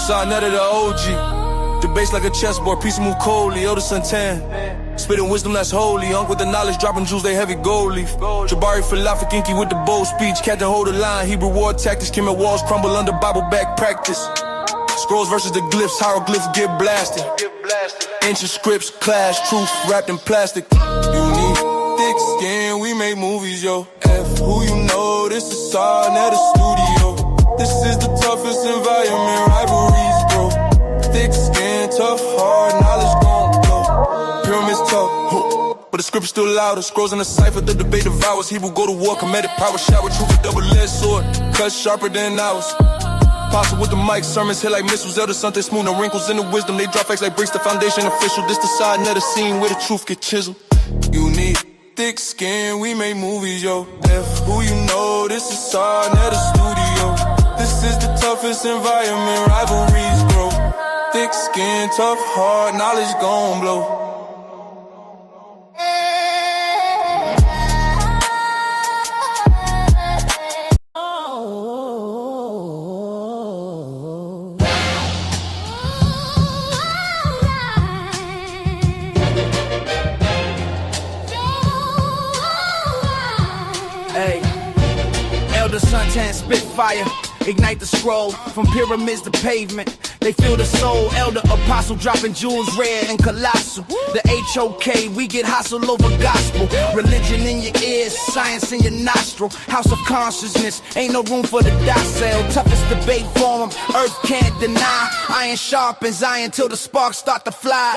sa.neter the OG. Debates like a chessboard, piece move coldly, Elder Suntan. Spitting wisdom that's holy, Ankh with the knowledge, dropping jewels, they heavy gold leaf. Jabari Falafikinki with the bold speech, Captain hold the line, Hebrew war tactics, Kemet walls crumble under Bible back practice. Scrolls versus the glyphs, hieroglyphs get blasted. Ancient scripts clash, truth wrapped in plastic. You need thick skin, we make movies, yo. F who you know, this is sa.neter studio. This is the toughest environment, rivalries grow. Thick skin, tough heart, knowledge gon' blow. Pyramids tough, but the script's still louder. Scrolls in the cipher, the debate devours. Hebrew go to war, comedic power, shower, truth, a double-edged sword. Cut sharper than ours. Apostle with the mic, sermons hit like missiles. Elder something smooth, no wrinkles in the wisdom. They drop facts like bricks, the foundation official. This the sa.neter scene where the truth get chiseled. You need thick skin, we make movies, yo. F who you know, this is sa.neter studio. This is the toughest environment, rivalries grow. Thick skin, tough heart, knowledge gon' blow. Hey, Elder Suntan Spitfire, ignite the scroll from pyramids to pavement. They feel the soul, Elder Apostle dropping jewels red and colossal. The HOK, we get hustle over gospel. Religion in your ears, science in your nostril. House of consciousness, ain't no room for the docile. Toughest debate forum, earth can't deny. Iron sharpens iron till the sparks start to fly.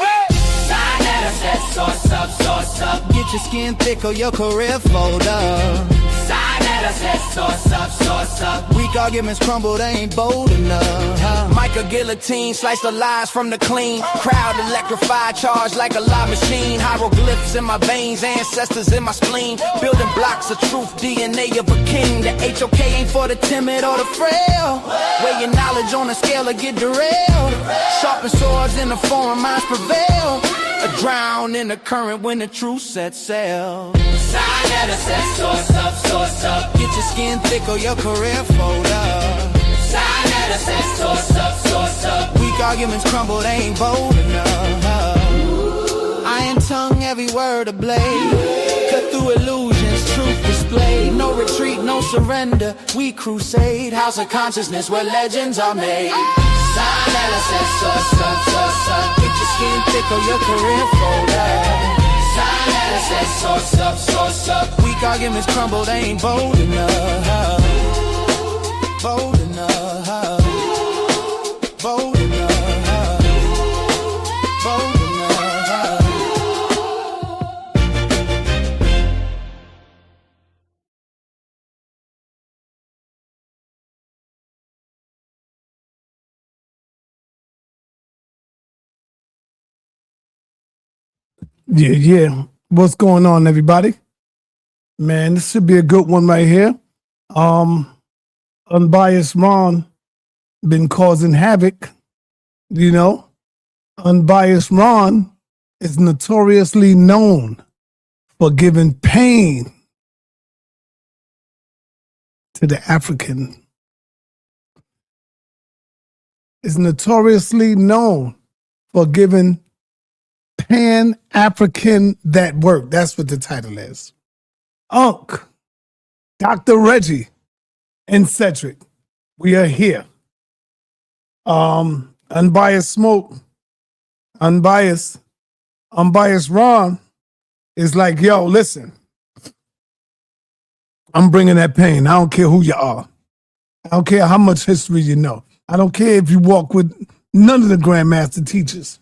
sa.neter says source up. Get your skin thick or your career fold up. sa.neter says source up. Weak arguments crumble, they ain't bold enough. Micah guillotine, slice the lies from the clean. Crowd electrified, charged like a live machine. Hieroglyphs in my veins, ancestors in my spleen. Building blocks of truth, DNA of a king. The HOK ain't for the timid or the frail. Weigh your knowledge on a scale or get derailed. Sharpen swords in the foreign minds prevail. A drown in the current when the truth sets sail. sa.neter says source up. Get your skin thick or your career fold up. sa.neter says source up. Weak arguments crumble, they ain't bold enough. Iron tongue, every word a blade. Cut through illusions, truth displayed. No retreat, no surrender, we crusade. House of consciousness where legends are made. sa.neter says source up. Get your skin thick or your career fold up. sa.neter says source up. Weak arguments crumble, they ain't bold enough. Bold enough. Bold enough. Bold enough. Yeah. What's going on, everybody? Man, this should be a good one right here. Unbiased Ron been causing havoc, you know. Unbiased Ron is notoriously known for giving pain to the African. Is notoriously known for giving Pan-African that work. That's what the title is. Ankh, Dr. Reggie, and Cedrick, we are here. Unbiased Smoke, Unbiased Ron is like, yo, listen, I'm bringing that pain. I don't care who you are. I don't care how much history you know. I don't care if you walk with none of the Grandmaster teachers.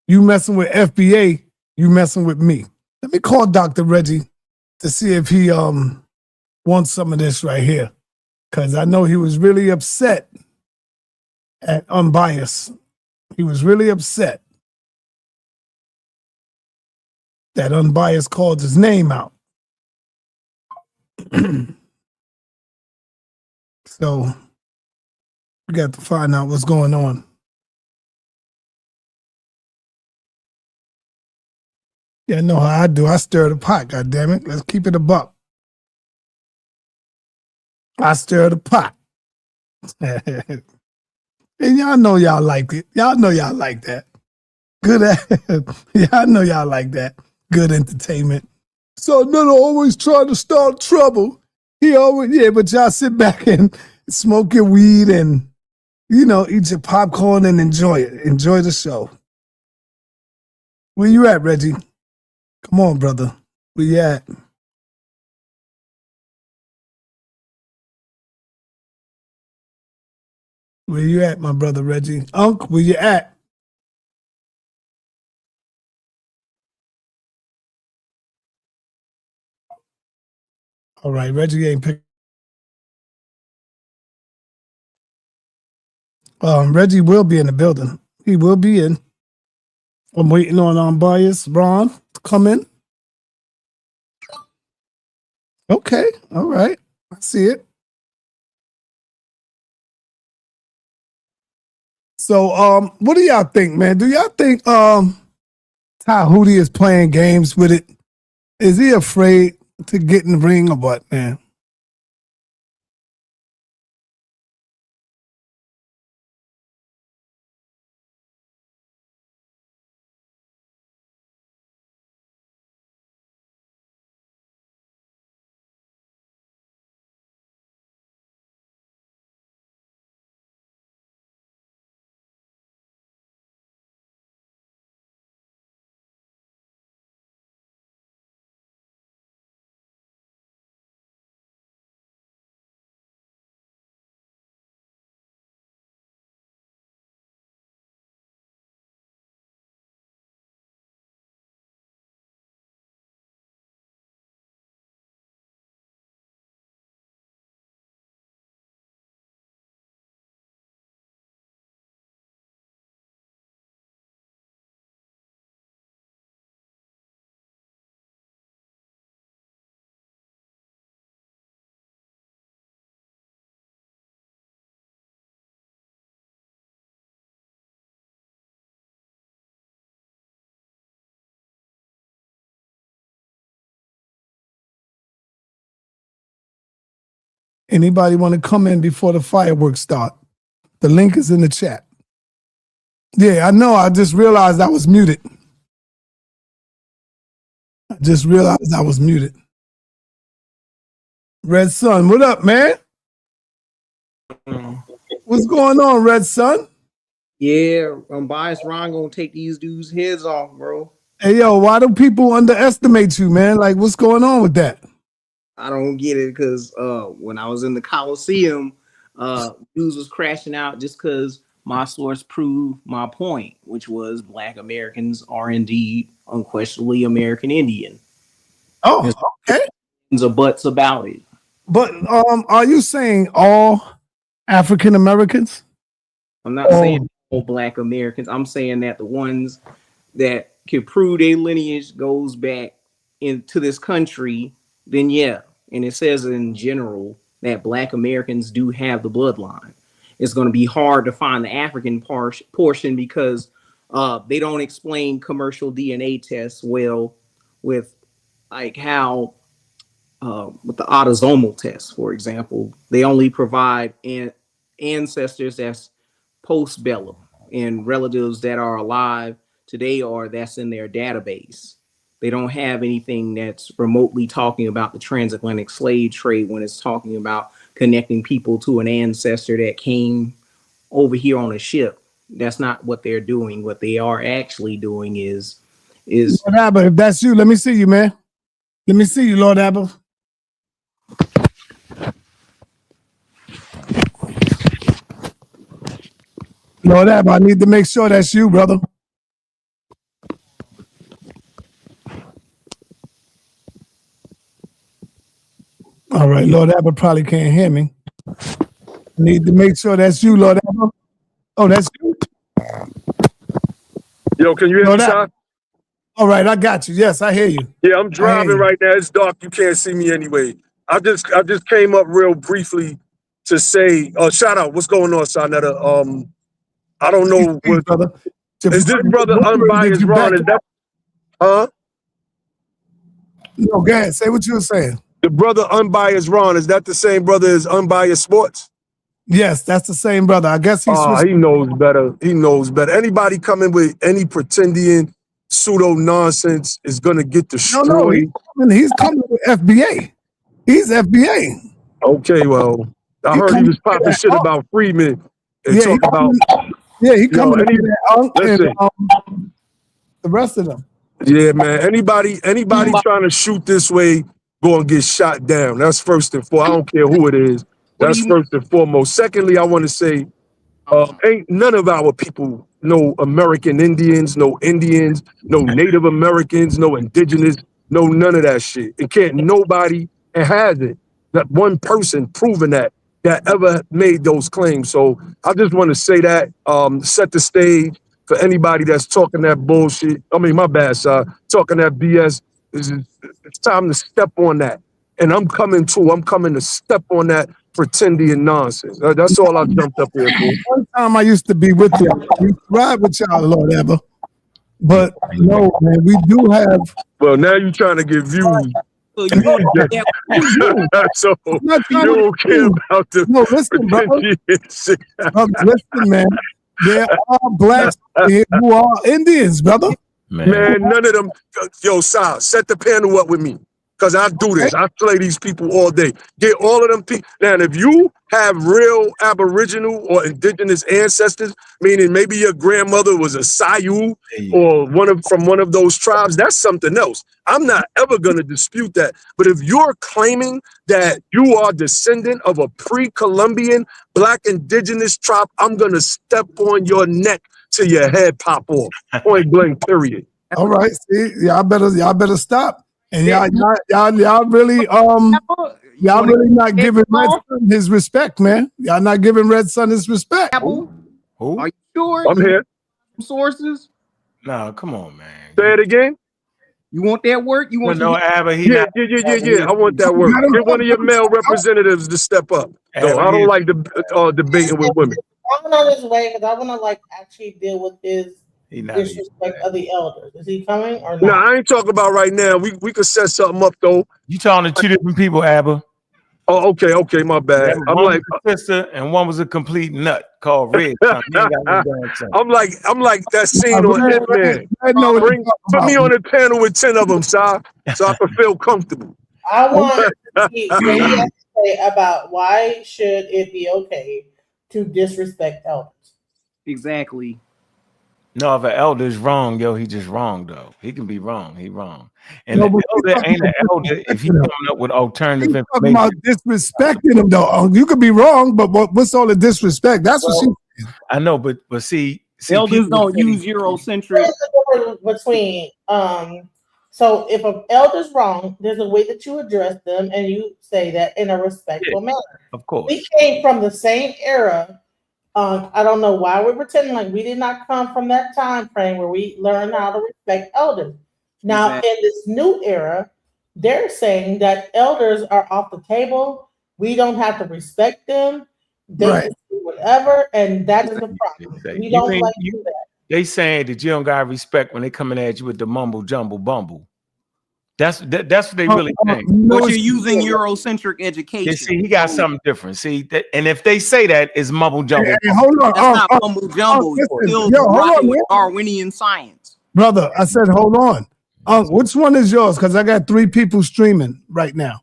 You messing with FBA, you messing with me. Let me call Dr. Reggie to see if he wants some of this right here. Because I know he was really upset at Unbiased. He was really upset that Unbiased called his name out. So we got to find out what's going on. Yeah, I know how I do. I stir the pot, goddammit. Let's keep it a buck. I stir the pot. And y'all know y'all like it. Y'all know y'all like that. Good y'all know y'all like that. Good entertainment. So Nutter always trying to start trouble. He always, but y'all sit back and smoke your weed and, eat your popcorn and enjoy it. Enjoy the show. Where you at, Reggie? Come on, brother. Where you at? Where you at, my brother Reggie? Unc, where you at? All right, Reggie ain't pick. Reggie will be in the building. He will be in. I'm waiting on Unbiased Ron to come in. Okay, all right. I see it. So, what do y'all think, man? Do y'all think Ty Hootie is playing games with it? Is he afraid to get in the ring or what, man? Anybody want to come in before the fireworks start? The link is in the chat. Yeah, I know. I just realized I was muted. Red Sun, what up, man? What's going on, Red Sun? Yeah, Unbiased Ron gonna take these dudes' heads off, bro. Hey, yo, why do people underestimate you, man? Like, what's going on with that? I don't get it because when I was in the Coliseum, dudes was crashing out just because my source proved my point, which was Black Americans are indeed unquestionably American Indian. Oh, okay. There's a buts about it. But are you saying all African Americans? I'm not saying all Black Americans. I'm saying that the ones that can prove their lineage goes back into this country, then yeah. And it says in general that Black Americans do have the bloodline. It's going to be hard to find the African portion because they don't explain commercial DNA tests well with like how with the autosomal test, for example, they only provide ancestors that's post-bellum and relatives that are alive today or that's in their database. They don't have anything that's remotely talking about the transatlantic slave trade when it's talking about connecting people to an ancestor that came over here on a ship. That's not what they're doing. What they are actually doing is Lord Abba, if that's you, let me see you, man. Let me see you, Lord Abba. Lord Abba, I need to make sure that's you, brother. All right, Lord Abba probably can't hear me. Need to make sure that's you, Lord Abba. Oh, that's you. Yo, can you hear me, Sean? All right, I got you. Yes, I hear you. Yeah, I'm driving right now. It's dark. You can't see me anyway. I just came up real briefly to say, shout out. What's going on, sa.neter? I don't know what brother. Is this brother Unbiased Ron? Is that No, go ahead. Say what you were saying. the brother Unbiased Ron? Is that the same brother as Unbiased Sports? Yes, that's the same brother. I guess he's. He knows better. He knows better. Anybody coming with any pretendian pseudo nonsense is gonna get destroyed. No, he's coming with FBA. He's FBA. Okay, well, I heard he was popping shit about Freeman and talking about. Yeah, he coming to that Unc and the rest of them. Yeah, man. Anybody trying to shoot this way, go and get shot down. That's first and foremost. I don't care who it is. That's first and foremost. Secondly, I want to say, ain't none of our people, no American Indians, no Native Americans, no indigenous, no none of that shit. It can't nobody, it hasn't. Not one person proven that ever made those claims. So I just want to say that, set the stage for anybody that's talking that bullshit. I mean, my bad, sir. Talking that BS. It's time to step on that. And I'm coming to step on that pretendian nonsense. That's all I jumped up here for. One time I used to be with y'all. We ride with y'all, Lord ever. But no, man, we do have. Well, now you're trying to get views. So you don't care about the. No, listen, brother. Listen, man. There are blacks here who are Indians, brother. Man, none of them. Yo, Sal, set the panel up with me. Because I do this. I slay these people all day. Get all of them people. Now, if you have real Aboriginal or indigenous ancestors, meaning maybe your grandmother was a Sayu or from one of those tribes, that's something else. I'm not ever going to dispute that. But if you're claiming that you are descendant of a pre-Columbian black indigenous tribe, I'm going to step on your neck till your head pop off. Point blank, period. All right. See, y'all better stop. And y'all really not giving Red Son his respect, man. Y'all not giving Red Son his respect. Who? Are you sure? I'm here. Sources? No, come on, man. Say it again. You want that work? You want no Abba? Yeah. I want that work. Get one of your male representatives to step up. No, I don't like debating with women. I'm on his way because I want to actually deal with his disrespect of the elders. Is he coming or not? No, I ain't talking about right now. We could set something up though. You talking to two different people, Abba? Oh, okay, my bad. I'm like a sister, and one was a complete nut called Red. I'm like that scene on Hitman. Put me on the panel with 10 of them, so I can feel comfortable. I want to see what he has to say about why should it be okay to disrespect elders. Exactly. No, if an elder is wrong, he just wrong though. He can be wrong. He wrong. And the elder ain't an elder if he's coming up with alternative information. About disrespecting him though. You could be wrong, but what's all the disrespect? That's what she. I know, but see, elders don't use Eurocentric. There's a difference between so if an elder's wrong, there's a way that you address them and you say that in a respectful manner. Of course. We came from the same era. I don't know why we're pretending like we did not come from that time frame where we learned how to respect elders. Now, in this new era, they're saying that elders are off the table. We don't have to respect them. They can do whatever, and that is a problem. We don't like to do that. They saying that you don't got respect when they coming at you with the mumble jumble bumble. That's what they really think. But you're using Eurocentric education. You see, he got something different. See, and if they say that, it's mumble jumble. Hey, hold on. That's not mumble jumble. Hold on, with Darwinian science. Brother, I said, hold on. Which one is yours? Because I got 3 people streaming right now.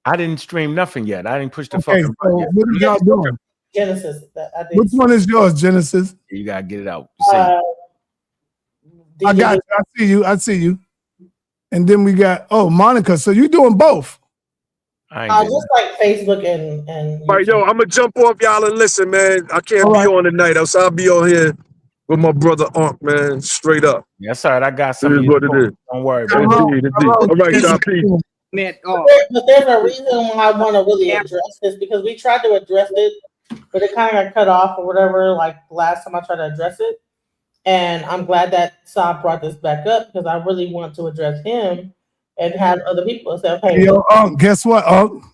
I didn't stream nothing yet. I didn't push the fucking button. What are y'all doing? Genesis. Which one is yours, Genesis? You gotta get it out. I got you. I see you. And then we got Monica. So you doing both? Just like Facebook and all right, yo, I'm gonna jump off y'all and listen, man. I can't be on tonight, so I'll be on here with my brother Ankh, man. Straight up. Yes, sir. I got something. It is what it is. Don't worry, Indeed. All right, y'all. Peace. But there's a reason why I want to really address this, because we tried to address it, but it kind of got cut off or whatever. Like last time I tried to address it. And I'm glad that Saab brought this back up because I really want to address him and have other people say, "Hey, yo, guess what?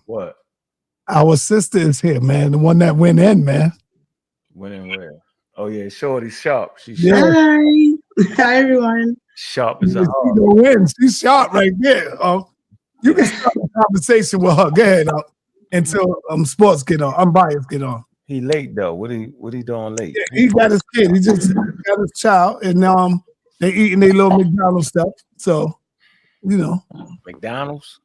What? Our sister is here, man. The one that went in, man. Went in where? Oh yeah, Shorty Sharp. She's sharp. Hi, everyone. Sharp as a win. She's sharp right there. You can start a conversation with her. Go ahead, until sports get on. Unbiased get on. He late though. What he doing late? Yeah, he got his kid. He just got his child, and they eating their little McDonald's stuff. So, you know, McDonald's.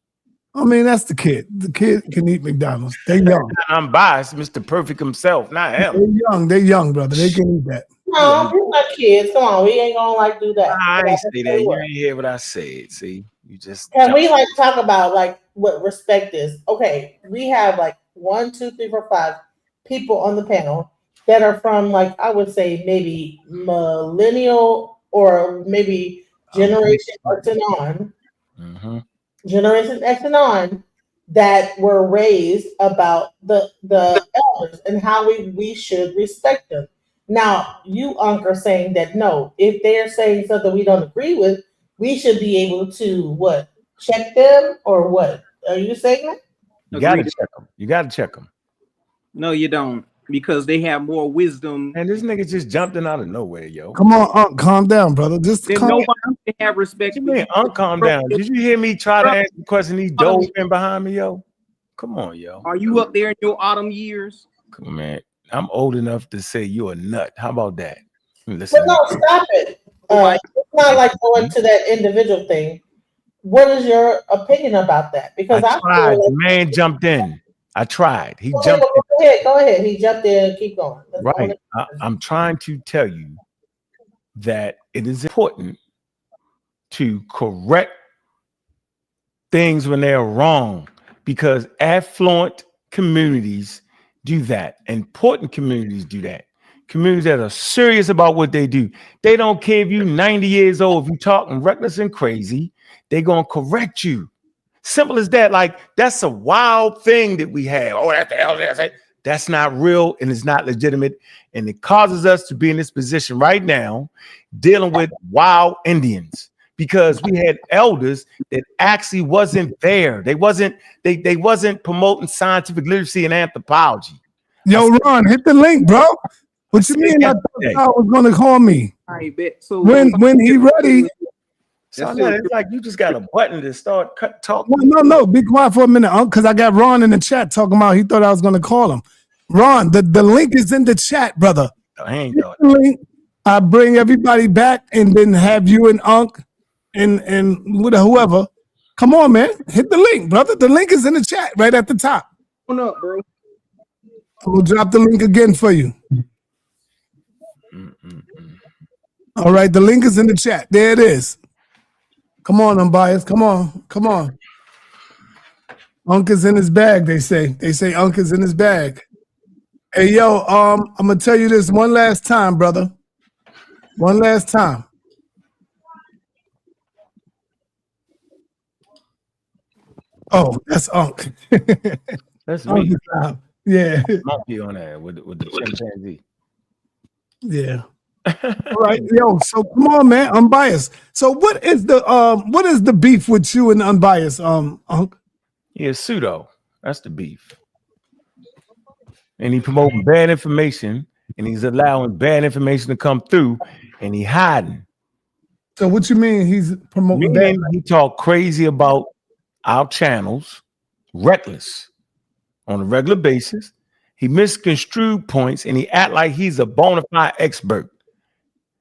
I mean, that's the kid. The kid can eat McDonald's. They young. I'm biased, Mr. Perfect himself, not him. They young, brother. They can eat that. No, we're not kids. Come on, we ain't gonna like do that. I ain't say that. You ain't hear what I said. See, you just can we like talk about like what respect is? Okay, we have like 1, 2, 3, 4, 5 people on the panel that are from like I would say maybe millennial or maybe Generation X and on. Generation X and on that were raised about the elders and how we should respect them. Now, you, Ankh, are saying that no, if they're saying something we don't agree with, we should be able to what? Check them or what? Are you saying that? You gotta check them. You gotta check them. No, you don't, because they have more wisdom. And this nigga just jumped in out of nowhere, yo. Come on, Ankh, calm down, brother. Just calm nobody can have respect. What you mean, Ankh, calm down? Did you hear me try to ask the question? He dove in behind me, yo. Come on, yo. Are you up there in your autumn years? Come on, man. I'm old enough to say you're a nut. How about that? Listen. But no, stop it. It's not like going to that individual thing. What is your opinion about that? Because I tried. feel like the man jumped in. I tried. He go jumped ahead, go ahead. He jumped in and keep going. Right. I'm trying to tell you that it is important to correct things when they're wrong, because affluent communities do that. Important communities do that. Communities that are serious about what they do. They don't care if you're 90 years old. If you're talking reckless and crazy, they're going to correct you. Simple as that. Like, that's a wild thing that we have. Oh, that's the hell. That's not real, and it's not legitimate. And it causes us to be in this position right now, dealing with wild Indians, because we had elders that actually wasn't there. They wasn't promoting scientific literacy and anthropology. Yo, Ron, hit the link, bro. What you mean? I thought I was gonna call me. I bet. So when he ready. So it's like you just got a button to start talking. No. Be quiet for a minute, because I got Ron in the chat talking about he thought I was gonna call him. Ron, the link is in the chat, brother. I ain't the link. I bring everybody back and then have you and Ankh and whoever. Come on, man. Hit the link, brother. The link is in the chat right at the top. Come on up, bro. We'll drop the link again for you. All right, the link is in the chat. There it is. Come on, Unbiased. Come on. Ankh is in his bag, they say. They say Ankh is in his bag. Hey, yo, I'm gonna tell you this one last time, brother. One last time. Oh, that's Ankh. That's me. Yeah. Monkey on that with the chimpanzee. Yeah. All right, yo. So come on, man. Unbiased. So what is the beef with you and Unbiased, Ankh? Yeah, pseudo. That's the beef. And he promoting bad information, and he's allowing bad information to come through, and he hiding. So what you mean he's promoting bad? He talk crazy about our channels, reckless on a regular basis. He misconstrued points, and he act like he's a bona fide expert.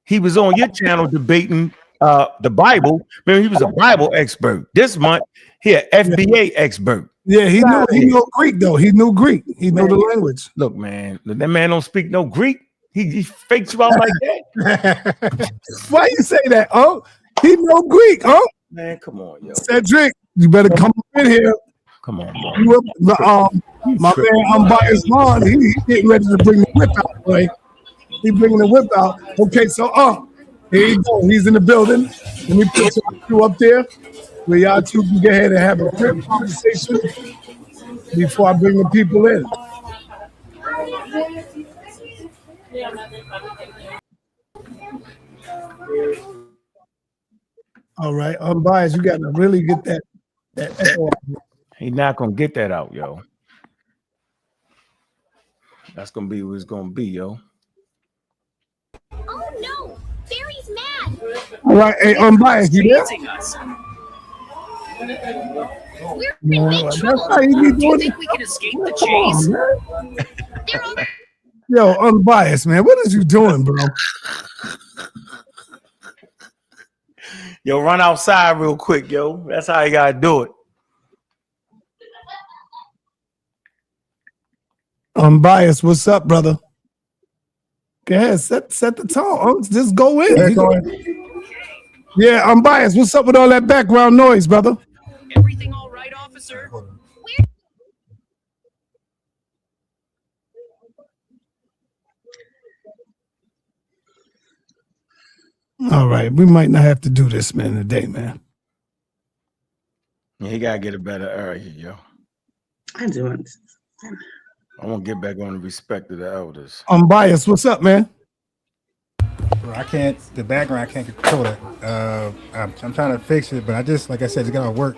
He was on your channel debating the Bible. Remember, he was a Bible expert. This month, he an FBA expert. Yeah, he knew Greek though. He knew Greek. He knew the language. Look, man, that man don't speak no Greek. He fakes you out like that. Why you say that? Oh, he know Greek. Oh, man, come on, yo. Cedrick, you better come up in here. Come on, my man Unbiased Ron, he getting ready to bring the whip out, boy. He bringing the whip out. Okay, so here you go. He's in the building. Let me put you up there where y'all two can go ahead and have a quick conversation before I bring the people in. All right, Unbiased, you got to really get that echo. He's not gonna get that out, yo. That's gonna be what it's gonna be, yo. Oh no, Barry's mad. All right, hey, Unbiased, you there? We're in big trouble. That's how you be doing. Do you think we can escape the chase? Yo, Unbiased, man. What is you doing, bro? Yo, run outside real quick, yo. That's how you gotta do it. Unbiased, what's up, brother? Go ahead, set the tone. Just go in. Yeah, Unbiased. What's up with all that background noise, brother? Everything all right, officer? All right, we might not have to do this, man, today, man. Yeah, he gotta get a better area, yo. I do. I want to get back on the respect of the elders. Unbiased, what's up, man? Bro, I can't. The background, I can't control that. I'm trying to fix it, but I just, like I said, just got out of work,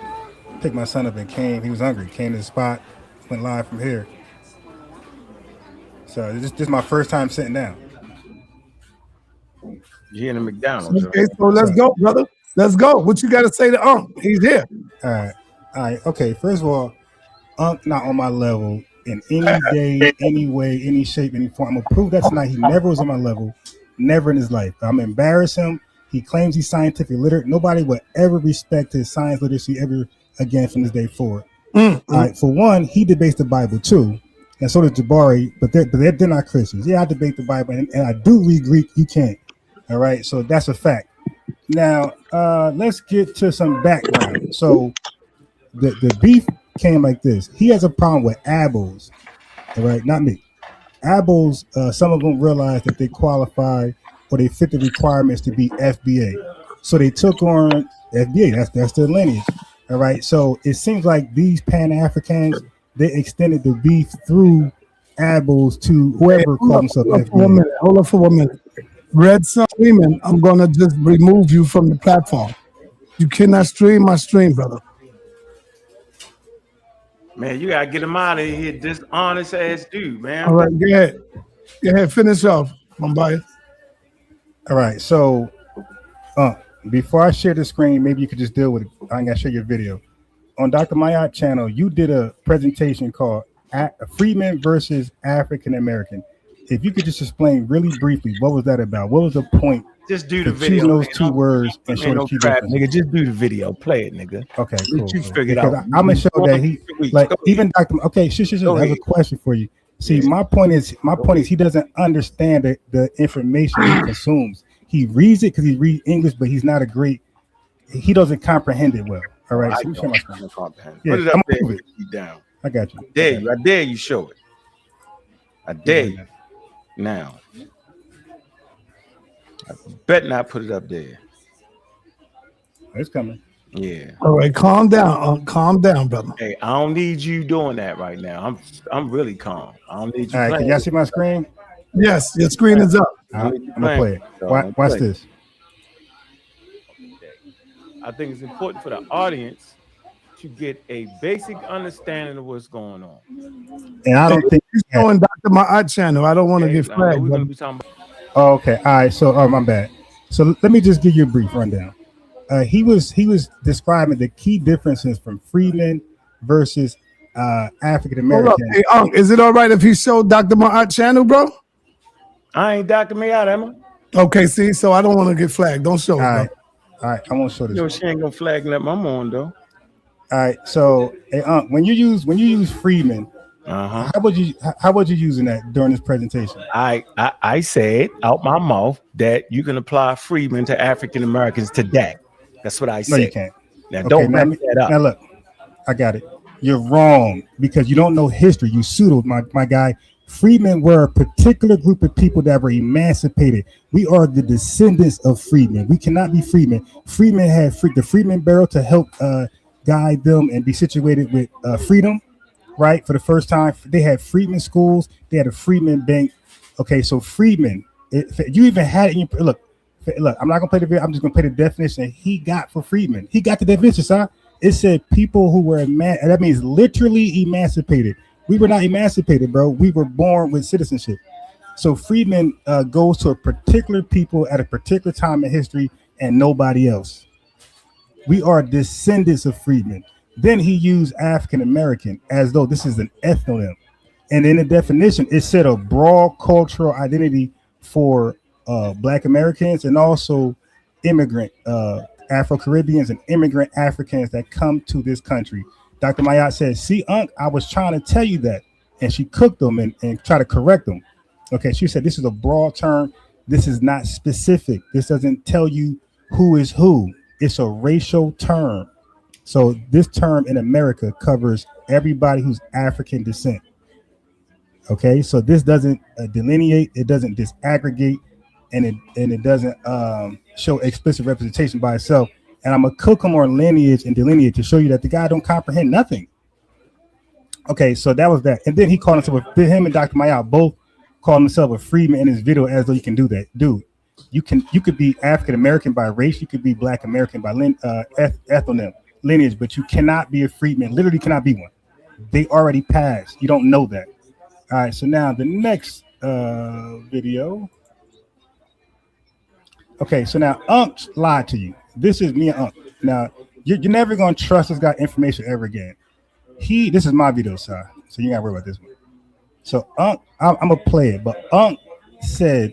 picked my son up and came. He was hungry. Came to the spot, went live from here. So this is my first time sitting down. You in the McDonald's? Okay, so let's go, brother. Let's go. What you got to say to Unc? He's here. All right. Okay. First of all, Unc not on my level in any day, any way, any shape, any form. I'm gonna prove that tonight. He never was on my level, never in his life. I'm gonna embarrass him. He claims he's scientific literate. Nobody would ever respect his science literacy ever again from this day forward. All right. For one, he debates the Bible too, and so does Jabari. But they're not Christians. Yeah, I debate the Bible, and I do read Greek. You can't. All right, so that's a fact. Now, let's get to some background. So the beef came like this. He has a problem with ABOs, all right, not me. ABOs, some of them realized that they qualify or they fit the requirements to be FBA. So they took on FBA, that's their lineage, all right? So it seems like these Pan-Africans, they extended the beef through ABOs to whoever called themselves FBA. Hold on for 1 minute. Red Sun Freeman, I'm gonna just remove you from the platform. You cannot stream my stream, brother. Man, you gotta get him out of here. This honest ass dude, man. All right, go ahead. Go ahead, finish off, Unbiased. All right, so before I share the screen, maybe you could just deal with it. I'm gonna share your video. On Dr. Mayat channel, you did a presentation called Freeman versus African American. If you could just explain really briefly, what was that about? What was the point? Just do the video. Those two words and show the key difference. Nigga, just do the video. Play it, nigga. Okay, cool. You figured out. I'm gonna show that he like even Dr. Okay, shush. I have a question for you. See, my point is he doesn't understand the information he consumes. He reads it because he reads English, but he's not he doesn't comprehend it well. All right, so show my screen. Yeah, put it up there. Down. I got you. I dare you show it. I dare you. Now, I bet not put it up there. It's coming. Yeah. All right, calm down. Calm down, brother. Hey, I don't need you doing that right now. I'm really calm. I don't need you. All right, can y'all see my screen? Yes, your screen is up. I'm gonna play it. Watch this. I think it's important for the audience to get a basic understanding of what's going on. And I don't think he's showing Dr. Ma'at channel. I don't want to get flagged. We're gonna be talking about. Oh, okay. All right. So, my bad. So let me just give you a brief rundown. He was describing the key differences from freedmen versus African American. Hey, is it all right if he showed Dr. Ma'at channel, bro? I ain't Dr. Ma'at, am I? Okay. See, so I don't want to get flagged. Don't show it. All right. I won't show this. Yo, she ain't gonna flag that I'm on though. All right, so hey, when you use freedmen, how would you using that during this presentation? I said out my mouth that you can apply freedmen to African Americans today. That's what I said. No, you can't. Now don't mess that up. Now look, I got it. You're wrong because you don't know history. You pseudo, my guy. Freedmen were a particular group of people that were emancipated. We are the descendants of freedmen. We cannot be freedmen. Freedmen had the Freedmen Bureau to help guide them and be situated with freedom, right? For the first time, they had freedmen schools. They had a freedmen bank. Okay, so freedmen, you even had it in your, look, I'm not gonna play the video. I'm just gonna play the definition he got for freedmen. He got the definition, sir. It said people who were that means literally emancipated. We were not emancipated, bro. We were born with citizenship. So freedmen goes to a particular people at a particular time in history and nobody else. We are descendants of freedmen. Then he used African American as though this is an ethnonym. And in the definition, it said a broad cultural identity for Black Americans and also immigrant Afro-Caribbeans and immigrant Africans that come to this country. Dr. Mayat said, see, Unc, I was trying to tell you that. And she cooked them and tried to correct them. Okay, she said, this is a broad term. This is not specific. This doesn't tell you who is who. It's a racial term. So this term in America covers everybody who's African descent. Okay, so this doesn't delineate, it doesn't disaggregate, and it doesn't show explicit representation by itself. And I'm gonna cook them on lineage and delineate to show you that the guy don't comprehend nothing. Okay, so that was that. And then he called himself, him and Dr. Mayat both called himself a freedman in his video, as though you can do that. Dude, you could be African American by race, you could be Black American by ethnonym, lineage, but you cannot be a freedman, literally cannot be one. They already passed. You don't know that. All right, so now the next video. Okay, so now Unc lied to you. This is me and Unc. Now, you're never going to trust this guy information ever again. This is my video, so you got to worry about this one. So Unc, I'm going to play it, but Unc said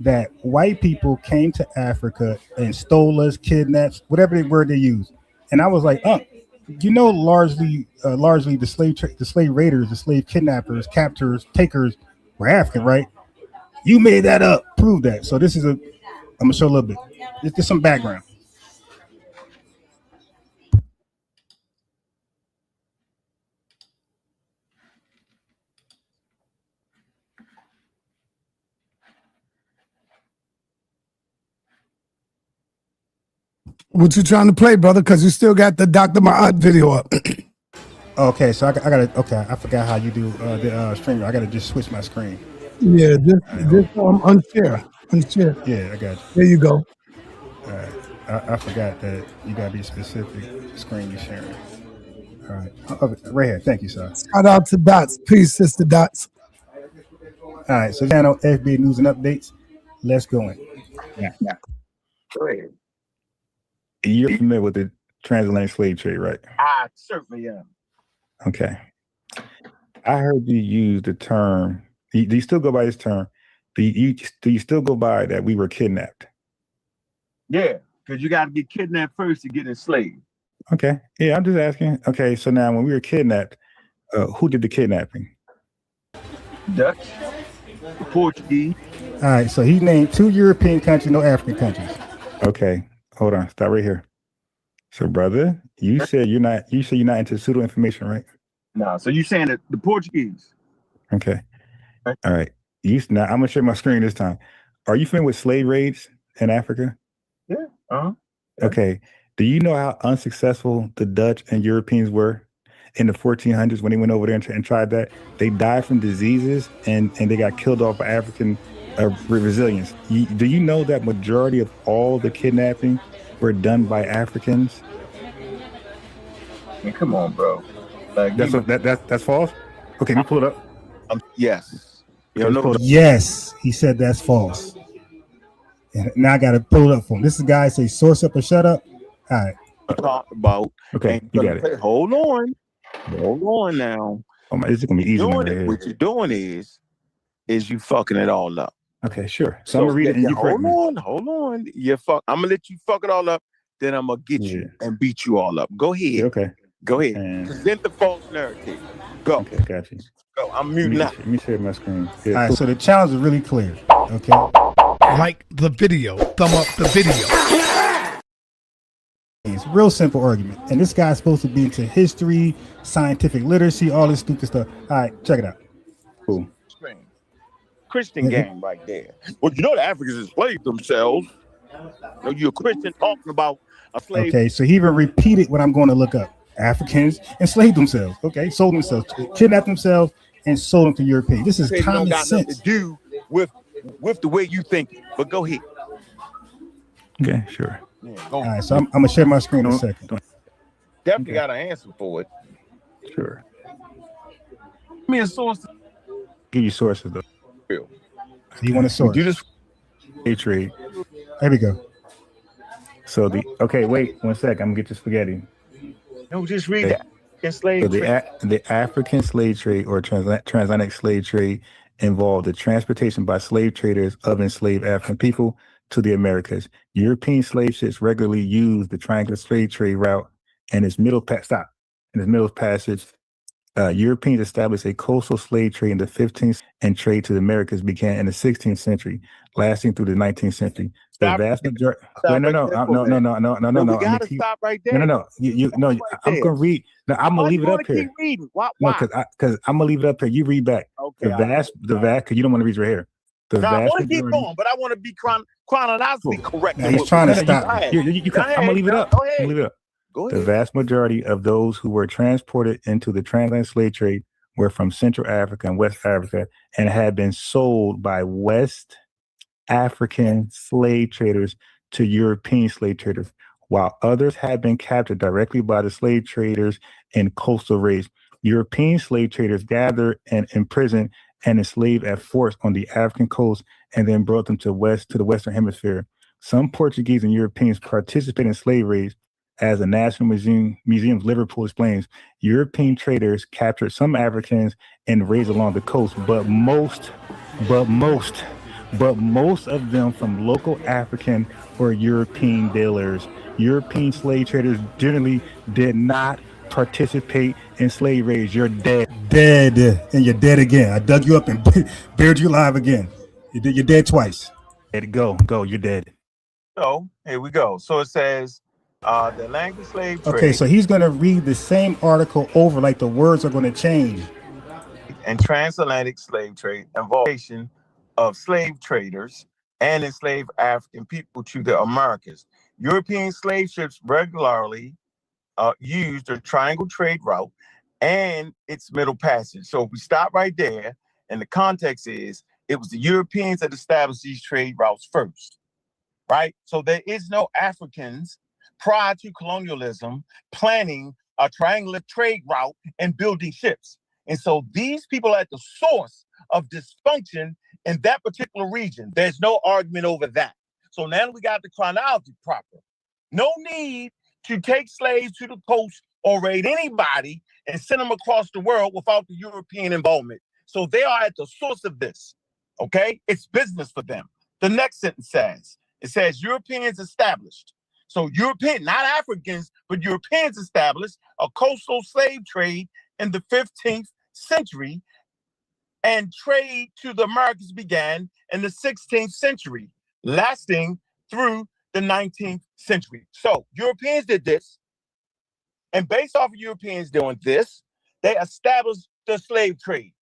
that white people came to Africa and stole us, kidnapped, whatever word they use. And I was like, Unc, you know, largely the slave raiders, the slave kidnappers, captors, takers were African, right? You made that up. Prove that. So this is I'm gonna show a little bit. Just some background. What you trying to play, brother? Because you still got the Dr. Ma'at video up. Okay, so I gotta. Okay, I forgot how you do the stream. I gotta just switch my screen. Yeah, this unshare. Yeah, I got you. There you go. All right, I forgot that you gotta be specific screen you're sharing. All right, okay, right here. Thank you, sir. Shout out to Dots. Peace, Sister Dots. All right, so channel FBA news and updates. Let's go in. Yeah. Go ahead. You're familiar with the transatlantic slave trade, right? I certainly am. Okay. I heard you use the term. Do you still go by this term? Do you still go by that we were kidnapped? Yeah, because you got to get kidnapped first to get enslaved. Okay. Yeah, I'm just asking. Okay, so now when we were kidnapped, who did the kidnapping? Dutch, Portuguese. All right, so he named 2 European countries, no African countries. Okay, hold on. Stop right here. So, brother, you said you're not into pseudo information, right? No, so you saying that the Portuguese? Okay. All right. Now I'm gonna share my screen this time. Are you familiar with slave raids in Africa? Yeah. Yeah. Okay. Do you know how unsuccessful the Dutch and Europeans were in the 1400s when they went over there and tried that? They died from diseases and they got killed off by African resilience. Do you know that majority of all the kidnapping were done by Africans? Man, come on, bro. Like, that's false. Okay, we pull it up. Yes. Yes, he said that's false. And now I got to pull it up for him. This is a guy say source up or shut up. All right. Talk about. Okay, you got it. Hold on now. Oh my, this is gonna be easy. What you're doing is you fucking it all up. Okay, sure. So I'm gonna read it and you correct me. Hold on. I'm gonna let you fuck it all up. Then I'm gonna get you and beat you all up. Go ahead. Yeah, okay. Go ahead. Present the false narrative. Go. Okay, got you. Go. I'm muting out. Let me share my screen. Yeah, all right, so the challenge is really clear. Okay. Like the video. Thumb up the video. It's a real simple argument. And this guy's supposed to be into history, scientific literacy, all this stupid stuff. All right, check it out. Cool. Christian gang right there. Well, you know the Africans enslaved themselves. So you're a Christian talking about a slave. Okay, so he even repeated what I'm going to look up. Africans enslaved themselves. Okay, sold themselves, kidnapped themselves, and sold them to Europeans. This is common sense. To do with the way you think. But go ahead. Okay, sure. Yeah, all right, so I'm gonna share my screen in a second. Definitely got an answer for it. Sure. Give me a source. Give you sources though. So you want a source? Do this trade. There we go. So okay, wait 1 sec. I'm gonna get your spaghetti. No, just read that. So the African slave trade or transatlantic slave trade involved the transportation by slave traders of enslaved African people to the Americas. European slave ships regularly used the triangular slave trade route and its middle passage. Europeans established a coastal slave trade in the 15th, and trade to the Americas began in the 16th century, lasting through the 19th century. The vast majority. No. We gotta stop right there. No. I'm gonna read. No, I'm gonna leave it up here. Keep reading. Why? No, because I'm gonna leave it up here. You read back. Okay. Because you don't want to read right here. I want to keep going, but I want to be chronologically correct. He's trying to stop. I'm gonna leave it up. Go ahead. The vast majority of those who were transported into the transatlantic slave trade were from Central Africa and West Africa and had been sold by West African slave traders to European slave traders, while others had been captured directly by the slave traders in coastal raids. European slave traders gathered and imprisoned and enslaved at force on the African coast and then brought them to the Western Hemisphere. Some Portuguese and Europeans participated in slave raids. As the National Museum of Liverpool explains, European traders captured some Africans and raids along the coast, but most of them from local African or European dealers. European slave traders generally did not participate in slave raids. You're dead. Dead, and you're dead again. I dug you up and buried you alive again. You're dead twice. Go, you're dead. So here we go. So it says the Atlantic slave trade. Okay, so he's going to read the same article over, like the words are going to change. And transatlantic slave trade involvement of slave traders and enslaved African people to the Americas. European slave ships regularly used the triangle trade route and its middle passage. So if we stop right there, and the context is it was the Europeans that established these trade routes first, right? So there is no Africans prior to colonialism planning a triangular trade route and building ships. And so these people are at the source of dysfunction in that particular region. There's no argument over that. So now we got the chronology proper. No need to take slaves to the coast or raid anybody and send them across the world without the European involvement. So they are at the source of this, okay? It's business for them. The next sentence says, Europeans established. So European, not Africans, but Europeans established a coastal slave trade in the 15th century, and trade to the Americas began in the 16th century, lasting through the 19th century. So Europeans did this, and based off of Europeans doing this, they established the slave trade.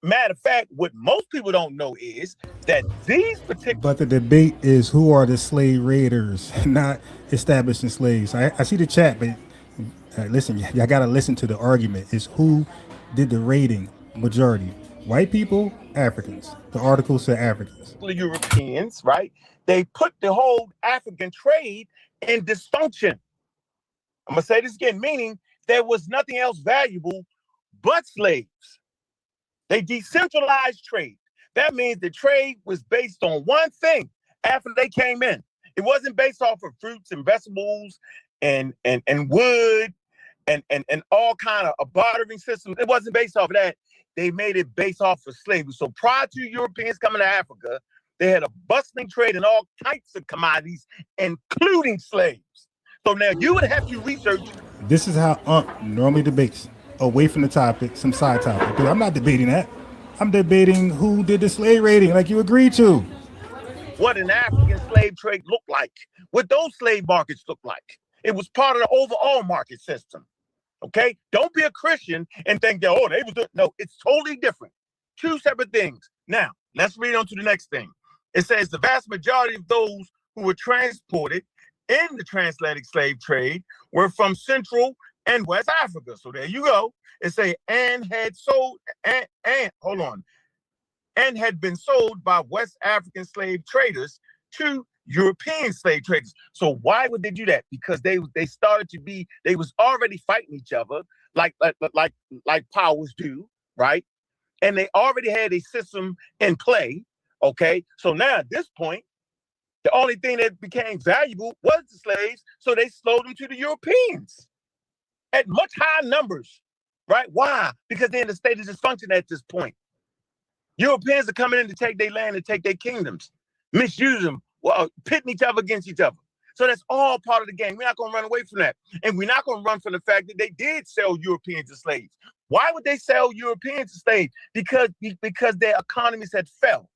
Matter of fact, what most people don't know is that these particular... But the debate is who are the slave raiders, not establishing slaves. I see the chat, but listen, y'all got to listen to the argument. It's who did the raiding, majority. White people, Africans. The article said Africans. Europeans, right? They put the whole African trade in dysfunction. I'm going to say this again, meaning there was nothing else valuable but slaves. They decentralized trade. That means the trade was based on one thing after they came in. It wasn't based off of fruits and vegetables and wood and all kind of bartering systems. It wasn't based off of that. They made it based off of slavery. So prior to Europeans coming to Africa, they had a bustling trade in all types of commodities, including slaves. So now you would have to research. This is how Ankh normally debates. Away from the topic, some side topic. Because I'm not debating that. I'm debating who did the slave raiding, like you agreed to. What an African slave trade looked like. What those slave markets looked like. It was part of the overall market system. Okay? Don't be a Christian and think that, they was doing. No, it's totally different. Two separate things. Now, let's read on to the next thing. It says the vast majority of those who were transported in the transatlantic slave trade were from Central and West Africa. So there you go. It say and had been sold by West African slave traders to European slave traders. So why would they do that? Because they was already fighting each other like powers do, right? And they already had a system in play. Okay. So now at this point, the only thing that became valuable was the slaves. So they sold them to the Europeans. at much higher numbers, right? Why? Because they're in a state of dysfunction at this point. Europeans are coming in to take their land and take their kingdoms, misuse them, pitting each other against each other. So that's all part of the game. We're not going to run away from that. And we're not going to run from the fact that they did sell Europeans as slaves. Why would they sell Europeans as slaves? Because their economies had fell.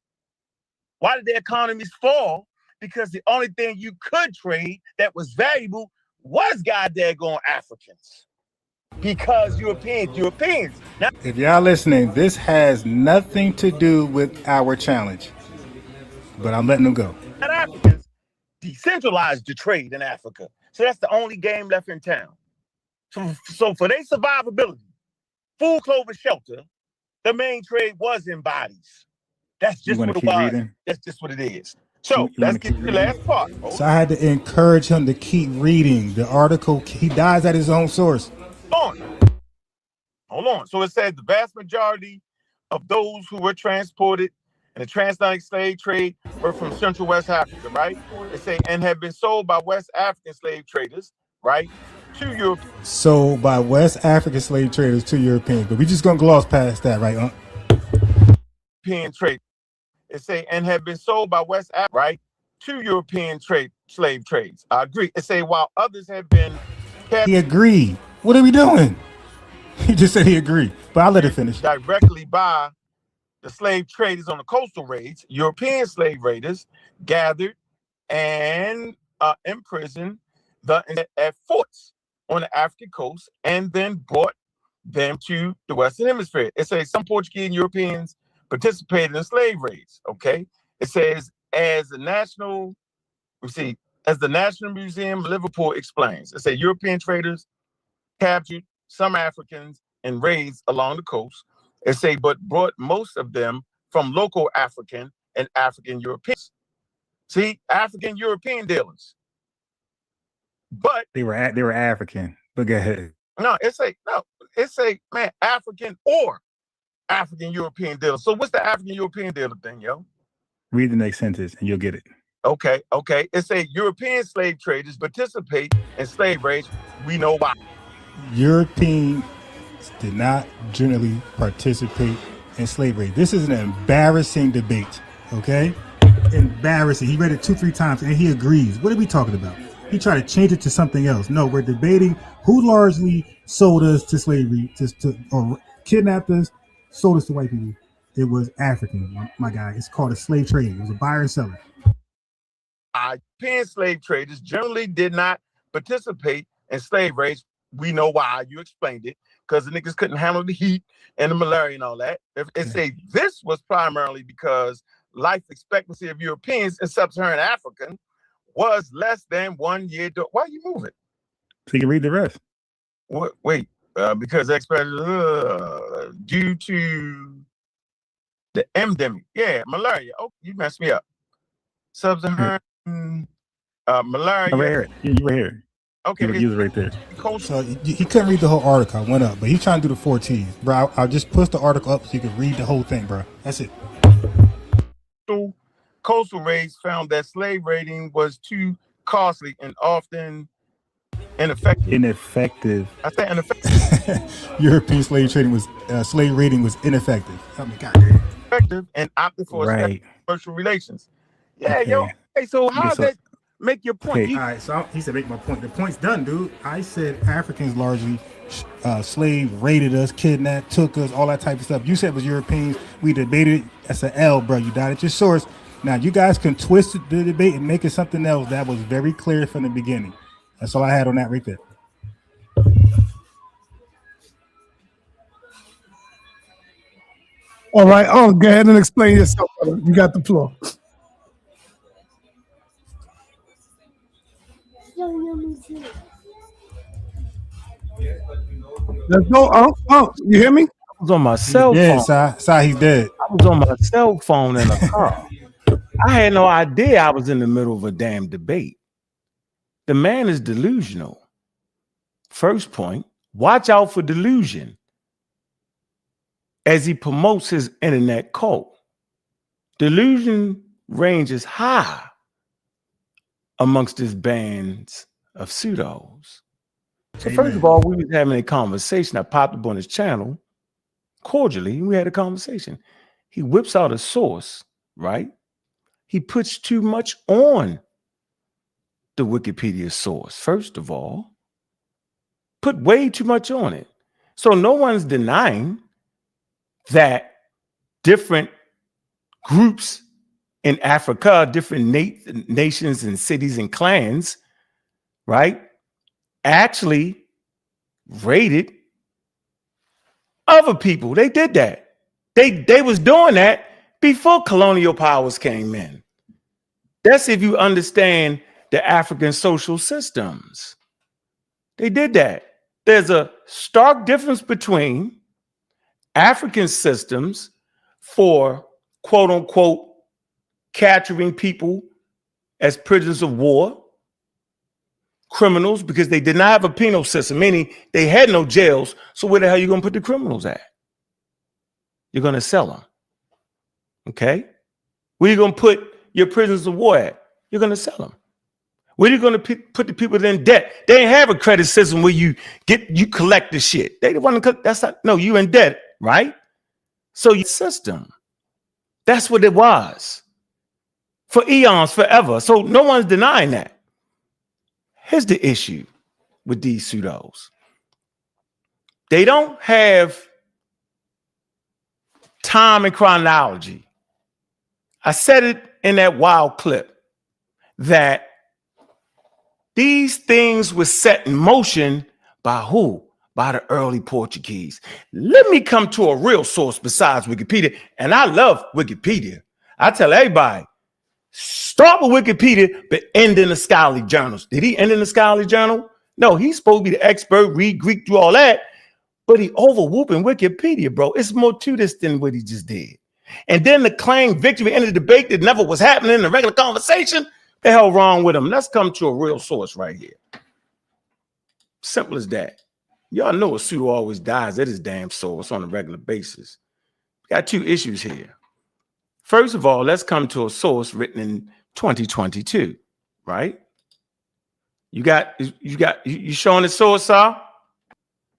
Why did their economies fall? Because the only thing you could trade that was valuable was goddamn Africans. Because Europeans. Now, if y'all listening, this has nothing to do with our challenge, but I'm letting them go. Africans decentralized the trade in Africa. So that's the only game left in town. So for their survivability, food, clothing, shelter, the main trade was in bodies. That's just what it was. Reading? That's just what it is. So let's get to the last part. So I had to encourage him to keep reading the article. He dies at his own source. Hold on. So it says the vast majority of those who were transported in the transatlantic slave trade were from Central West Africa, right? They say, and have been sold by West African slave traders, right, to Europe. Sold by West African slave traders to Europeans, but we just gonna gloss past that, right? European trade. It say, and have been sold by West Africa, right, to European slave trades. I agree. It say, while others have been kept. He agreed. What are we doing? He just said he agreed, but I'll let it finish. Directly by the slave traders on the coastal raids, European slave raiders gathered and imprisoned at forts on the African coast and then brought them to the Western Hemisphere. It says some Portuguese and Europeans participated in slave raids. Okay. It says as the National Museum of Liverpool explains, it says European traders captured some Africans in raids along the coast. It say, but brought most of them from local African and African Europeans. See, African European dealers. But they were African. But go ahead. No, it's man, African or African European dealers. So what's the African European dealer thing, yo? Read the next sentence and you'll get it. Okay. It say European slave traders participate in slave raids. We know why. Europeans did not generally participate in slavery. This is an embarrassing debate, okay? Embarrassing. He read it 2-3 times and he agrees. What are we talking about? He tried to change it to something else. No, we're debating who largely sold us to slavery, or kidnapped us, sold us to white people. It was African, my guy. It's called a slave trade. It was a buyer and seller. European slave traders generally did not participate in slave raids. We know why. You explained it. Because the niggas couldn't handle the heat and the malaria and all that. It say this was primarily because life expectancy of Europeans in sub-Saharan Africa was less than 1 year. Why are you moving? So you can read the rest. Wait, because due to the endemic, malaria. Oh, you messed me up. Sub-Saharan malaria. Right here. You were here. Okay, you was right there. So he couldn't read the whole article. I went up, but he's trying to do the 14. Bro, I'll just push the article up so you can read the whole thing, bro. That's it. Coastal raids found that slave raiding was too costly and often ineffective. I say ineffective. European slave raiding was ineffective. I mean, goddamn. Effective and opted for commercial relations. Yeah, okay. Yo. Hey, so how does that make your point? Okay. All right, so he said make my point. The point's done, dude. I said Africans largely slave raided us, kidnapped, took us, all that type of stuff. You said it was Europeans. We debated. That's an L, bro. You died at your source. Now you guys can twist the debate and make it something else. That was very clear from the beginning. That's all I had on that right there. All right. Oh, go ahead and explain yourself. You got the floor. Let's go. You hear me? I was on my cell phone. Yeah, he's dead. I was on my cell phone in a car. I had no idea I was in the middle of a damn debate. The man is delusional. First point, watch out for delusion as he promotes his internet cult. Delusion ranges high amongst his bands of pseudos. So first of all, we was having a conversation. I popped up on his channel cordially. We had a conversation. He whips out a source, right? He puts too much on the Wikipedia source. First of all, put way too much on it. So no one's denying that different groups in Africa, different nations and cities and clans, right, actually raided other people. They did that. They was doing that before colonial powers came in. That's if you understand the African social systems. They did that. There's a stark difference between African systems for quote unquote capturing people as prisoners of war, criminals, because they did not have a penal system, meaning they had no jails. So where the hell are you going to put the criminals at? You're going to sell them. Okay? Where are you going to put your prisoners of war at? You're going to sell them. Where are you going to put the people in debt? They ain't have a credit system where you collect the shit. They want to, that's not, no, you in debt, right? So your system, that's what it was for eons, forever. So no one's denying that. Here's the issue with these pseudos. They don't have time and chronology. I said it in that wild clip that these things were set in motion by who? By the early Portuguese. Let me come to a real source besides Wikipedia. And I love Wikipedia. I tell everybody, start with Wikipedia, but end in the scholarly journals. Did he end in the scholarly journal? No, he's supposed to be the expert, read Greek, do all that. But he overwhooping Wikipedia, bro. It's more to this than what he just did. And then the claim victory in the debate that never was happening in the regular conversation. The hell wrong with him? Let's come to a real source right here. Simple as that. Y'all know a pseudo always dies at his damn source on a regular basis. Got two issues here. First of all, let's come to a source written in 2022, right? You showing the source, sir?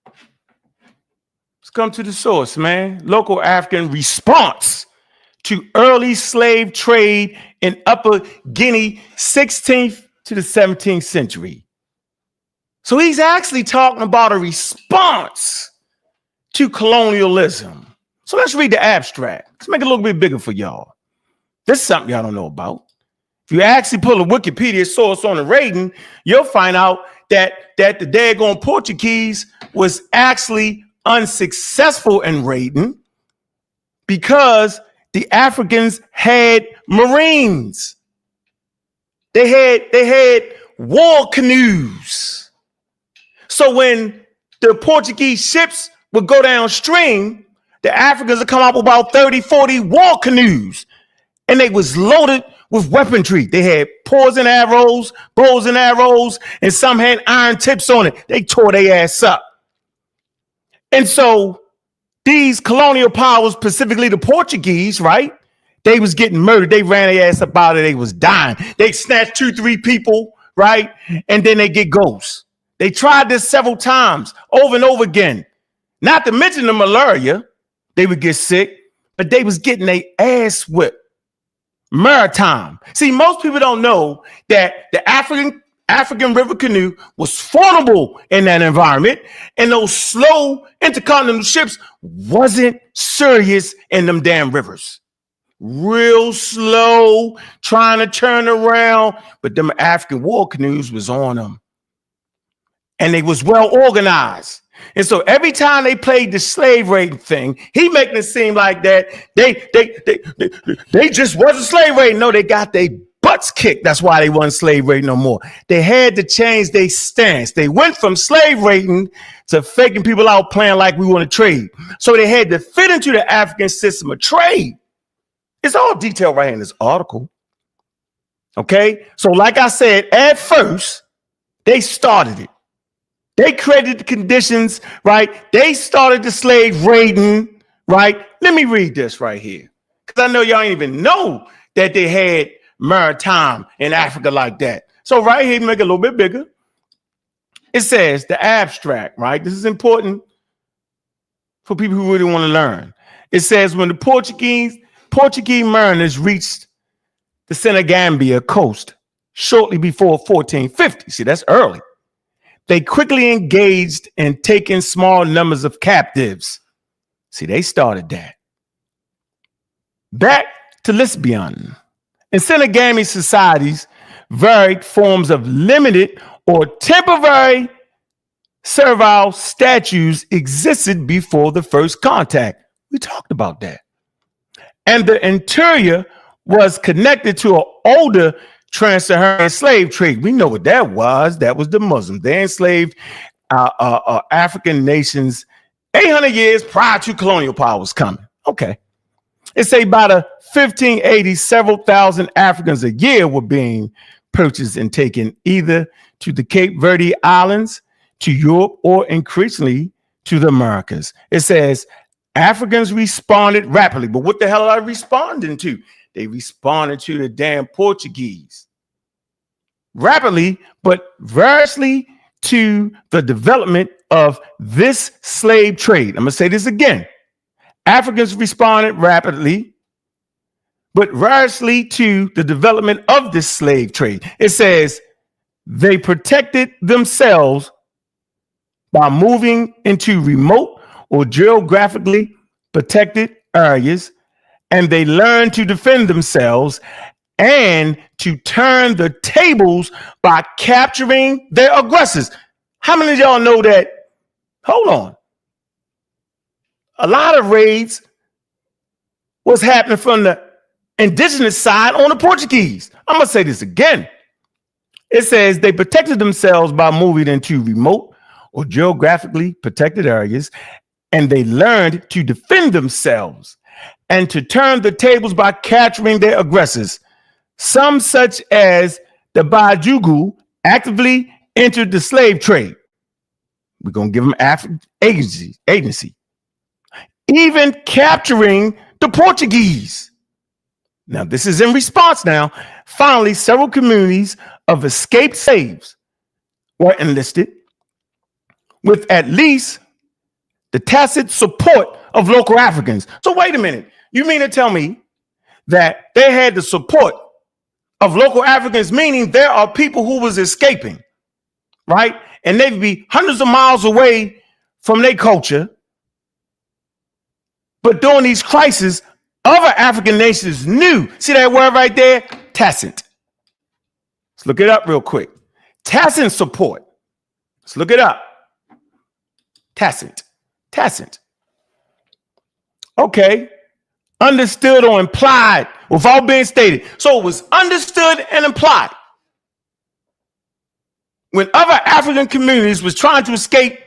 Let's come to the source, man. Local African response to early slave trade in Upper Guinea, 16th to the 17th century. So he's actually talking about a response to colonialism. So let's read the abstract. Let's make it a little bit bigger for y'all. This is something y'all don't know about. If you actually pull a Wikipedia source on the raiding, you'll find out that the daggone Portuguese was actually unsuccessful in raiding because the Africans had Marines. They had war canoes. So when the Portuguese ships would go downstream, the Africans would come up with about 30, 40 war canoes. And they was loaded with weaponry. They had poison arrows, bows and arrows, and some had iron tips on it. They tore their ass up. And so these colonial powers, specifically the Portuguese, right? They was getting murdered. They ran their ass up out of it. They was dying. They snatched 2, 3 people, right? And then they get ghosts. They tried this several times, over and over again. Not to mention the malaria. They would get sick, but they was getting their ass whipped. Maritime. See, most people don't know that the African river canoe was fordable in that environment, and those slow intercontinental ships wasn't serious in them damn rivers. Real slow, trying to turn around, but them African war canoes was on them. And they was well organized. And so every time they played the slave raiding thing, he making it seem like that they just wasn't slave raiding. No, they got their butts kicked. That's why they wasn't slave raiding no more. They had to change their stance. They went from slave raiding to faking people out, playing like we want to trade. So they had to fit into the African system of trade. It's all detailed right here in this article. Okay? So like I said, at first, they started it. They created the conditions, right? They started the slave raiding, right? Let me read this right here. Because I know y'all ain't even know that they had maritime in Africa like that. So right here, make it a little bit bigger. It says the abstract, right? This is important for people who really want to learn. It says when the Portuguese mariners reached the Senegambia coast shortly before 1450, see, that's early, they quickly engaged in taking small numbers of captives. See, they started that. Back to Lisbon. In Senegambia societies, varied forms of limited or temporary servile statues existed before the first contact. We talked about that. And the interior was connected to an older trans-Saharan slave trade. We know what that was. That was the Muslims. They enslaved African nations 800 years prior to colonial powers coming. Okay. It say by the 1580s, several thousand Africans a year were being purchased and taken either to the Cape Verde Islands, to Europe, or increasingly to the Americas. It says Africans responded rapidly. But what the hell are they responding to? They responded to the damn Portuguese. Rapidly, but variously to the development of this slave trade. I'm going to say this again. Africans responded rapidly, but variously to the development of this slave trade. It says they protected themselves by moving into remote or geographically protected areas, and they learned to defend themselves and to turn the tables by capturing their aggressors. How many of y'all know that? Hold on. A lot of raids was happening from the indigenous side on the Portuguese. I'm going to say this again. It says they protected themselves by moving into remote or geographically protected areas, and they learned to defend themselves and to turn the tables by capturing their aggressors. Some, such as the Bajugu, actively entered the slave trade. We're going to give them African agency. Even capturing the Portuguese. Now, this is in response now. Finally, several communities of escaped slaves were enlisted with at least the tacit support of local Africans. So wait a minute. You mean to tell me that they had the support of local Africans, meaning there are people who was escaping, right? And they'd be hundreds of miles away from their culture. But during these crises, other African nations knew. See that word right there? Tacit. Let's look it up real quick. Tacit support. Let's look it up. Tacit. Okay. Understood or implied without being stated. So it was understood and implied. When other African communities was trying to escape,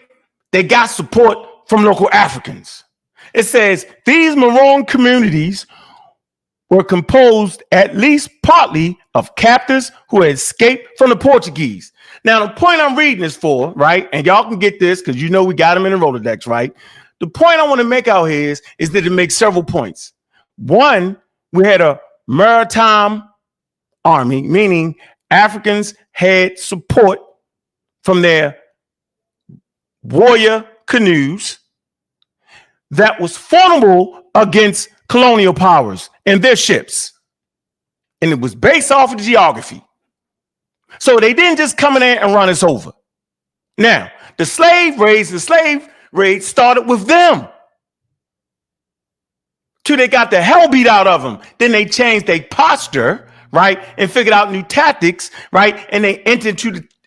they got support from local Africans. It says these Maroon communities were composed at least partly of captives who had escaped from the Portuguese. Now, the point I'm reading is for, right, and y'all can get this because you know we got them in the Rolodex, right? The point I want to make out here is that it makes several points. One, we had a maritime army, meaning Africans had support from their warrior canoes that was formidable against colonial powers and their ships. And it was based off of the geography. So they didn't just come in there and run us over. Now, the slave raids started with them. Till they got the hell beat out of them. Then they changed their posture, right? And figured out new tactics, right? And they entered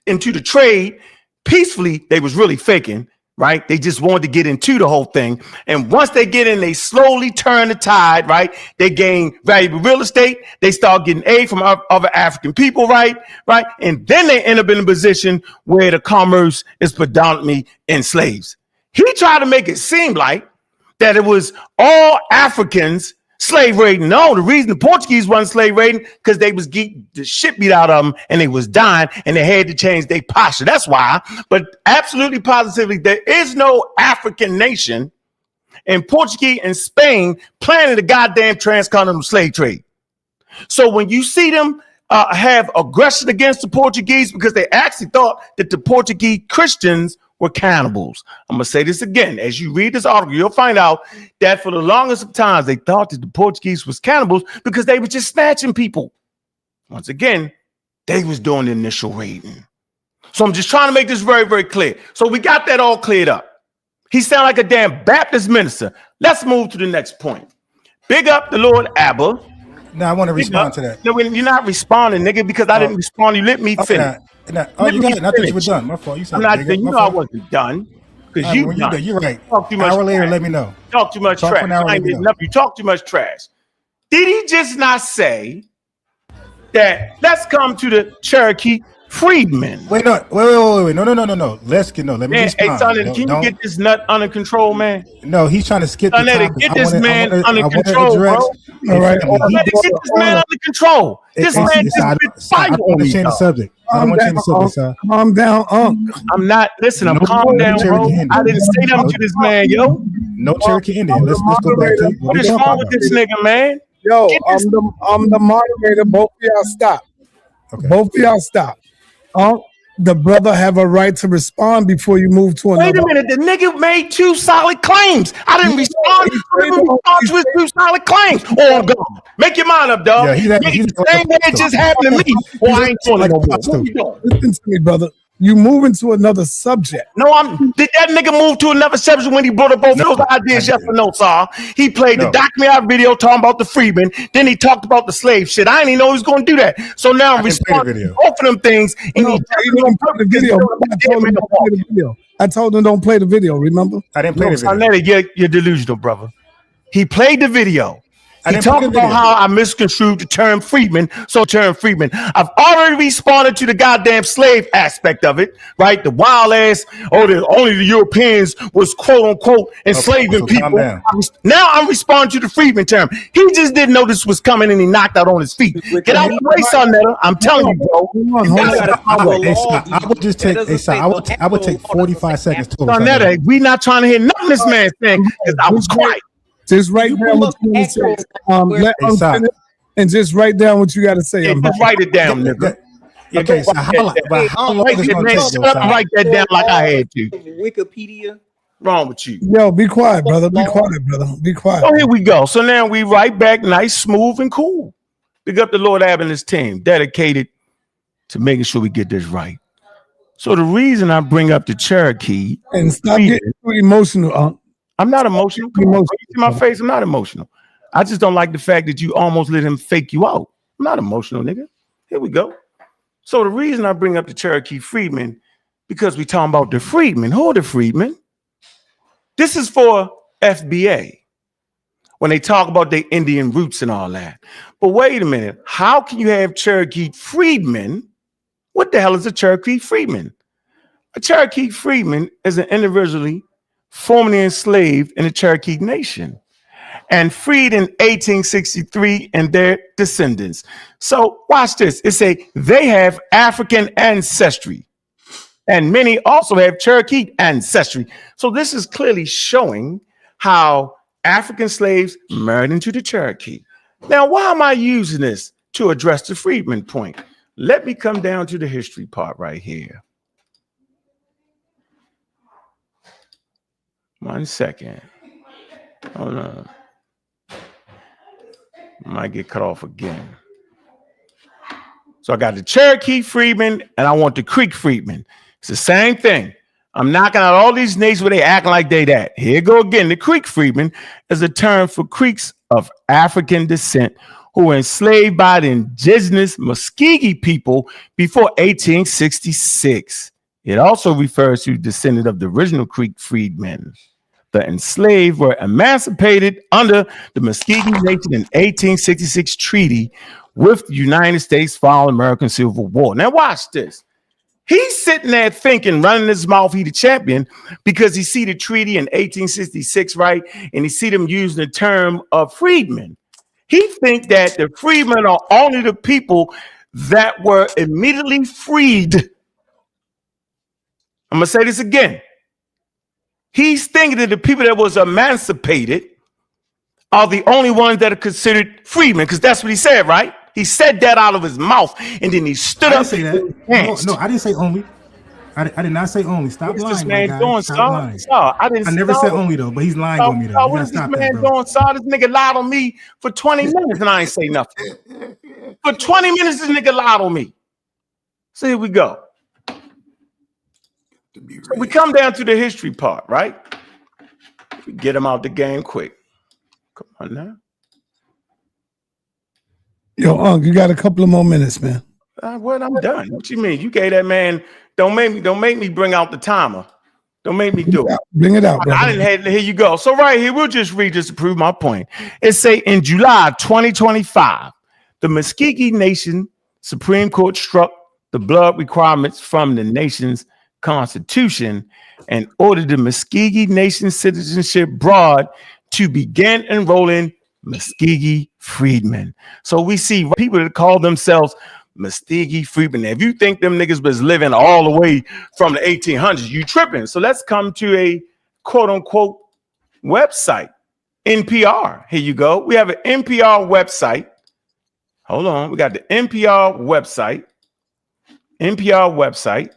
into the trade peacefully. They was really faking, right? They just wanted to get into the whole thing. And once they get in, they slowly turn the tide, right? They gain valuable real estate. They start getting aid from other African people, right? And then they end up in a position where the commerce is predominantly in slaves. He tried to make it seem like that it was all Africans slave raiding. No, the reason the Portuguese wasn't slave raiding because they was getting the shit beat out of them and they was dying and they had to change their posture. That's why. But absolutely positively, there is no African nation in Portuguese and Spain planning the goddamn transcontinental slave trade. So when you see them have aggression against the Portuguese because they actually thought that the Portuguese Christians were cannibals. I'm going to say this again. As you read this article, you'll find out that for the longest of times, they thought that the Portuguese was cannibals because they were just snatching people. Once again, they was doing the initial raiding. So I'm just trying to make this very, very clear. So we got that all cleared up. He sound like a damn Baptist minister. Let's move to the next point. Big up the Lord Abba. Now I want to respond to that. No, you're not responding, nigga, because I didn't respond. You let me finish. You got it. I thought you were done. My fault. You said I'm not done. You know I wasn't done. Because you done. You're right. Talk too much. Hour later, let me know. Talk too much trash. You talk too much trash. Did he just not say that let's come to the Cherokee freedmen? Wait. No. Let me respond. Hey, son, can you get this nut under control, man? No, he's trying to skip the topic. Get this man under control, bro. All right. Get this man under control. This man has been fighting on me. Change the subject. I don't want to change the subject, sir. Calm down, I'm not. Listen, I'm calm down, bro. I didn't say that to this man, yo. No Cherokee Indian. Let's go back to what is wrong with this nigga, man? Yo, I'm the moderator. Both of y'all stop. Okay. Both of y'all stop. The brother have a right to respond before you move to another. Wait a minute, the nigga made 2 solid claims. I didn't respond to his 2 solid claims. Oh, I'm gone. Make your mind up, dog. He's the same way it just happened to me. Well, I ain't doing it no more. What you doing? Listen to me, brother. You move into another subject. No, did that nigga move to another subject when he brought up both those ideas? Yes or no, sir? He played the documentary video talking about the freedmen. Then he talked about the slave shit. I didn't even know he was going to do that. So now I'm responding to both of them things. And he didn't play the video. I told him don't play the video, remember? I didn't play the video. You're delusional, brother. He played the video. He talked about how I misconstrued the term freedman. So term freedman. I've already responded to the goddamn slave aspect of it, right? The wild ass, only the Europeans was quote unquote enslaving people. Now I'm responding to the freedman term. He just didn't know this was coming and he knocked out on his feet. Get out of the way, sa.neter. I'm telling you, bro. I would just take I would take 45 seconds to sa.neter, we not trying to hear nothing this man saying because I was quiet. Just write down what you want to say. And just write down what you got to say. Just write it down, nigga. Okay, so how long is it going to take? Write that down like I had to. Wikipedia. Wrong with you? Yo, be quiet, brother. Be quiet, brother. Be quiet. Oh, here we go. So now we right back, nice, smooth, and cool. Big up the Lord Ab and his team, dedicated to making sure we get this right. So the reason I bring up the Cherokee and stop getting too emotional, I'm not emotional. Come on, you see my face. I'm not emotional. I just don't like the fact that you almost let him fake you out. I'm not emotional, nigga. Here we go. So the reason I bring up the Cherokee freedmen, because we talking about the freedmen. Who are the freedmen? This is for FBA when they talk about their Indian roots and all that. But wait a minute. How can you have Cherokee freedmen? What the hell is a Cherokee freedman? A Cherokee freedman is an individually formerly enslaved in the Cherokee Nation and freed in 1863 and their descendants. So watch this. It say they have African ancestry and many also have Cherokee ancestry. So this is clearly showing how African slaves married into the Cherokee. Now, why am I using this to address the freedman point? Let me come down to the history part right here. 1 second. Hold on. Might get cut off again. So I got the Cherokee freedmen and I want the Creek freedmen. It's the same thing. I'm knocking out all these names where they act like they that. Here go again. The Creek freedmen is a term for Creeks of African descent who were enslaved by the indigenous Muskogee people before 1866. It also refers to descendant of the original Creek freedmen. The enslaved were emancipated under the Muskogee Nation in 1866 treaty with the United States following American Civil War. Now watch this. He's sitting there thinking, running his mouth, he the champion, because he see the treaty in 1866, right? And he see them using the term of freedmen. He think that the freedmen are only the people that were immediately freed. I'm going to say this again. He's thinking that the people that was emancipated are the only ones that are considered freedmen, because that's what he said, right? He said that out of his mouth, and then he stood up. I didn't say that. No, I didn't say only. I did not say only. Stop What's lying, this man my guy. doing, Stop lying. I never said only though, but he's lying on me though. You gotta stop that, bro. Doing, this nigga lied on me for 20 minutes and I ain't say nothing. For 20 minutes, this nigga lied on me. So here we go. So we come down to the history part, right? We get him out the game quick. Come on now. Yo, you got a couple of more minutes, man. What? I'm done. What you mean? You gave that man. Don't make me bring out the timer. Don't make me do it. Bring it out, brother. I didn't have. Here you go. So right here, we'll just read this to prove my point. It say in July 2025, the Muscogee Nation Supreme Court struck the blood requirements from the nation's constitution and ordered the Muscogee Nation Citizenship Board to begin enrolling Muscogee freedmen. So we see people that call themselves Muscogee freedmen. If you think them niggas was living all the way from the 1800s, you tripping. So let's come to a quote unquote website, NPR. Here you go. We have an NPR website. Hold on. We got the NPR website. NPR website.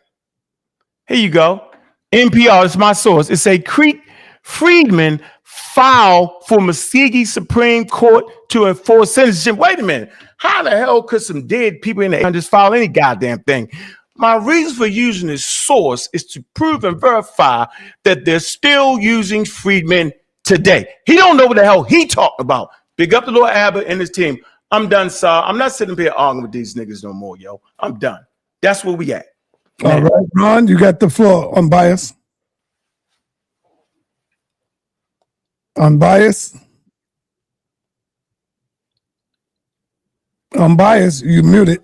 Here you go. NPR is my source. It's a Creek freedmen file for Muscogee Supreme Court to enforce citizenship. Wait a minute. How the hell could some dead people in the 1800s file any goddamn thing? My reason for using this source is to prove and verify that they're still using freedmen today. He don't know what the hell he talked about. Big up to Lord Abbott and his team. I'm done, sir. I'm not sitting here arguing with these niggas no more, yo. I'm done. That's where we at. All right, Ron, you got the floor. Unbiased. Unbiased. Unbiased, you muted.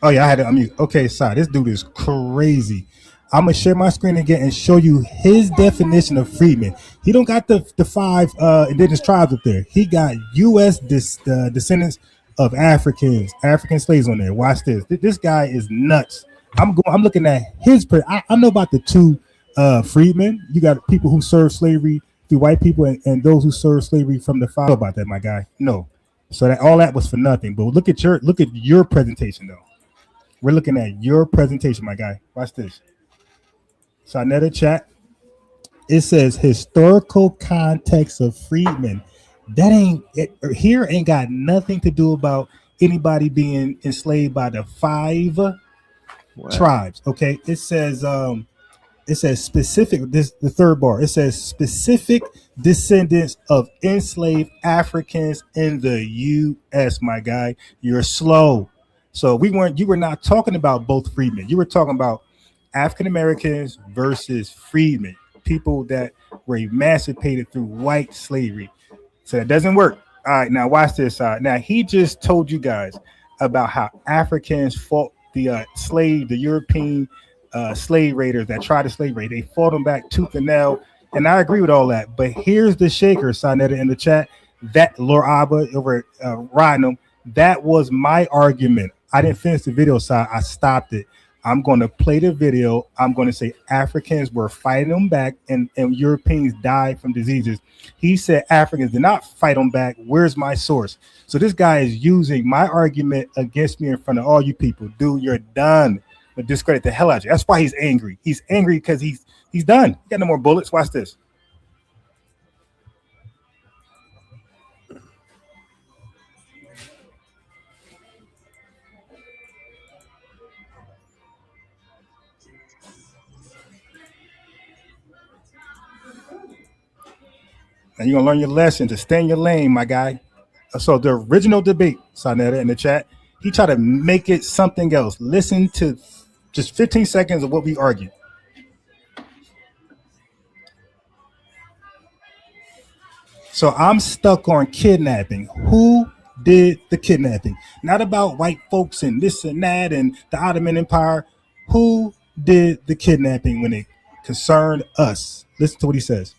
Oh yeah, I had to unmute. Okay, sorry. This dude is crazy. I'm gonna share my screen again and show you his definition of freedmen. He don't got the 5 indigenous tribes up there. He got U.S. descendants of African slaves on there. Watch this. This guy is nuts. I'm looking at his. I know about the 2 freedmen. You got people who serve slavery through white people and those who serve slavery from the 5. About that, my guy. No. So that all that was for nothing. But look at your presentation though. We're looking at your presentation, my guy. Watch this. sa.neter chat. It says historical context of freedmen. That ain't got nothing to do about anybody being enslaved by the 5 tribes. Okay. It says specific, the 3rd bar. It says specific descendants of enslaved Africans in the U.S. My guy, you're slow. So you were not talking about both freedmen. You were talking about African Americans versus freedmen, people that were emancipated through white slavery. So that doesn't work. All right, now watch this. Now he just told you guys about how Africans fought the European slave raiders that tried to slave raid. They fought them back tooth and nail, and I agree with all that. But here's the shaker, sa.neter in the chat. That Lord Abba over riding them. That was my argument. I didn't finish the video, so I stopped it. I'm going to play the video. I'm going to say Africans were fighting them back, and Europeans died from diseases. He said Africans did not fight them back. Where's my source? So this guy is using my argument against me in front of all you people. Dude, you're done. But discredit the hell out of you. That's why he's angry. He's angry because he's done. He got no more bullets. Watch this. And you're gonna learn your lesson to stay in your lane, my guy. So the original debate, sa.neter in the chat, he tried to make it something else. Listen to just 15 seconds of what we argued. So I'm stuck on kidnapping. Who did the kidnapping? Not about white folks and this and that and the Ottoman Empire. Who did the kidnapping when it concerned us? Listen to what he says.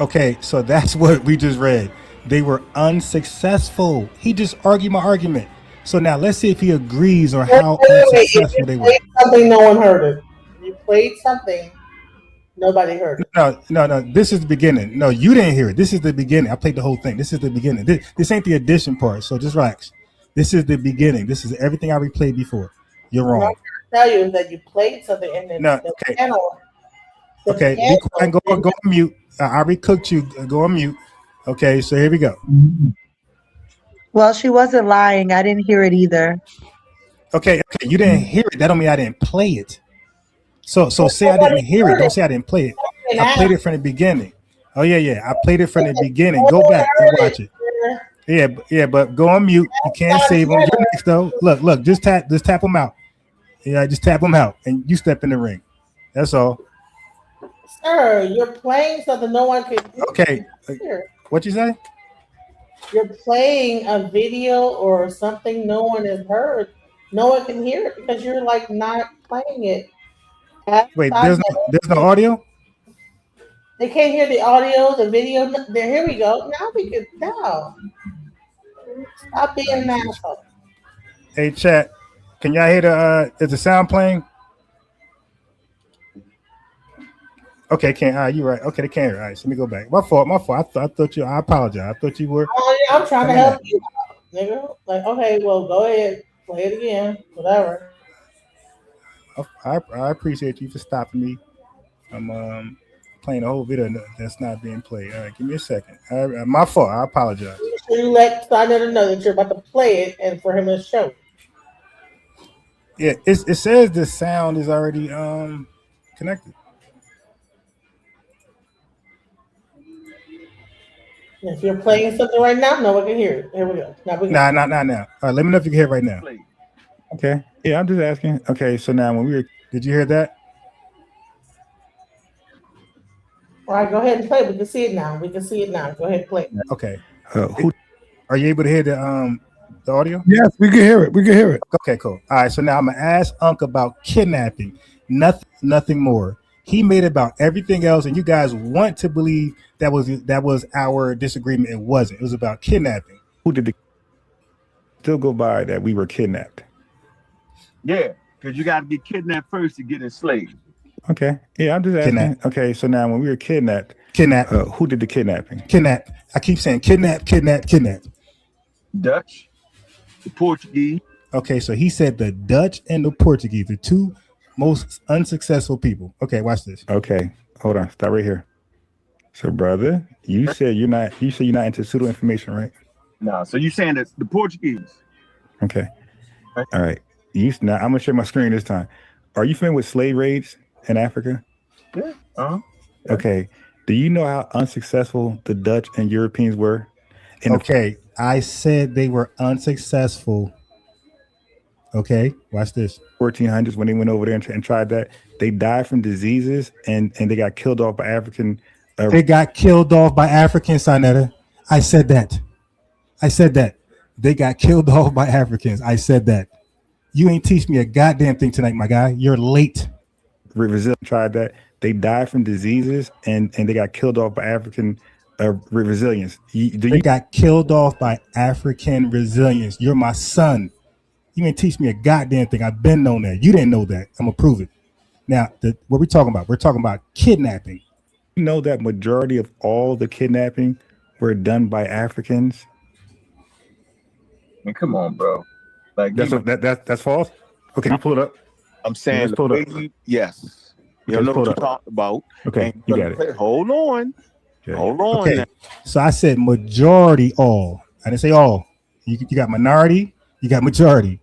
Okay, so that's what we just read. They were unsuccessful. He just argued my argument. So now let's see if he agrees or how If unsuccessful you they were. played something, no one heard it. You played something, nobody heard it. No. This is the beginning. No, you didn't hear it. This is the beginning. I played the whole thing. This is the beginning. This ain't the addition part. So just relax. This is the beginning. This is everything I replayed before. You're What I'm wrong. trying to tell you is that you played something and then No. the Okay. panel. Okay. Be quiet. Go on mute. I already cooked you. Go on mute. Okay. So here we go. Well, she wasn't lying. I didn't hear it either. Okay. You didn't hear it. That don't mean I didn't play it. So say I didn't hear it. Don't say I didn't play it. I played it from the beginning. Oh yeah. I played it from the beginning. Go back and watch it. Yeah, but go on mute. You can't save them. You're next though. Look, just tap them out. Yeah, just tap them out, and you step in the ring. That's all. Sir, you're playing something no one can hear. What you say? You're playing a video or something no one has heard. No one can hear it because you're like not playing it. Wait, there's no audio? They can't hear the audio, the video. Here we go. Now we can tell. Stop being an asshole. Hey, chat. Can y'all hear is the sound playing? Okay, can't. You're right. Okay, they can't hear. All right, so let me go back. My fault. I thought you. I apologize. I thought you were. Oh, yeah, I'm trying to help you out, nigga. Like, okay, well, go ahead, play it again, whatever. I appreciate you for stopping me. I'm playing the whole video that's not being played. All right, give me a second. My fault. I apologize. So you let sa.neter know that you're about to play it and for him to show. Yeah, it says the sound is already connected. If you're playing something right now, no one can hear it. Here we go. Now we Nah. All right, let me know if you can hear it right now. Okay. Yeah, I'm just asking. Okay, so now did you hear that? All right, go ahead and play. We can see it now. Go ahead and play. Okay. Are you able to hear the audio? Yes, we can hear it. Okay, cool. All right, so now I'm gonna ask Unc about kidnapping. Nothing more. He made it about everything else, and you guys want to believe that was our disagreement. It wasn't. It was about kidnapping. Who did still go by that we were kidnapped? Yeah, because you got to get kidnapped first to get enslaved. Okay. Yeah, I'm just asking. Kidnapped. Okay, so now when we were kidnapped, who did the kidnapping? Kidnap. I keep saying kidnap. Dutch, the Portuguese. Okay, so he said the Dutch and the Portuguese, the two most unsuccessful people. Okay, watch this. Okay, hold on. Stop right here. So, brother, you said you're not into pseudo information, right? No. So you saying that the Portuguese? Okay. All right. Now I'm gonna share my screen this time. Are you familiar with slave raids in Africa? Yeah. Okay. Do you know how unsuccessful the Dutch and Europeans were? I said they were unsuccessful. Okay, watch this. 1400s when they went over there and tried that. They died from diseases and they got killed off by African. They got killed off by Africans, sa.neter. I said that. They got killed off by Africans. I said that. You ain't teach me a goddamn thing tonight, my guy. You're late. Brazil tried that. They died from diseases and they got killed off by African resilience. They got killed off by African resilience. You're my son. You ain't teach me a goddamn thing. I've been known that. You didn't know that. I'm gonna prove it. Now, what we talking about? We're talking about kidnapping. You know that majority of all the kidnapping were done by Africans. I mean, come on, bro. Like that's false. Okay, you pull it up. I'm saying, yes. You know what you talked about. Okay, you got it. Hold on. Okay. Hold on. Okay. Now. So I said majority all. I didn't say all. You got minority. You got majority.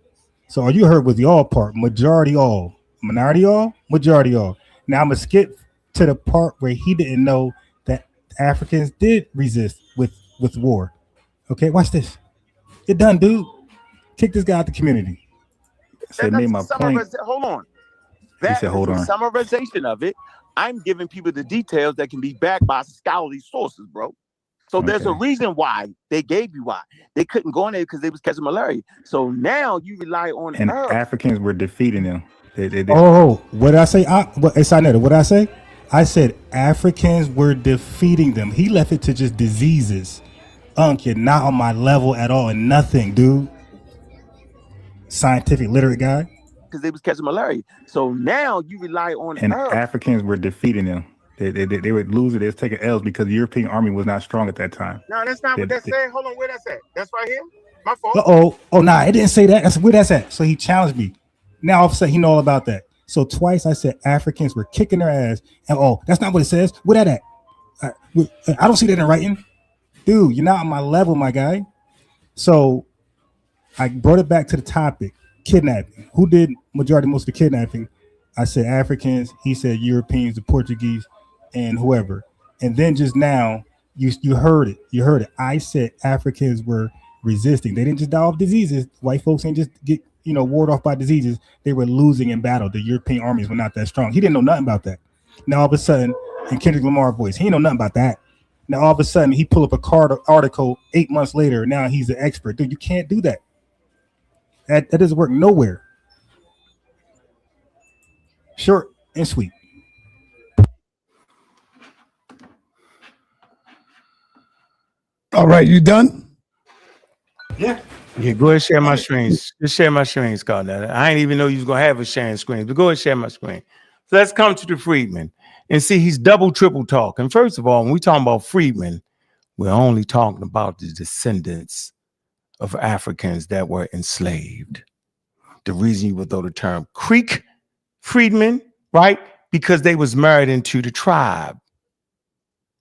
So all you heard was the all part. Majority all. Minority all. Majority all. Now I'm gonna skip to the part where he didn't know that Africans did resist with war. Okay, watch this. You're done, dude. Kick this guy out the community. So made my point. Hold on. That is a summarization of it. I'm giving people the details that can be backed by scholarly sources, bro. So there's a reason why they gave you why. They couldn't go in there because they was catching malaria. So now you rely on and Africans were defeating them. They Oh, what did I say? Sa.neter, what did I say? I said Africans were defeating them. He left it to just diseases. You're not on my level at all and nothing, dude. Scientific literate guy. Because they was catching malaria. So now you rely on And Arabs. Africans were defeating them. They would lose it. They was taking L's because the European army was not strong at that time. No, that's not what that said. Hold on, where that's at? That's right here. My fault. Oh, nah, it didn't say that. That's where that's at. So he challenged me. Now all of a sudden he know all about that. So twice I said Africans were kicking their ass. And that's not what it says. Where that at? I don't see that in writing. Dude, you're not on my level, my guy. So I brought it back to the topic, kidnapping. Who did majority most of the kidnapping? I said Africans. He said Europeans, the Portuguese, and whoever. And then just now, you heard it. You heard it. I said Africans were resisting. They didn't just die of diseases. White folks ain't just get warded off by diseases. They were losing in battle. The European armies were not that strong. He didn't know nothing about that. Now all of a sudden, in Kendrick Lamar's voice, he didn't know nothing about that. Now all of a sudden, he pull up a article 8 months later. Now he's an expert. Dude, you can't do that. That doesn't work nowhere. Short and sweet. All right, you done? Yeah. Yeah, go ahead and share my screens. Just share my screen, Scott. I ain't even know you was gonna have a sharing screen, but go ahead and share my screen. So let's come to the freedmen and see he's double, triple talking. First of all, when we talking about freedmen, we're only talking about the descendants of Africans that were enslaved. The reason you would throw the term Creek freedmen, right? Because they was married into the tribe.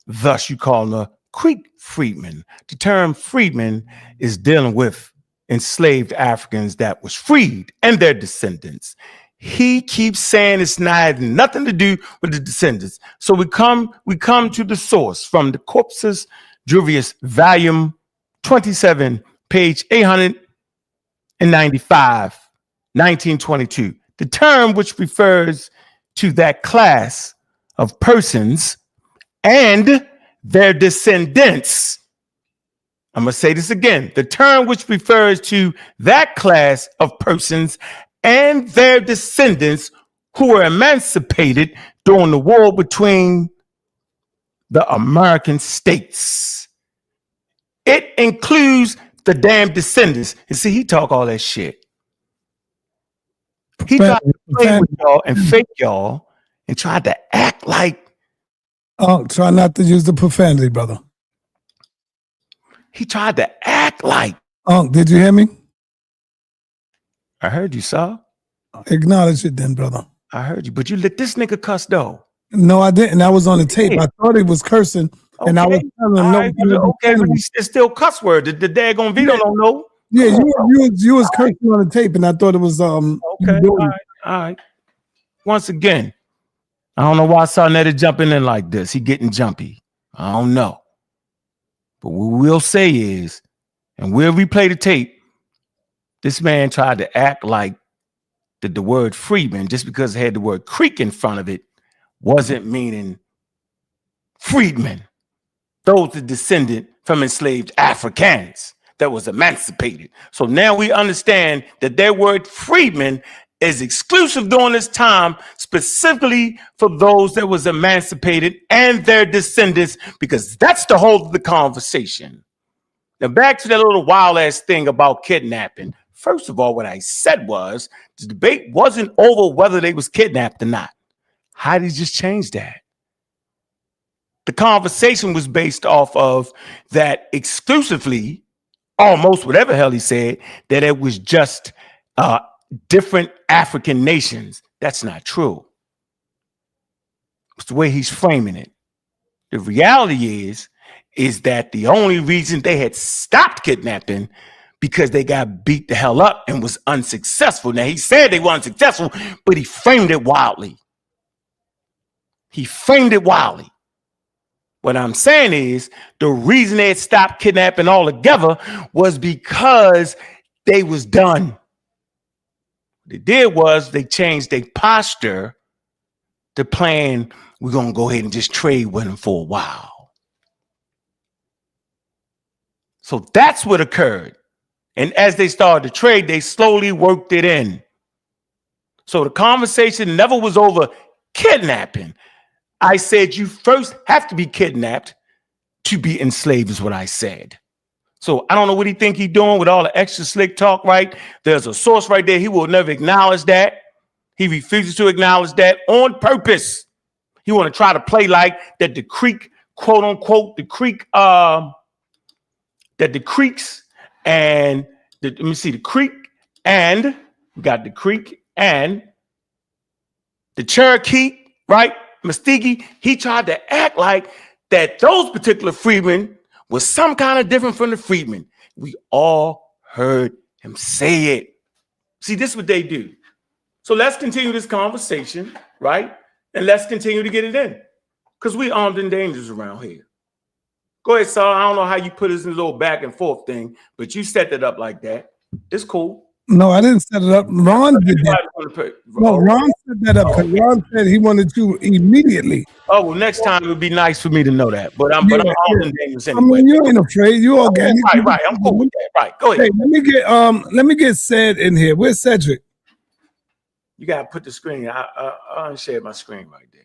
Thus, you call them a Creek freedmen. The term freedmen is dealing with enslaved Africans that was freed and their descendants. He keeps saying it's not nothing to do with the descendants. So we come to the source from the Corpus Juris, volume 27, page 895, 1922. The term which refers to that class of persons and their descendants. I'm going to say this again. The term which refers to that class of persons and their descendants who were emancipated during the war between the American states. It includes the damn descendants. And see, he talk all that shit. He tried to play with y'all and fake y'all and tried to act like. Oh, try not to use the profanity, brother. He tried to act like. Oh, did you hear me? I heard you, sir. Acknowledge it then, brother. I heard you, but you let this nigga cuss though. No, I didn't. I was on the tape. I thought he was cursing, and I was telling him no. Okay, but it's still cuss word. The daggone Vito don't know. Yeah, you was cursing on the tape, and I thought it was Okay, all right. Once again, I don't know why sa.neter jumping in like this. He getting jumpy. I don't know. But what we'll say is, and we'll replay the tape, this man tried to act like that the word freedman, just because it had the word Creek in front of it, wasn't meaning freedmen. Those are descendant from enslaved Africans that was emancipated. So now we understand that their word freedman is exclusive during this time, specifically for those that was emancipated and their descendants, because that's the whole of the conversation. Now back to that little wild ass thing about kidnapping. First of all, what I said was the debate wasn't over whether they was kidnapped or not. How did he just change that? The conversation was based off of that exclusively, almost whatever the hell he said, that it was just different African nations. That's not true. It's the way he's framing it. The reality is that the only reason they had stopped kidnapping because they got beat the hell up and was unsuccessful. Now, he said they were unsuccessful, but he framed it wildly. He framed it wildly. What I'm saying is the reason they had stopped kidnapping altogether was because they was done. What they did was they changed their posture to plan, we're going to go ahead and just trade with them for a while. So that's what occurred. And as they started to trade, they slowly worked it in. So the conversation never was over kidnapping. I said you first have to be kidnapped to be enslaved is what I said. So I don't know what he think he doing with all the extra slick talk, right? There's a source right there. He will never acknowledge that. He refuses to acknowledge that on purpose. He want to try to play like that the Creek, quote unquote, the Creek, that the Creeks and let me see, the Creek and we got the Creek and the Cherokee, right? Muskogee. He tried to act like that those particular freedmen was some kind of different from the freedmen. We all heard him say it. See, this is what they do. So let's continue this conversation, right? And let's continue to get it in. Because we armed and dangerous around here. Go ahead, Saul. I don't know how you put us in a little back and forth thing, but you set it up like that. It's cool. No, I didn't set it up. Ron did that. No, Ron set that up because Ron said he wanted to immediately. Oh, well, next time it would be nice for me to know that. But I'm armed and dangerous anyway. I mean, you ain't afraid. You organic. Right. I'm cool with that. Right. Go ahead. Hey, let me get Ced in here. Where's Cedrick? You gotta put the screen. I unshared my screen right there.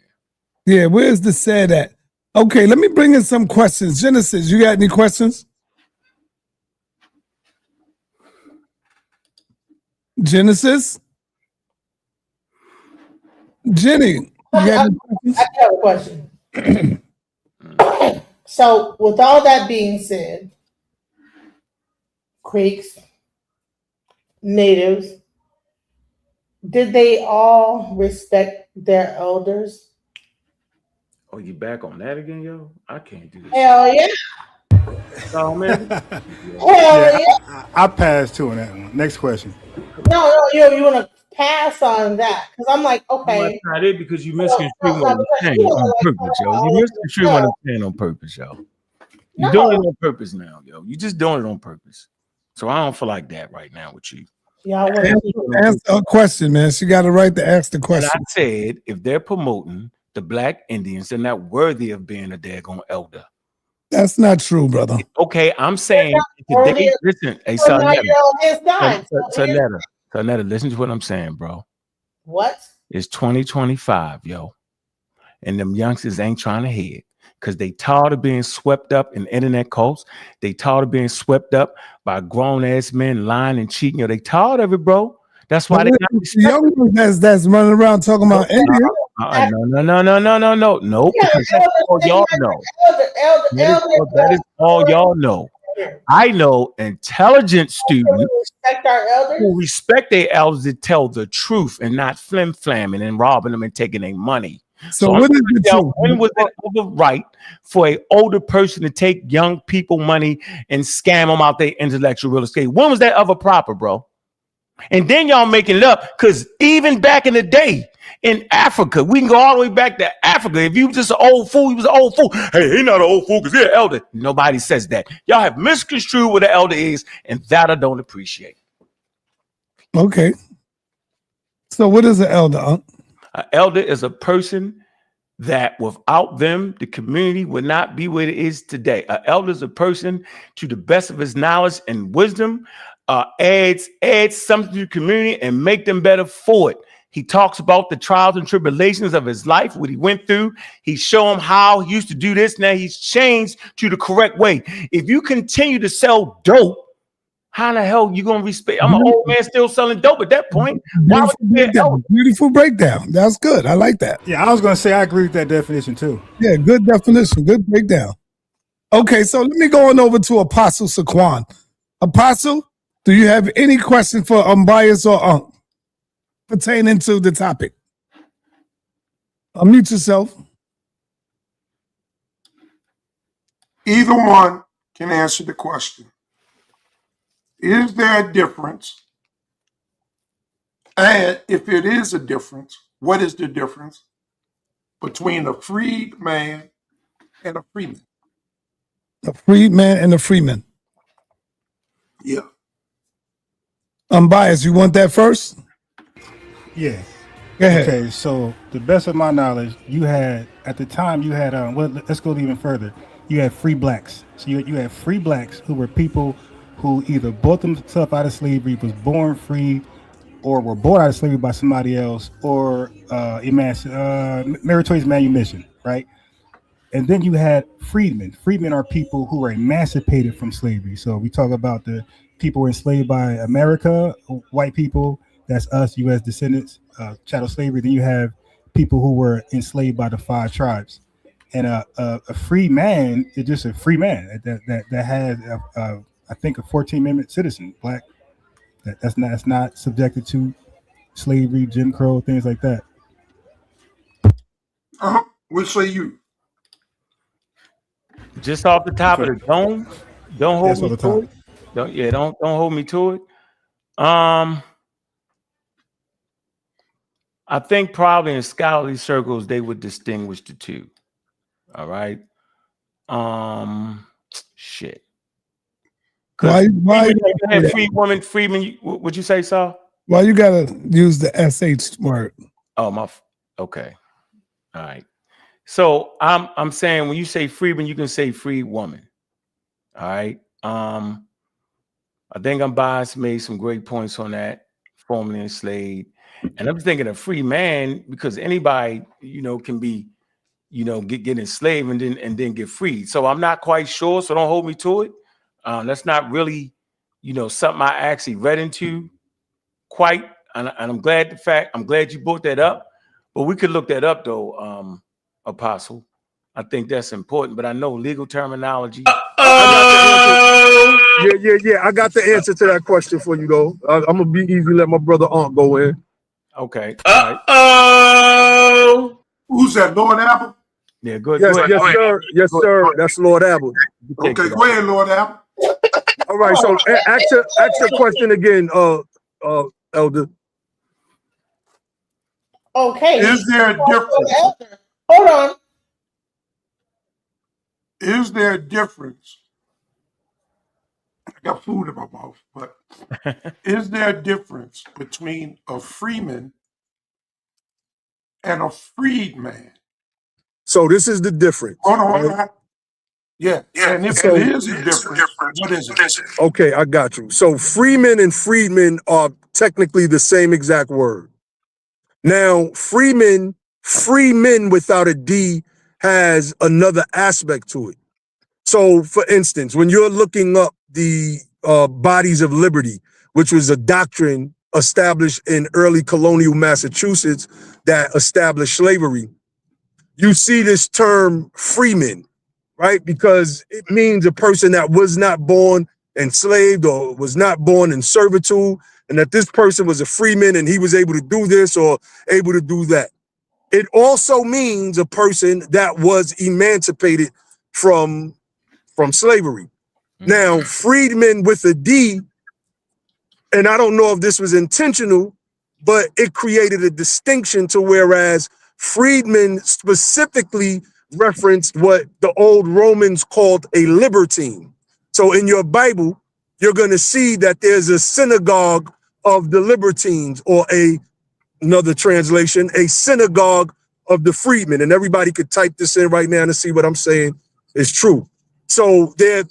Yeah, where's the Ced at? Okay, let me bring in some questions. Genesis, you got any questions? Genesis? Jenny, you got any questions? I have a question. So, with all that being said, Creeks, natives, did they all respect their elders? Oh, you back on that again, yo? I can't do this. Hell yeah. Oh, man. Hell yeah. I passed too on that one. Next question. No, you want to pass on that? Because I'm like, okay. That's not it because you misconstrued what I'm saying on purpose, yo. You misconstrued what I'm saying on purpose, yo. You're doing it on purpose now, yo. You're just doing it on purpose. So I don't feel like that right now with you. Answer a question, man. She got a right to ask the question. And I said, if they're promoting the Black Indians, they're not worthy of being a daggone elder. That's not true, brother. Okay, I'm saying today, listen, hey, sa.neter, listen to what I'm saying, bro. What? It's 2025, yo. And them youngsters ain't trying to hear it because they tired of being swept up in internet cults. They tired of being swept up by grown-ass men lying and cheating. Yo, they tired of it, bro. That's why they got young ones that's running around talking about India. No, because that's all y'all know. That is all y'all know. I know intelligent students who respect their elders to tell the truth and not flim-flamming and robbing them and taking their money. So what is the truth? When was it ever right for an older person to take young people money and scam them out their intellectual real estate? When was that ever proper, bro? And then y'all making it up because even back in the day in Africa, we can go all the way back to Africa. If you was just an old fool, he was an old fool. Hey, he's not an old fool because he's an elder. Nobody says that. Y'all have misconstrued what an elder is, and that I don't appreciate. Okay. So what is an elder, Unc? An elder is a person that without them, the community would not be where it is today. An elder is a person, to the best of his knowledge and wisdom, adds something to the community and make them better for it. He talks about the trials and tribulations of his life, what he went through. He showed him how he used to do this. Now he's changed to the correct way. If you continue to sell dope, how the hell you gonna respect? I'm an old man still selling dope at that point. Beautiful breakdown. That's good. I like that. Yeah, I was gonna say I agree with that definition too. Yeah, good definition. Good breakdown. Okay, so let me go on over to Apostle Saquon. Apostle, do you have any question for Unbiased or Unc pertaining to the topic? Unmute yourself. Either one can answer the question. Is there a difference? And if it is a difference, what is the difference between a freed man and a freeman? A freed man and a freeman. Yeah. Unbiased, you want that first? Yeah. Go ahead. Okay, so the best of my knowledge, you had, at the time you had, well, let's go even further. You had free blacks. So you had free blacks who were people who either bought themselves out of slavery, was born free, or were bought out of slavery by somebody else, or meritorious manumission, right? And then you had freedmen. Freedmen are people who were emancipated from slavery. So we talk about the people enslaved by America, white people, that's us, U.S. descendants, chattel slavery. Then you have people who were enslaved by the 5 tribes. And a free man is just a free man that has, I think, a 14th Amendment citizen, black. That's not subjected to slavery, Jim Crow, things like that. What say you? Just off the top of the dome, don't hold me to it. Don't hold me to it. I think probably in scholarly circles they would distinguish the two. All right. Shit. Why you have free woman, freeman? Would you say so? Why you gotta use the SH word? Oh okay. All right. So I'm saying when you say freeman, you can say free woman. All right. I think Unbiased made some great points on that, formerly enslaved. And I'm thinking a free man, because anybody, can be, get enslaved and then get freed. So I'm not quite sure. So don't hold me to it. That's not really, something I actually read into quite. And I'm glad you brought that up. But we could look that up though, Apostle. I think that's important. But I know legal terminology. Yeah. I got the answer to that question for you though. I'm gonna be easy. Let my brother Ankh go in. Okay. Who's that, Lord Apple? Yeah, good. Yes, sir. Yes, sir. That's Lord Apple. Okay, go ahead, Lord Apple. All right. So ask your question again, Elder. Okay. Is there a difference? Hold on. Is there a difference? I got food in my mouth, but is there a difference between a freeman and a freedman? So this is the difference. Hold on. Yeah. And if it is a difference, what is it? Okay, I got you. So freeman and freedman are technically the same exact word. Now, free men without a D has another aspect to it. So, for instance, when you're looking up the bodies of liberty, which was a doctrine established in early colonial Massachusetts that established slavery, you see this term freeman, right? Because it means a person that was not born enslaved or was not born in servitude, and that this person was a freeman and he was able to do this or able to do that. It also means a person that was emancipated from slavery. Now, freedmen with a D, and I don't know if this was intentional, but it created a distinction to whereas freedmen specifically referenced what the old Romans called a libertine. So in your Bible, you're going to see that there's a synagogue of the libertines, or another translation, a synagogue of the freedmen. And everybody could type this in right now to see what I'm saying is true. So the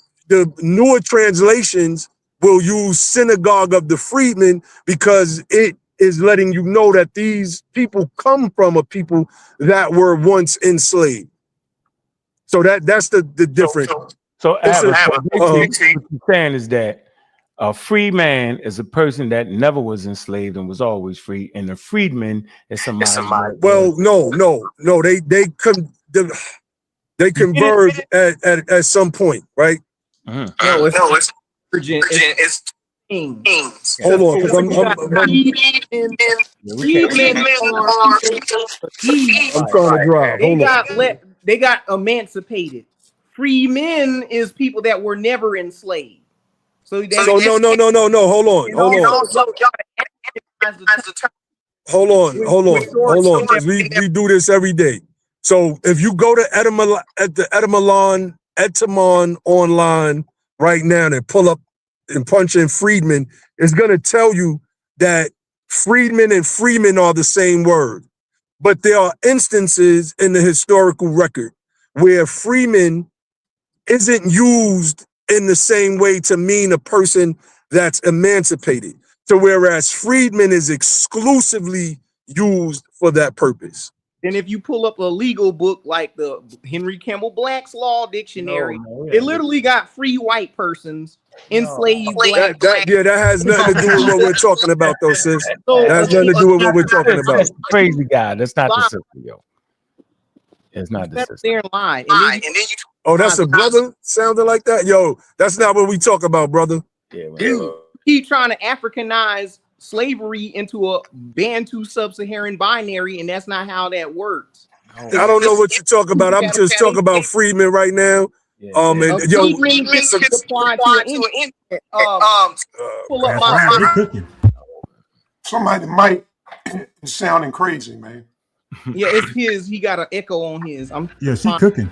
newer translations will use synagogue of the freedmen because it is letting you know that these people come from a people that were once enslaved. So that's the difference. So what you're saying is that a free man is a person that never was enslaved and was always free, and a freedman is somebody. Well, no. They converge at some point, right? No, it's virgin. It's kings. Hold on, because I'm trying to drive. Hold on. They got emancipated. Free men is people that were never enslaved. So no. Hold on. Hold on. Because we do this every day. So if you go to Etymon online right now and pull up and punch in freedman, it's going to tell you that freedman and freeman are the same word. But there are instances in the historical record where freeman isn't used in the same way to mean a person that's emancipated. So whereas freedman is exclusively used for that purpose. And if you pull up a legal book like the Henry Campbell Black's Law Dictionary, it literally got free white persons enslaved black. That has nothing to do with what we're talking about, though, sis. That has nothing to do with what we're talking about. That's crazy guy. That's not the sister, yo. It's not the sister. There and lie. Oh, that's a brother sounding like that? Yo, that's not what we talk about, brother. Yeah, Keep trying to Africanize slavery into a Bantu sub-Saharan binary, and that's not how that works. I don't know what you talk about. I'm just talking about freedmen right now. And yo, freedmen gets applied to pull up my somebody mic is sounding crazy, man. Yeah, it's his. He got an echo on his. She cooking.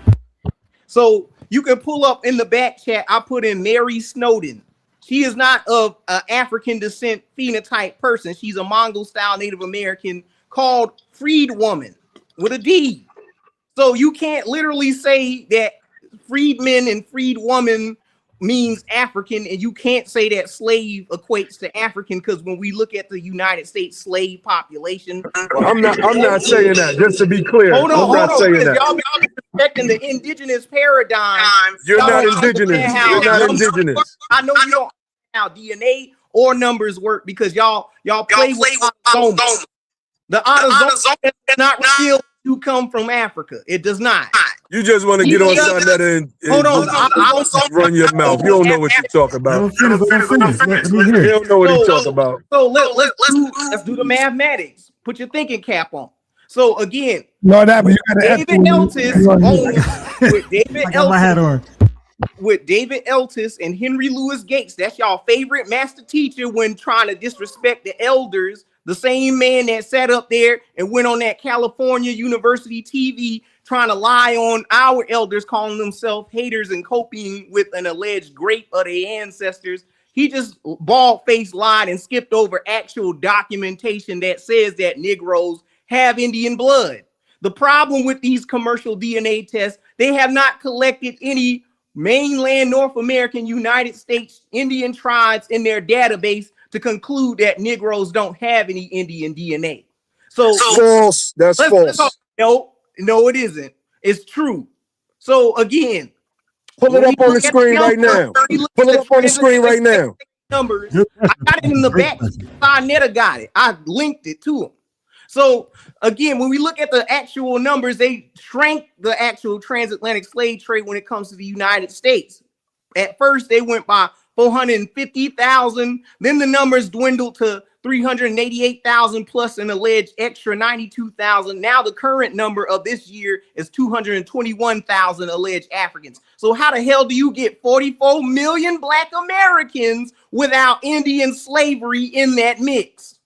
So you can pull up in the back chat. I put in Mary Snowden. She is not of African descent phenotype person. She's a Mongol-style Native American called freed woman with a D. So you can't literally say that freedmen and freed woman means African, and you can't say that slave equates to African, because when we look at the United States slave population, well, I'm not saying that. Just to be clear, hold on, that. Y'all be respecting the indigenous paradigm. You're not indigenous. You're not indigenous. I know you don't know how DNA or numbers work because y'all play with autosomal. The autosomal does not reveal you come from Africa. It does not. You just want to get on sa.neter and hold on, run your mouth. You don't know what you're talking about. You don't know what he's talking about. So let's do the mathematics. Put your thinking cap on. So again, David Eltis and Henry Louis Gates. That's y'all favorite master teacher when trying to disrespect the elders. The same man that sat up there and went on that California University TV trying to lie on our elders, calling themselves haters and coping with an alleged grape of their ancestors. He just bald-faced lied and skipped over actual documentation that says that Negroes have Indian blood. The problem with these commercial DNA tests, they have not collected any mainland North American United States Indian tribes in their database to conclude that Negroes don't have any Indian DNA. So false. That's false. No, it isn't. It's true. So again, pull it up on the screen right now. Pull it up on the screen right now. Numbers. I got it in the back. sa.neter got it. I linked it to them. So again, when we look at the actual numbers, they shrank the actual transatlantic slave trade when it comes to the United States. At first, they went by 450,000. Then the numbers dwindled to 388,000 plus an alleged extra 92,000. Now the current number of this year is 221,000 alleged Africans. So how the hell do you get 44 million Black Americans without Indian slavery in that mix?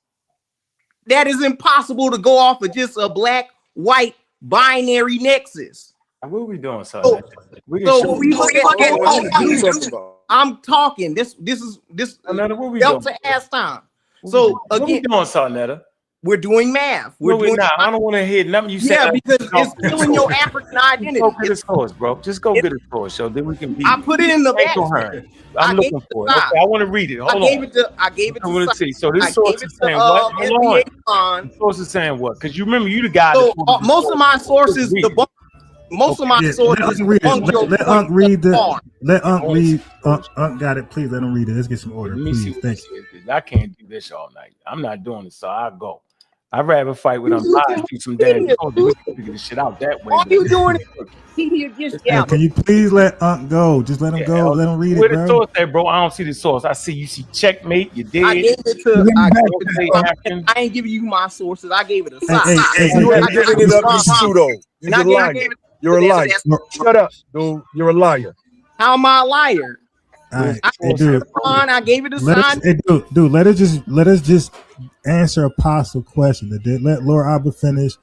That is impossible to go off of just a black-white binary nexus. What are we doing, son? I'm talking. This is Delta ass time. So again, what we doing, sa.neter? We're doing math. We're doing math. I don't want to hear nothing you say. Yeah, because it's killing your African identity. Go get a source, bro. Just go get a source, so then we can be. I put it in the back. I'm looking for it. Okay, I want to read it. Hold on. I gave it to. I want to see. So this source is saying what? Hold on. This source is saying what? Because you remember you the guy. So most of my sources, most of my sources. Let Unc read the. Let Unc read. Unc got it. Please let him read it. Let's get some order. Please, thank you. I can't do this all night. I'm not doing this, so I'll go. I'd rather fight with Unbiased, do some damn. We can figure this shit out that way. All you doing is can you please let Unc go? Just let him go. Let him read it, bro. Where the source there, bro? I don't see the source. You see checkmate. You did. I gave it to. I ain't giving you my sources. I gave it a side. You ain't giving it up. You pseudo. You're a liar. Shut up, dude. You're a liar. How am I a liar? All right. I gave it a sign. Dude, let us just answer Apostle question. Let Laura Abba finish,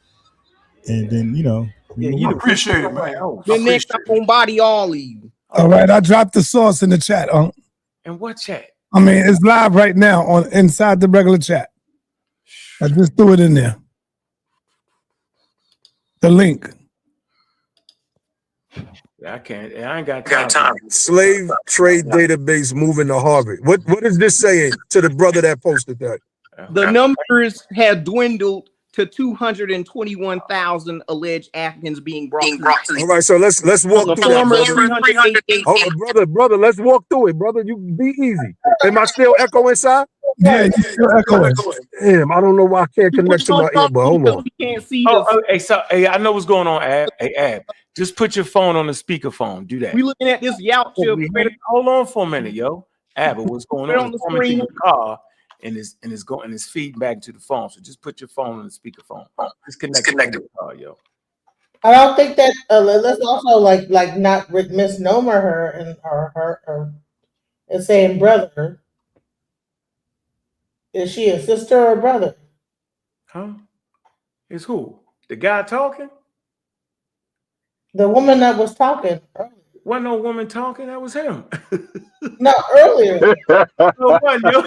and then you appreciate it, man. Then next I'm gonna body all of you. All right, I dropped the source in the chat. And what chat? I mean, it's live right now on inside the regular chat. I just threw it in there. The link. I can't. I ain't got time. Slave trade database moving to Harvard. What is this saying to the brother that posted that? The numbers have dwindled to 221,000 alleged Africans being brought to All right, so let's walk through that, brother. 388. Oh, brother, let's walk through it, brother. You be easy. Am I still echo inside? Yeah, you still echoing. Damn, I don't know why I can't connect to my ear, but hold on. We can't see Hey, I know what's going on, Ab. Hey, Ab, just put your phone on the speakerphone. Do that. We looking at this Yautja. Hold on for a minute, yo. Ab, what's going on? On the It's coming to screen. your car, and it's feeding back to the phone. So just put your phone on the speakerphone. Just connect it to the car, yo. I don't think that. Let's also like not misnomer her and her and saying brother. Is she a sister or a brother? Huh? It's who? The guy talking? The woman that was talking. Wasn't no woman talking. That was him. No, earlier. No, wasn't, yo.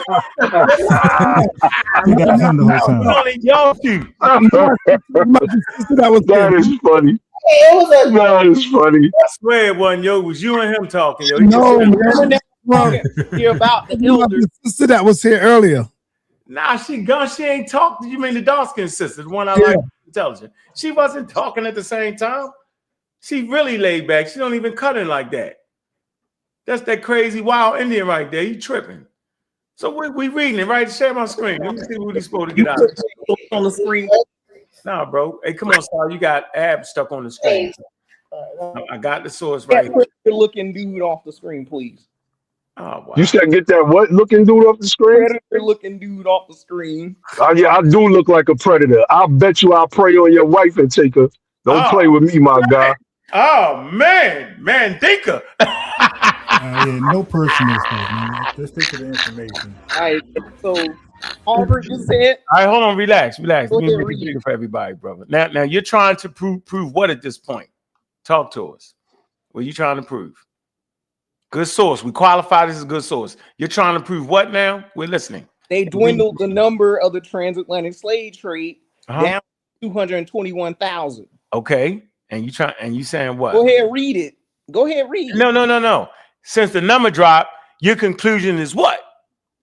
Y'all two. That is funny. That is funny. I swear it wasn't, yo. It was you and him talking, yo. No, man. Hear about the elders. The sister that was here earlier. Nah, she gone. She ain't talking. You mean the dark skinned sister, the one I like, intelligent. She wasn't talking at the same time. She really laid back. She don't even cut in like that. That's that crazy wild Indian right there. You tripping. So we reading it, right? Share my screen. Let me see what he's supposed to get out. On the screen. Nah, bro. Hey, come on, Sal. You got Ab stuck on the screen. I got the source right here. Put the looking dude off the screen, please. Oh, wow. You said get that what looking dude off the screen? Predator looking dude off the screen. Yeah, I do look like a predator. I'll bet you I'll prey on your wife and take her. Don't play with me, my guy. Oh, man. Dinka. Yeah, no personal stuff, man. Just stick to the information. All right, so Albert just said. All right, hold on, relax. Go ahead, We need to read make it for everybody, brother. Now you're trying to prove what at this point? Talk to us. What are you trying to prove? Good source. We qualify this as a good source. You're trying to prove what now? We're listening. They dwindled the number of the transatlantic slave trade down to 221,000. Okay. And you saying what? Go ahead, read it. Go ahead, read it. No. Since the number dropped, your conclusion is what?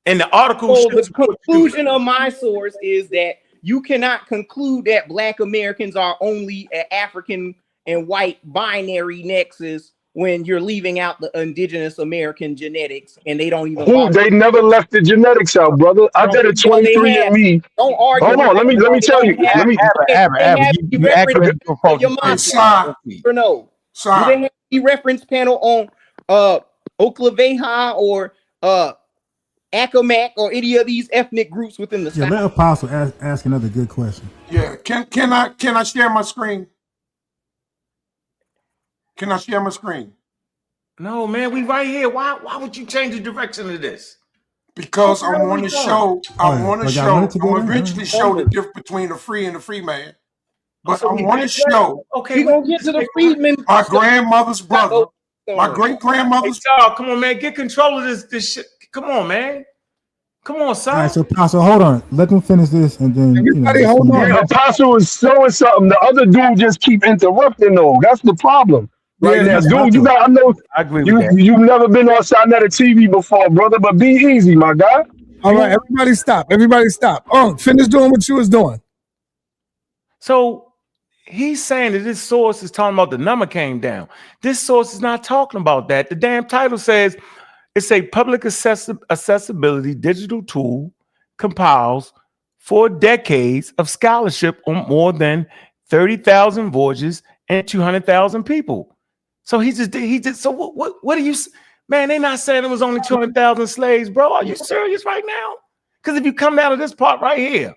In the article, the conclusion of my source is that you cannot conclude that Black Americans are only an African and white binary nexus when you're leaving out the indigenous American genetics, and they don't even. They never left the genetics out, brother. I did a 23andMe. Don't argue. Hold on, let me tell you. Let me. Do they have the reference panel on Oklaveha or Accomack or any of these ethnic groups within the South? Let Apostle ask another good question. Yeah, can I share my screen? Can I share my screen? No, man, we right here. Why would you change the direction of this? Because I want to show. I'm eventually show the difference between a free and a free man. But I want to show. Okay, we're gonna get to the freedmen. My grandmother's brother. My great grandmother's. Hey, Charles, come on, man, get control of this shit. Come on, man. Come on, son. All right, so Apostle, hold on. Let them finish this, and then hold on. Yeah, Apostle is showing something. The other dude just keep interrupting though. That's the problem. Right now, dude, you got. I know. I agree with that. You've never been on sa.neter TV before, brother. But be easy, my guy. All right, everybody stop. Finish doing what you was doing. So he's saying that this source is talking about the number came down. This source is not talking about that. The damn title says it's a public accessibility digital tool compiles 4 decades of scholarship on more than 30,000 voyages and 200,000 people. So he just so what are you, man? They're not saying it was only 200,000 slaves, bro. Are you serious right now? Because if you come down to this part right here,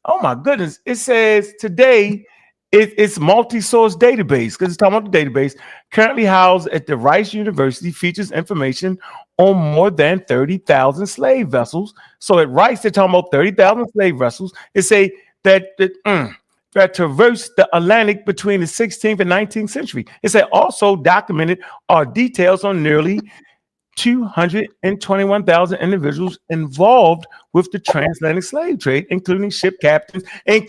oh my goodness, it says today it's multi-source database, because it's talking about the database currently housed at the Rice University features information on more than 30,000 slave vessels. So at Rice, they're talking about 30,000 slave vessels. It say that traversed the Atlantic between the 16th and 19th century. It said also documented are details on nearly 221,000 individuals involved with the transatlantic slave trade, including ship captains and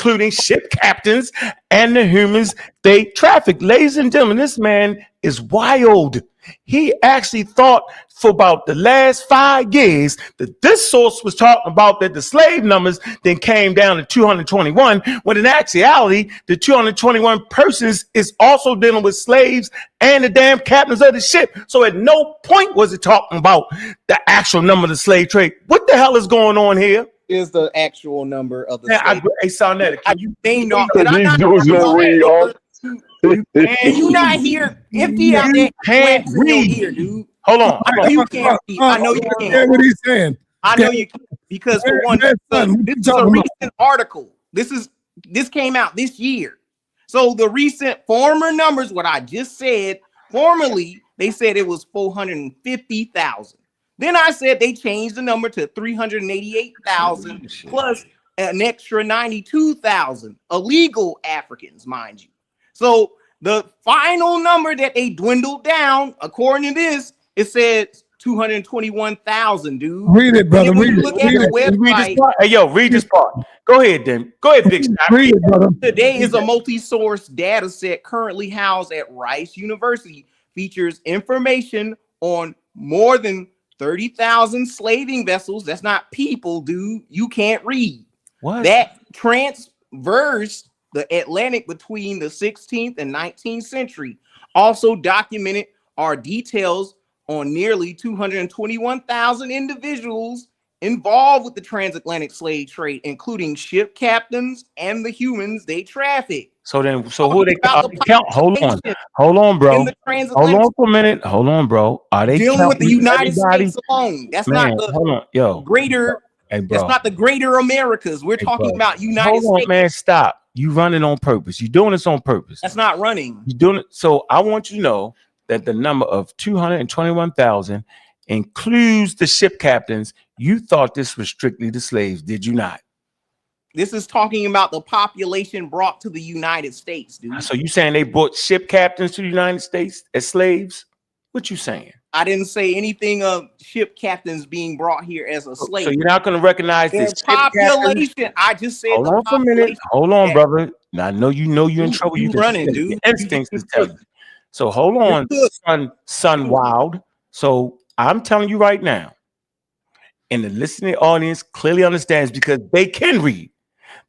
the humans they trafficked. Ladies and gentlemen, this man is wild. He actually thought for about the last 5 years that this source was talking about that the slave numbers then came down to 221, when in actuality, the 221 persons is also dealing with slaves and the damn captains of the ship. So at no point was it talking about the actual number of the slave trade. What the hell is going on here? Is the actual number of the Man, slave. hey, sa.neter, can you Did I These not dudes don't read all. Can you not hear? Empty out that can't wax in your read. ear, dude. Hold on. You can't read. I know you Hear can. what he's saying. I know you can. Because for one, Son, what this you is a talking about? recent article. This came out this year. So the recent former numbers, what I just said, formerly they said it was 450,000. Then I said they changed the number to 388,000 plus an extra 92,000 illegal Africans, mind you. So the final number that they dwindled down, according to this, it says 221,000, dude. Read it, brother. When Read you it. look at Read the it. website, Hey, yo, read this part. Go ahead, then. Go ahead, Big Snap. Read it, brother. today is a multi-source data set currently housed at Rice University, features information on more than 30,000 slaving vessels. That's not people, dude. You can't read. What? That transversed the Atlantic between the 16th and 19th century. Also documented are details on nearly 221,000 individuals involved with the transatlantic slave trade, including ship captains and the humans they traffic. So who they count? Hold on, bro. In the Hold on for a minute. Hold on, bro. Are they dealing with the counting United everybody? States alone? That's Man, not the hold on, yo. greater. Hey, bro. That's not the greater Americas. We're Hey, talking bro. about United Hold on, States. man. Stop. You running on purpose. You doing this on purpose. That's not running. You doing it. So I want you to know that the number of 221,000 includes the ship captains. You thought this was strictly the slaves, did you not? This is talking about the population brought to the United States, dude. So you saying they brought ship captains to the United States as slaves? What you saying? I didn't say anything of ship captains being brought here as a slave. So you're not going to recognize their this population. I just said Hold the on for a minute. population. Hold on, brother. Now I know you're in trouble. You can running, sense it. dude. Your instincts is telling you. So hold on, son Wild. So I'm telling you right now, and the listening audience clearly understands because they can read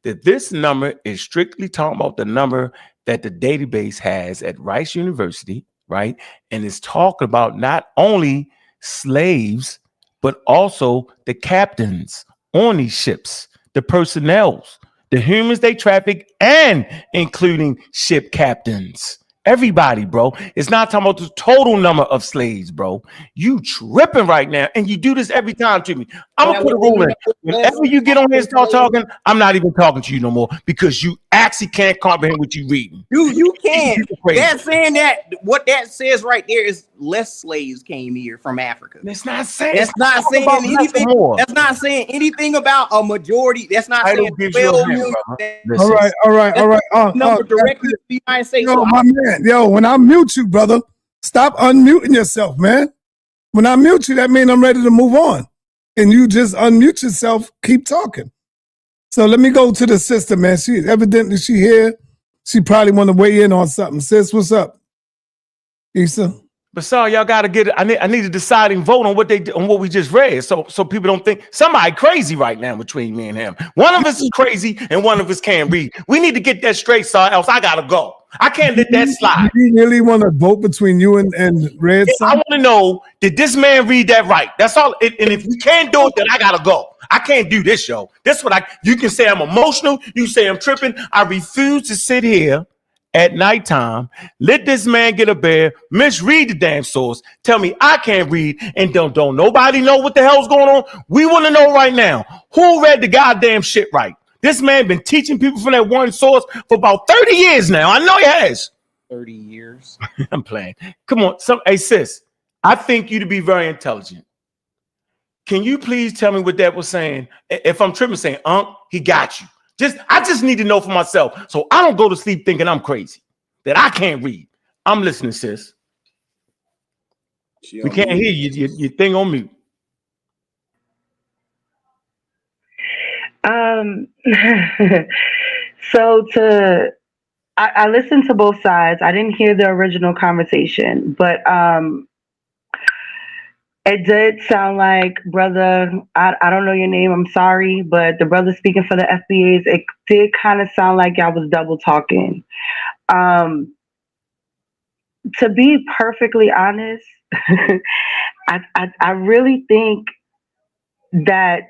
that this number is strictly talking about the number that the database has at Rice University, right? And it's talking about not only slaves, but also the captains on these ships, the personnel, the humans they traffic, and including ship captains. Everybody, bro. It's not talking about the total number of slaves, bro. You tripping right now, and you do this every time to me. I'm gonna put a rule in. Whenever you get on here and start talking, I'm not even talking to you no more because you actually can't comprehend what you're reading. Dude, you can't. That's saying that what that says right there is less slaves came here from Africa. It's not saying. That's not saying anything. That's not saying anything about a majority. That's not saying 12 million. All right. Number directly to the United States. Yo, my man. Yo, when I mute you, brother, stop unmuting yourself, man. When I mute you, that means I'm ready to move on. And you just unmute yourself, keep talking. So let me go to the sister, man. She evidently she here. She probably want to weigh in on something. Sis, what's up? Issa? But sorry, y'all gotta get it. I need a deciding vote on what we just read. So people don't think somebody crazy right now between me and him. One of us is crazy and one of us can't read. We need to get that straight, so else I gotta go. I can't let that slide. Do you really want to vote between you and Red? I want to know, did this man read that right? That's all. And if we can't do it, then I gotta go. I can't do this, yo. This what you can say I'm emotional, you say I'm tripping. I refuse to sit here at nighttime, let this man get a bear, misread the damn source, tell me I can't read, and don't nobody know what the hell's going on. We want to know right now, who read the goddamn shit right? This man been teaching people from that one source for about 30 years now. I know he has. 30 years. I'm playing. Come on. Hey, sis, I think you to be very intelligent. Can you please tell me what that was saying? If I'm tripping, saying, Unc, he got you. I just need to know for myself so I don't go to sleep thinking I'm crazy, that I can't read. I'm listening, sis. We can't hear you. Your thing on mute. So to I listened to both sides. I didn't hear the original conversation, but it did sound like, brother, I don't know your name, I'm sorry, but the brother speaking for the FBAs, it did kind of sound like y'all was double talking. To be perfectly honest, I really think that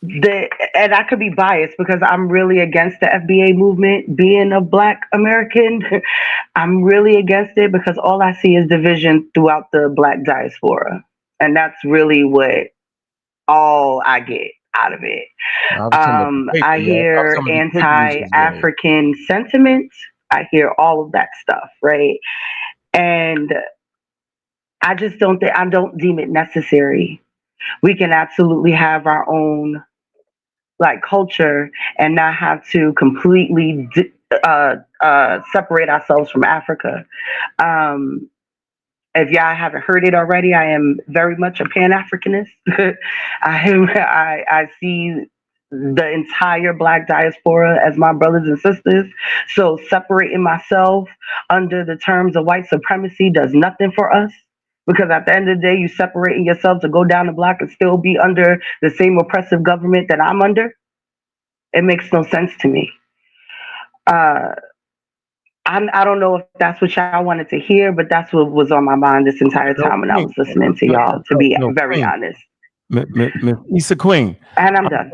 and I could be biased because I'm really against the FBA movement. Being a Black American, I'm really against it because all I see is division throughout the Black diaspora. And that's really what all I get out of it. I hear anti-African sentiment. I hear all of that stuff, right? And I just don't deem it necessary. We can absolutely have our own culture and not have to completely separate ourselves from Africa. If y'all haven't heard it already, I am very much a Pan-Africanist. I see the entire Black diaspora as my brothers and sisters. So separating myself under the terms of white supremacy does nothing for us. Because at the end of the day, you separating yourself to go down the block and still be under the same oppressive government that I'm under. It makes no sense to me. I don't know if that's what y'all wanted to hear, but that's what was on my mind this entire time when I was listening to y'all, to be very honest. Miss Issa Queen. And I'm done.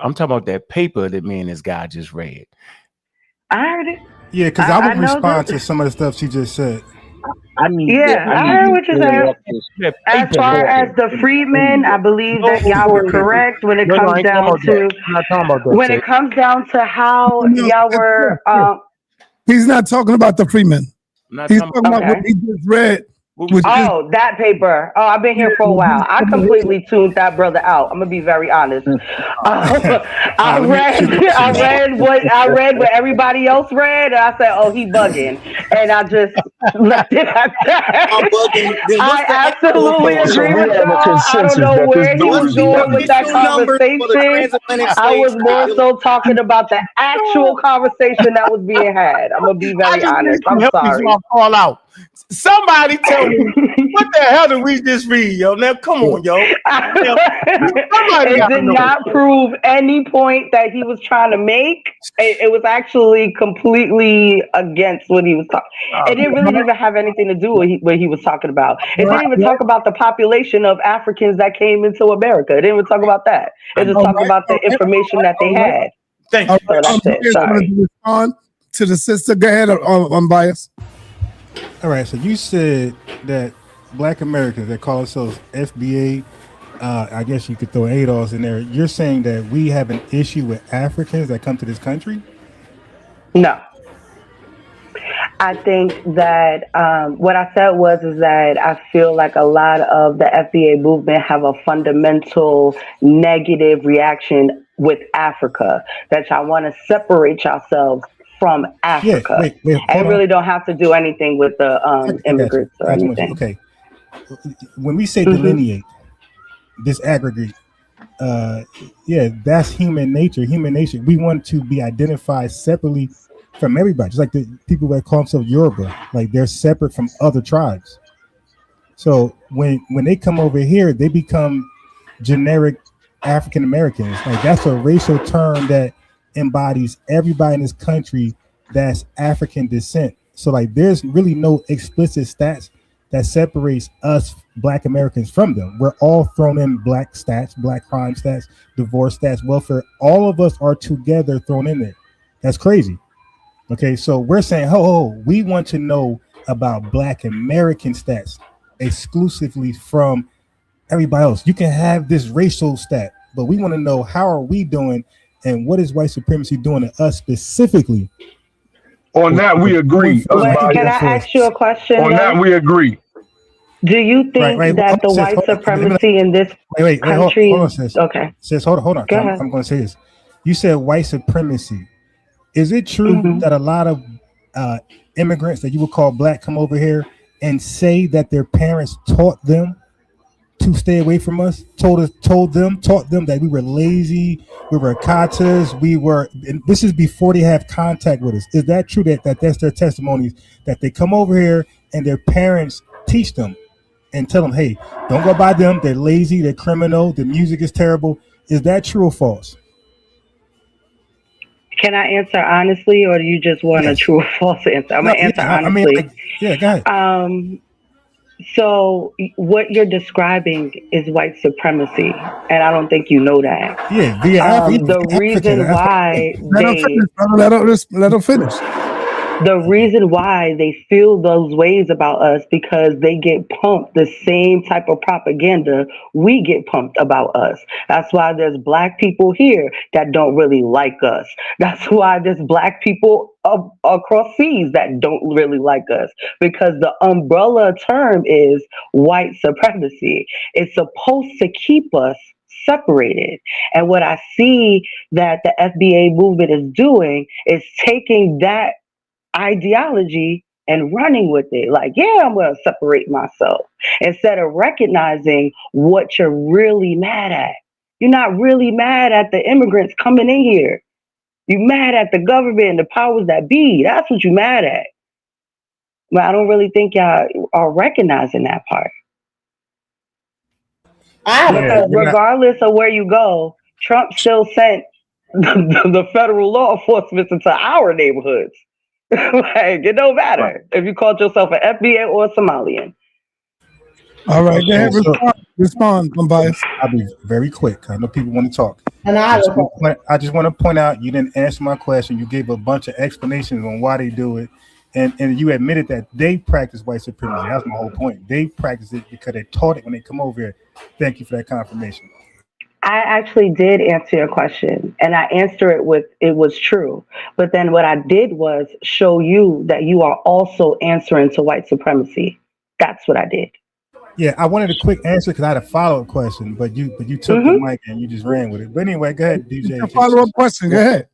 I'm talking about that paper that me and this guy just read. I heard it. Yeah, because I would respond to some of the stuff she just said. I heard what you said. As far as the freedmen, I believe that y'all were correct when it comes down to how y'all were. He's not talking about the freedmen. He's talking about what he just read. That paper. Oh, I've been here for a while. I completely tuned that brother out. I'm gonna be very honest. I read what everybody else read, and I said, "Oh, he bugging," and I just left it at that. I absolutely agree with y'all. I don't know where he was going with that conversation. I was more so talking about the actual conversation that was being had. I'm gonna be very honest. I'm sorry. Call out. Somebody tell me what the hell did we just read, yo? Now come on, yo. It did not prove any point that he was trying to make. It was actually completely against what he was talking. It didn't really even have anything to do with what he was talking about. It didn't even talk about the population of Africans that came into America. It didn't even talk about that. It just talked about the information that they had. Thank you. So that's it. Sorry. Respond to the sister. Go ahead, Unbiased. All right, so you said that Black Americans that call themselves FBA, I guess you could throw ADOS in there. You're saying that we have an issue with Africans that come to this country? No. I think that what I said is that I feel like a lot of the FBA movement have a fundamental negative reaction with Africa, that y'all want to separate yourselves from Africa. And really don't have to do anything with the immigrants or anything. Okay. When we say delineate, disaggregate, that's human nature. Human nature. We want to be identified separately from everybody. Just like the people that call themselves Yoruba, like they're separate from other tribes. So when they come over here, they become generic African Americans. Like that's a racial term that embodies everybody in this country that's African descent. So like there's really no explicit stats that separates us Black Americans from them. We're all thrown in Black stats, Black crime stats, divorce stats, welfare. All of us are together thrown in there. That's crazy. Okay, so we're saying, we want to know about Black American stats exclusively from everybody else. You can have this racial stat, but we want to know how are we doing and what is white supremacy doing to us specifically? On that, we agree. Can I ask you a question? On that, we agree. Do you think that the white supremacy in this country? Hold on, sis. Okay. Sis, hold on. I'm going to say this. You said white supremacy. Is it true that a lot of immigrants that you would call Black come over here and say that their parents taught them to stay away from us, taught them that we were lazy, we were katas, and this is before they have contact with us. Is that true that that's their testimonies, that they come over here and their parents teach them and tell them, hey, don't go by them, they're lazy, they're criminal, the music is terrible. Is that true or false? Can I answer honestly, or do you just want a true or false answer? I'm gonna answer honestly. Go ahead. So what you're describing is white supremacy, and I don't think you know that. Yeah, the reason why let them finish. The reason why they feel those ways about us because they get pumped the same type of propaganda we get pumped about us. That's why there's black people here that don't really like us. That's why there's black people across seas that don't really like us, because the umbrella term is white supremacy. It's supposed to keep us separated. And what I see that the FBA movement is doing is taking that ideology and running with it. Like, yeah, I'm going to separate myself, instead of recognizing what you're really mad at. You're not really mad at the immigrants coming in here. You're mad at the government and the powers that be. That's what you're mad at. But I don't really think y'all are recognizing that part. Because regardless of where you go, Trump still sent the federal law enforcement into our neighborhoods. Like, it don't matter if you called yourself an FBA or a Somalian. All right, go ahead, respond, Unbiased. I'll be very quick. I know people want to talk. And I just want to point out, you didn't answer my question. You gave a bunch of explanations on why they do it, and you admitted that they practice white supremacy. That's my whole point. They practice it because they taught it when they come over here. Thank you for that confirmation. I actually did answer your question, and I answered it with it was true. But then what I did was show you that you are also answering to white supremacy. That's what I did. Yeah, I wanted a quick answer because I had a follow-up question, but you took the mic and you just ran with it. But anyway, go ahead, DJ. Follow-up question, go ahead.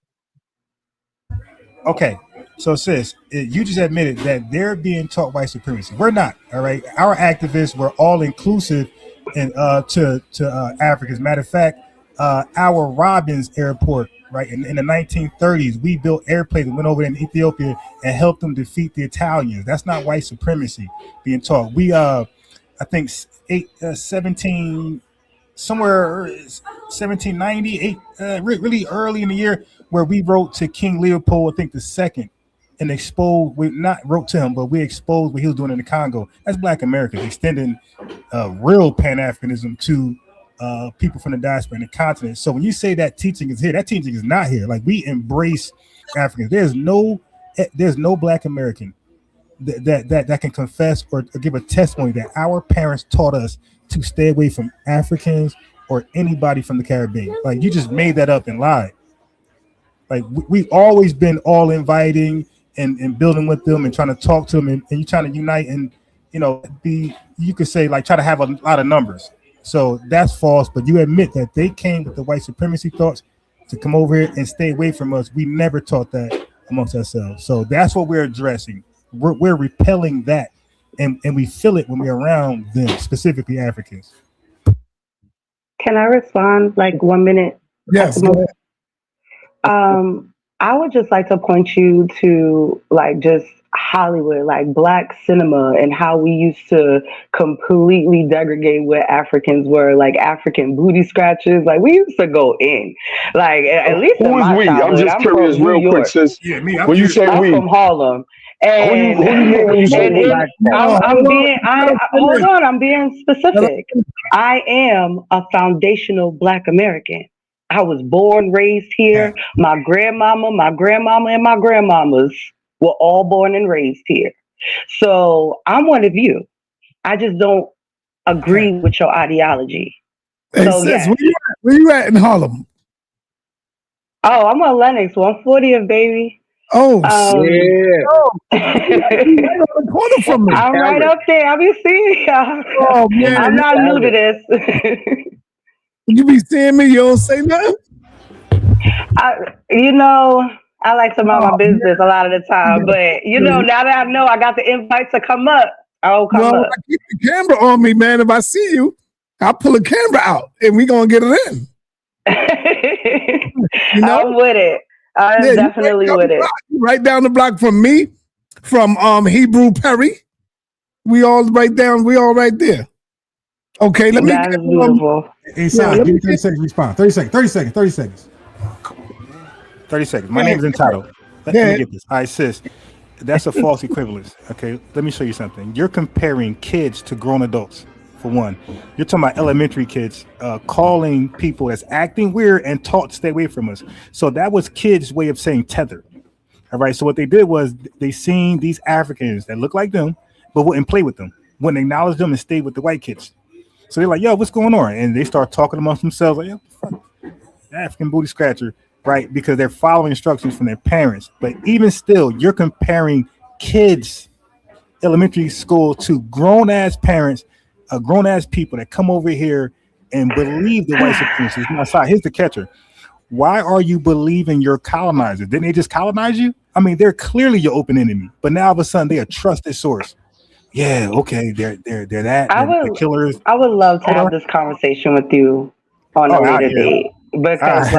Okay, so sis, you just admitted that they're being taught white supremacy. We're not, all right? Our activists were all inclusive and to Africans. Matter of fact, our Robbins Airport, right, in the 1930s, we built airplanes and went over in Ethiopia and helped them defeat the Italians. That's not white supremacy being taught. We I think 17 somewhere 1798, really early in the year, where we wrote to King Leopold, I think the second, and exposed. We not wrote to him, but we exposed what he was doing in the Congo. That's Black Americans extending real Pan-Africanism to people from the diaspora and the continent. So when you say that teaching is here, that teaching is not here. Like, we embrace Africans. There's no Black American that can confess or give a testimony that our parents taught us to stay away from Africans or anybody from the Caribbean. Like, you just made that up and lied. Like, we've always been all inviting and building with them and trying to talk to them and you're trying to unite and, you could say, like, try to have a lot of numbers. So that's false, but you admit that they came with the white supremacy thoughts to come over here and stay away from us. We never taught that amongst ourselves. So that's what we're addressing. We're repelling that, and we feel it when we're around them, specifically Africans. Can I respond like 1 minute? Yes. I would just like to point you to like just Hollywood, like Black cinema, and how we used to completely degrade what Africans were, like African booty scratches. Like, we used to go in, like, at least in my childhood. I'm just curious, real quick, sis. Yeah, when you say I'm we, from Harlem. And who you mean when you say we? I'm being specific. I am a foundational Black American. I was born, raised here. My grandmama, and my grandmamas were all born and raised here. So I'm one of you. I just don't agree with your ideology. Hey, so, sis, yes. where you at in Harlem? Oh, I'm on Lenox, 140th, baby. Oh, yeah. From me. I'm right up there. I be seeing y'all. Oh, man. I'm not new to this. You be seeing me, you don't say nothing? I like to mind my business a lot of the time, but now that I know I got the invite to come up, I'll come up. I keep the camera on me, man, if I see you. I'll pull a camera out and we gonna get it in. You know? I'm with it. I'm definitely with it. Right down the block from me, from Hebrew Perry. We all right there. Okay, let me That is beautiful. Hey, give me 30 seconds to respond. 30 seconds. 30 seconds. My name is entitled. Let me get this. All right, sis. That's a false equivalence. Okay, let me show you something. You're comparing kids to grown adults, for one. You're talking about elementary kids calling people that's acting weird and taught to stay away from us. So that was kids' way of saying tether. All right, so what they did was they seen these Africans that look like them, but wouldn't play with them, wouldn't acknowledge them and stay with the white kids. So they're like, yo, what's going on? And they start talking amongst themselves like, yo, fuck, African booty scratcher. Right, because they're following instructions from their parents. But even still, you're comparing kids, elementary school, to grown-ass parents, grown-ass people that come over here and believe the white supremacists. Now, here's the catcher. Why are you believing your colonizers? Didn't they just colonize you? I mean, they're clearly your open enemy. But now all of a sudden, they're a trusted source. Yeah, okay, they're the killers. I would love to have this conversation with you on a later date. Because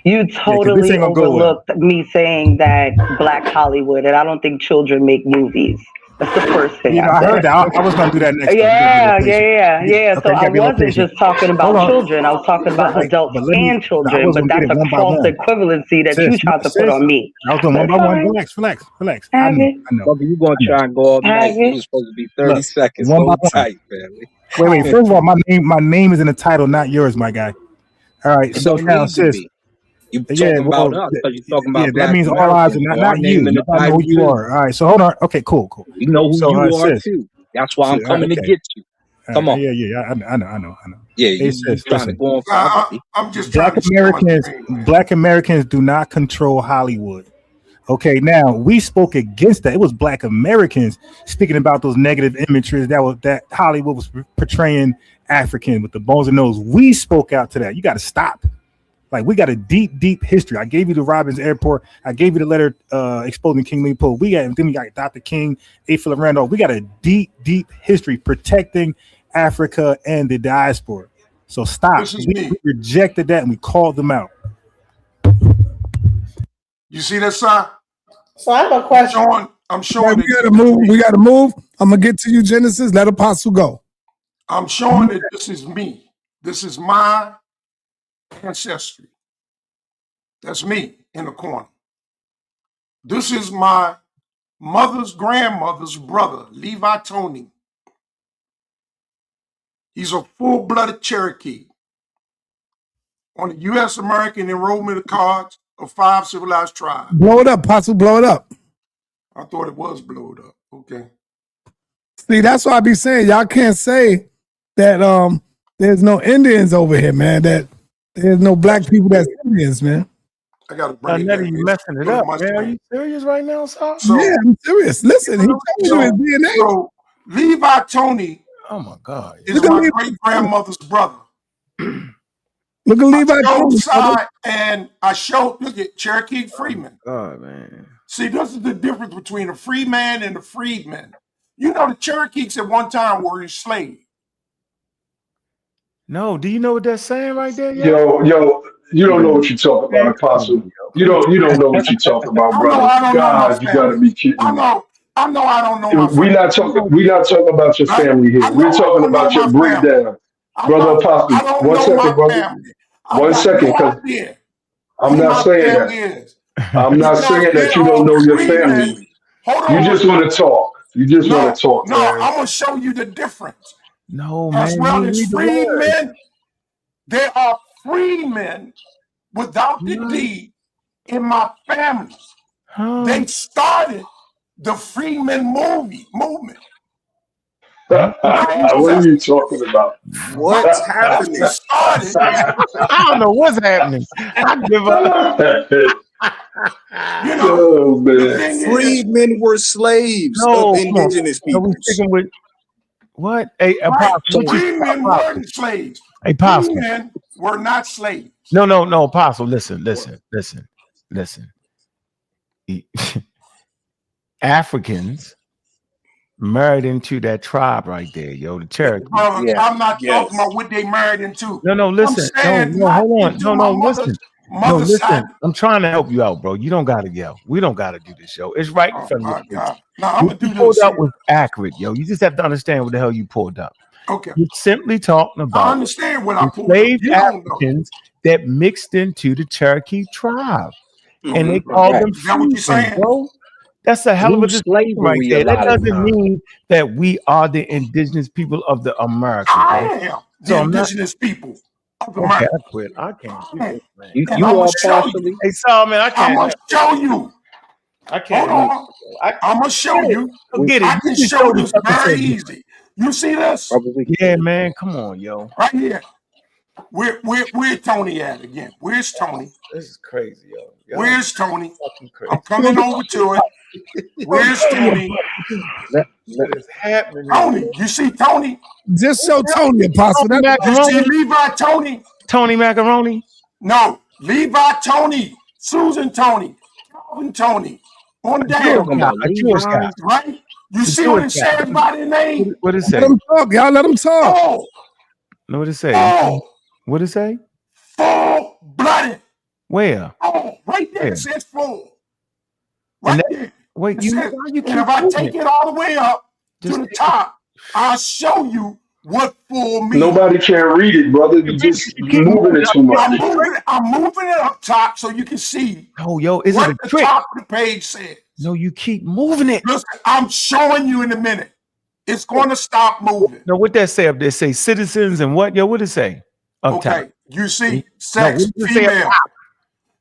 you totally overlooked me saying that Black Hollywood, and I don't think children make movies. That's the first thing. I heard that. I was going to do that next. Yeah. Okay, so I wasn't just talking about children. I was talking about adults and children. But that's a false equivalency that you tried to put on me. I was doing one by one. Relax. I know. You're going to try and go all night. It was supposed to be 30 seconds. Hold tight, family. Wait. First of all, my name is in the title, not yours, my guy. All right, so now, sis, you talking about us, because you're talking about Black that means all eyes are not you. I know who you are. All right, so hold on. Okay, cool. You know who you are too. That's why I'm coming to get you. Come on. Yeah. I know. Yeah, you're trying to go on. I'm just Black Americans do not control Hollywood. Okay, now we spoke against that. It was Black Americans speaking about those negative imageries that Hollywood was portraying African with the bones and nose. We spoke out to that. You got to stop. Like, we got a deep history. I gave you the Robbins Airport. I gave you the letter exposing King Leopold. We got Dr. King, A. Philip Randolph. We got a deep history protecting Africa and the diaspora. So stop. We rejected that and we called them out. You see that, sir? So I have a question. I'm showing. We gotta move. I'm gonna get to you, Genesis. Let Apostle go. I'm showing that this is me. This is my ancestry. That's me in the corner. This is my mother's grandmother's brother, Levi Tony. He's a full-blooded Cherokee on the U.S. American enrollment cards of 5 civilized tribes. Blow it up, Apostle. Blow it up. I thought it was blowed up. Okay. See, that's why I be saying y'all can't say that there's no Indians over here, man. That there's no black people that's Indians, man. I gotta bring it. You messing it up, man. Are you serious right now, sir? Yeah, I'm serious. Listen, he told you his DNA. So Levi Tony. Oh my God. Is my great grandmother's brother. Look at Levi Tony. And I showed. Look at Cherokee Freeman. Oh man. See, this is the difference between a free man and a freedman. You know, the Cherokees at one time were enslaved. No, do you know what that's saying right there? Yo, you don't know what you're talking about, Apostle. You don't know what you're talking about, brother. God, you gotta be kidding me. I know I don't know. We're not talking about your family here. We're talking about your breakdown. Brother Apostle, 1 second, brother. 1 second, because I'm not saying that. I'm not saying that you don't know your family. You just want to talk. No, I'm gonna show you the difference. No, man. As well as free men, there are free men without the D in my family. They started the Freeman movement. What are you talking about? What's happening? I don't know what's happening. I give up. You know, freedmen were slaves of indigenous people. With what? Hey, Apostle. Freedmen weren't slaves. Hey, Apostle. Freedmen were not slaves. No, Apostle. Listen. Africans married into that tribe right there, yo, the Cherokee. I'm not talking about what they married into. No, listen. No, hold on. No, listen. No, listen. I'm trying to help you out, bro. You don't gotta yell. We don't gotta do this, yo. It's right in front of you. Now I'm gonna do you pulled this. up was accurate, yo. You just have to understand what the hell you pulled up. Okay. You're simply talking about I understand what I pulled up. enslaved Africans that mixed into the Cherokee tribe. And they called them Is that what you're saying? bro. That's a hell of a distinction right there. That doesn't mean that we are the indigenous people of the America. I am the indigenous people of America. I quit. I can't do this, man. You are partially. Hey, Saul, man, I can't. I'm gonna show you. I can't. Hold on. I'm gonna show you. Forget it. I can show this very easy. You see this? Yeah, man. Come on, yo. Right here. Where Tony at again? Where's Tony? This is crazy, yo. Where's Tony? I'm coming over to it. Where's Tony? What is happening? Tony, you see Tony? Just show Tony, Apostle. You see Levi Tony? Tony Macaroni? No, Levi Tony, Susan Tony, Calvin Tony. On down. A Jewish guy. Right? You see what it says by their name? What it say? Let them talk, y'all. Let them talk. Oh, No, what it say? What it say? full-blooded. Where? Oh, right there. Where? It says full. And Right that- there. Wait, It you says, why you keep and if I moving take it? it all the way up Just to the take top, I'll show you what full means. Nobody can read it, brother. You just moving it too much. I'm moving it up top so you can see Oh, yo, is it what a the trick? top of the page says. No, you keep moving it. Listen, I'm showing you in a minute. It's going to stop moving. No, what that say up there? Say citizens and what? Yo, what it say? Up top. Okay, you see, No, sex, what does it say up female. top?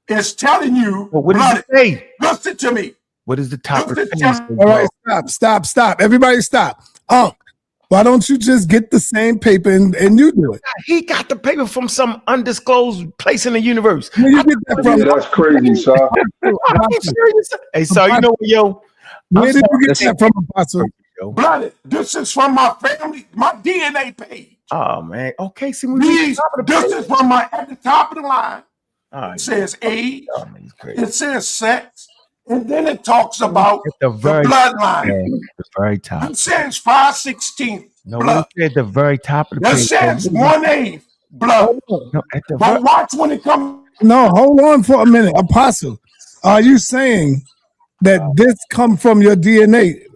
It's telling you, Well, what does blooded. it say? Listen to me. What is the top of the Listen page? to say, All right, bro? stop. Everybody stop. Why don't you just get the same paper and you do it? He got the paper from some undisclosed place in the universe. Where you get that Yeah, from? that's crazy, son. I'm serious. Hey, so you know what, yo? Where did you get that from, Apostle? Blooded. This is from my family, my DNA page. Oh man. Okay, see we This is from my at the top of the line. All right. It says age. Oh, man, he's crazy. It says sex. And then it talks about At the very bloodline. the very top. It says 5/16 No, blood. we at the very top of the It page. says 1/8 blood. No, at the But watch when it comes. No, hold on for a minute. Apostle, are you saying that this come from your DNA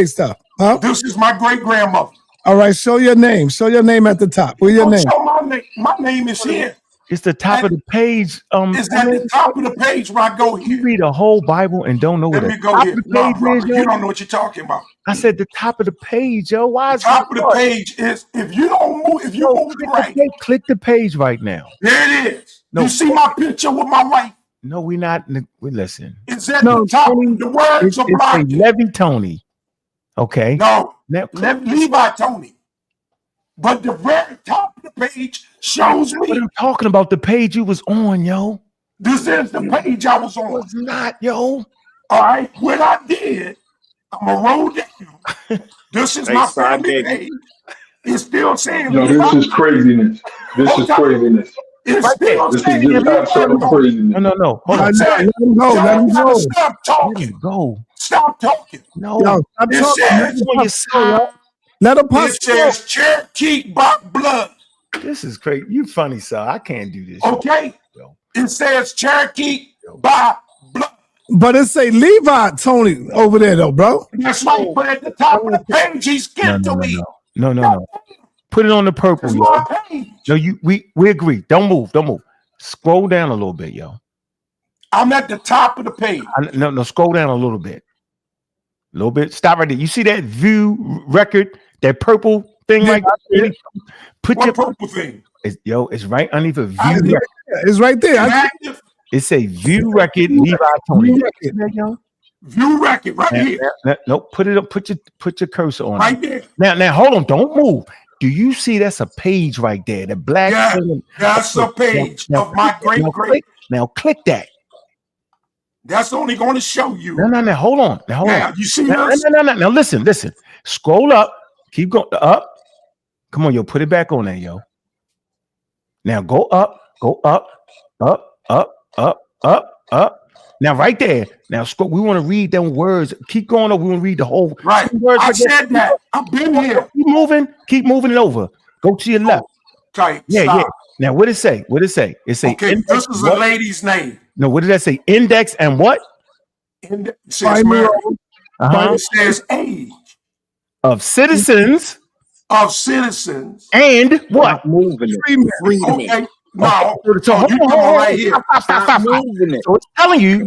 stuff? Huh? This is my great grandmother. All right, show your name. Show your name at the top. Where's your name? Show my name. My name is here. It's the top of the page. It's at the top of the page where I go here. You read a whole Bible and don't know what Let the me go top here. of the No, page brother, is, you yo? don't know what you're talking about. I said the top of the page, yo. Why is Top of the page is if you don't move, if you move it right, click the page right now. there it is. No. You see my picture with my wife? No, we not. We listen. It's at the top. The words are It's a blocked. Levy Tony. Okay. No, Now, Levi Tony. But the very top of the page shows But me. I'm talking about the page you was on, yo. This is the page I was on. It's not, yo. All right, what I did, I'm gonna roll down. This is my family page. It's still saying. Yo, this is craziness. This is craziness. It's still This is saying. just absolute craziness. No. Hold on. Let him go. Let him go. Stop talking. Go. Stop talking. No. Yo, stop It talking. says, On your side. Let it Apostle go. says Cherokee by blood. This is crazy. You funny, sir. I can't do this. Okay? Yo. It says Cherokee by blood. But it say Levi Tony over there though, bro. That's right. But at the top of the page, he's getting to me. No. Put it on the purple, It's yo. my page. No, we agree. Don't move. Scroll down a little bit, yo. I'm at the top of the page. No, scroll down a little bit. A little bit. Stop right there. You see that view record, that purple thing right there? Put What your purple thing? it's right underneath a I view did- record. It's right there. Active It's a view record, Levi Tony. View record. See that, yo? view record right here. No, put it up, put your cursor on Right it. there. Now, hold on, don't move. Do you see that's a page right there? The black Yeah, thing? that's a page Now of my click- great. Now click that. That's only going to show you. No. Hold on. Now, Now, you see No. this? Now, listen. Scroll up. Keep going up. Come on, yo. Put it back on there, yo. Now go up. Now, right there. Now, we want to read them words. Keep going over. We want to read the whole right. Words I said that. I've been here. Keep moving. Keep moving it over. Go to your left. Okay, yeah, stop. yeah. Now, what did it say? What did it say? It say okay. This is a lady's name. No, what did that say? Index and what? It says Mary. Uh-huh. It says age of citizens. Of citizens. And what? Freemen. Okay. No. So hold on, right here. Stop moving it. So it's telling you.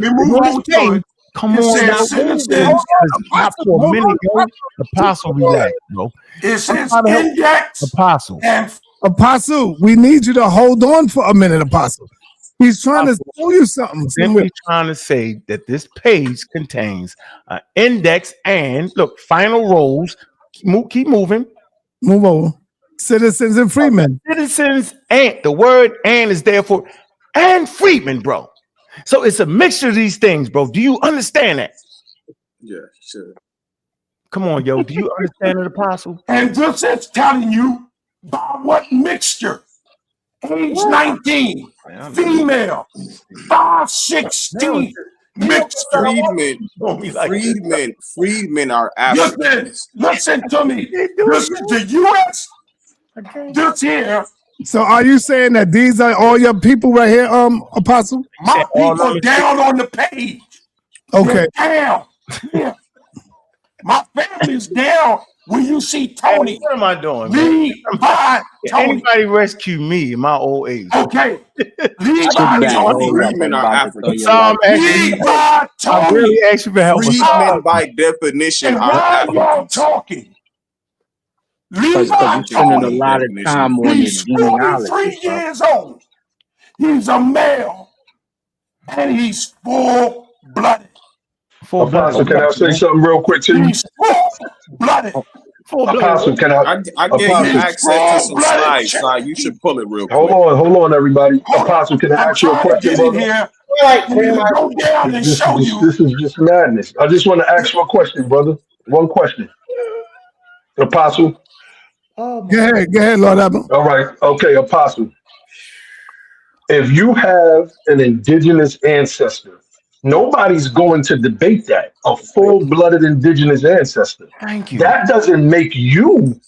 Come it on. Says citizens. Stop for a minute, yo. Apostle, relax, bro. It says index. Apostle. Apostle, we need you to hold on for a minute, Apostle. He's trying to tell you something. Simply trying to say that this page contains an index and look, final rows. Keep moving. Move over. Citizens and freemen. Citizens and the word and is there for and freemen, bro. So it's a mixture of these things, bro. Do you understand that? Yeah, sure. Come on, yo. Do you understand it, Apostle? And this is telling you by what mixture. Age 19, female, 5'16", mixed. Freedmen are Africans. Listen to me. This is the U.S. This here. So are you saying that these are all your people right here, Apostle? My people down on the page. Okay. They're down. Yeah. My family's down. When you see Tony, what am I doing? Levi, Tony. Anybody rescue me in my old age? Okay. Levi, Tony. Freedmen are Africans. Levi, Tony. I really asked you for help. Freedmen by definition and are why y'all Africans. talking? Levi, You're spending a lot of time on he's 43 years old. He's a male, and he's full-blooded. Apostle, can I say something real quick to you? He's full-blooded. Apostle, can I gave you access to some slides, so you should pull it real quick. Hold on, everybody. Apostle, can I ask you a question, brother? Go down and show you. This is just madness. I just want to ask you a question, brother. One question. Apostle. Go ahead, Lord Abba. All right. Okay, Apostle. If you have an indigenous ancestor, nobody's going to debate that. A full-blooded indigenous ancestor. Thank you. That doesn't make you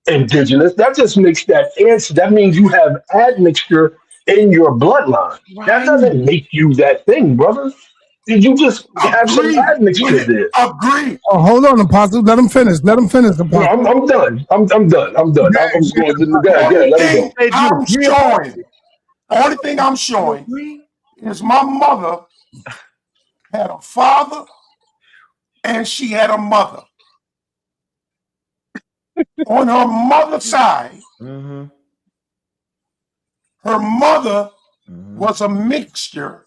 indigenous. That just makes that answer. That means you have admixture in your bloodline. Right. That doesn't make you that thing, brother. Did you just have some admixture there? Agree. Oh, hold on, Apostle. Let him finish. Apostle. No, I'm done. I'm done. I'm going to let him go. I'm showing. Only thing I'm showing is my mother had a father and she had a mother. On her mother's side, her mother was a mixture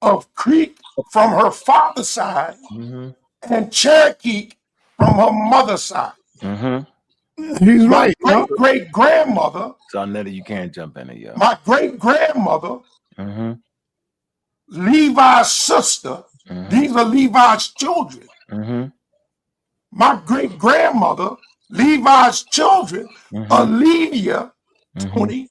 of Creek from her father's side and Cherokee from her mother's side. He's right. My great-grandmother. sa.neter, you can't jump in it, yo. My great-grandmother, Levi's sister, these are Levi's children. My great-grandmother, Levi's children, Olivia, Tony,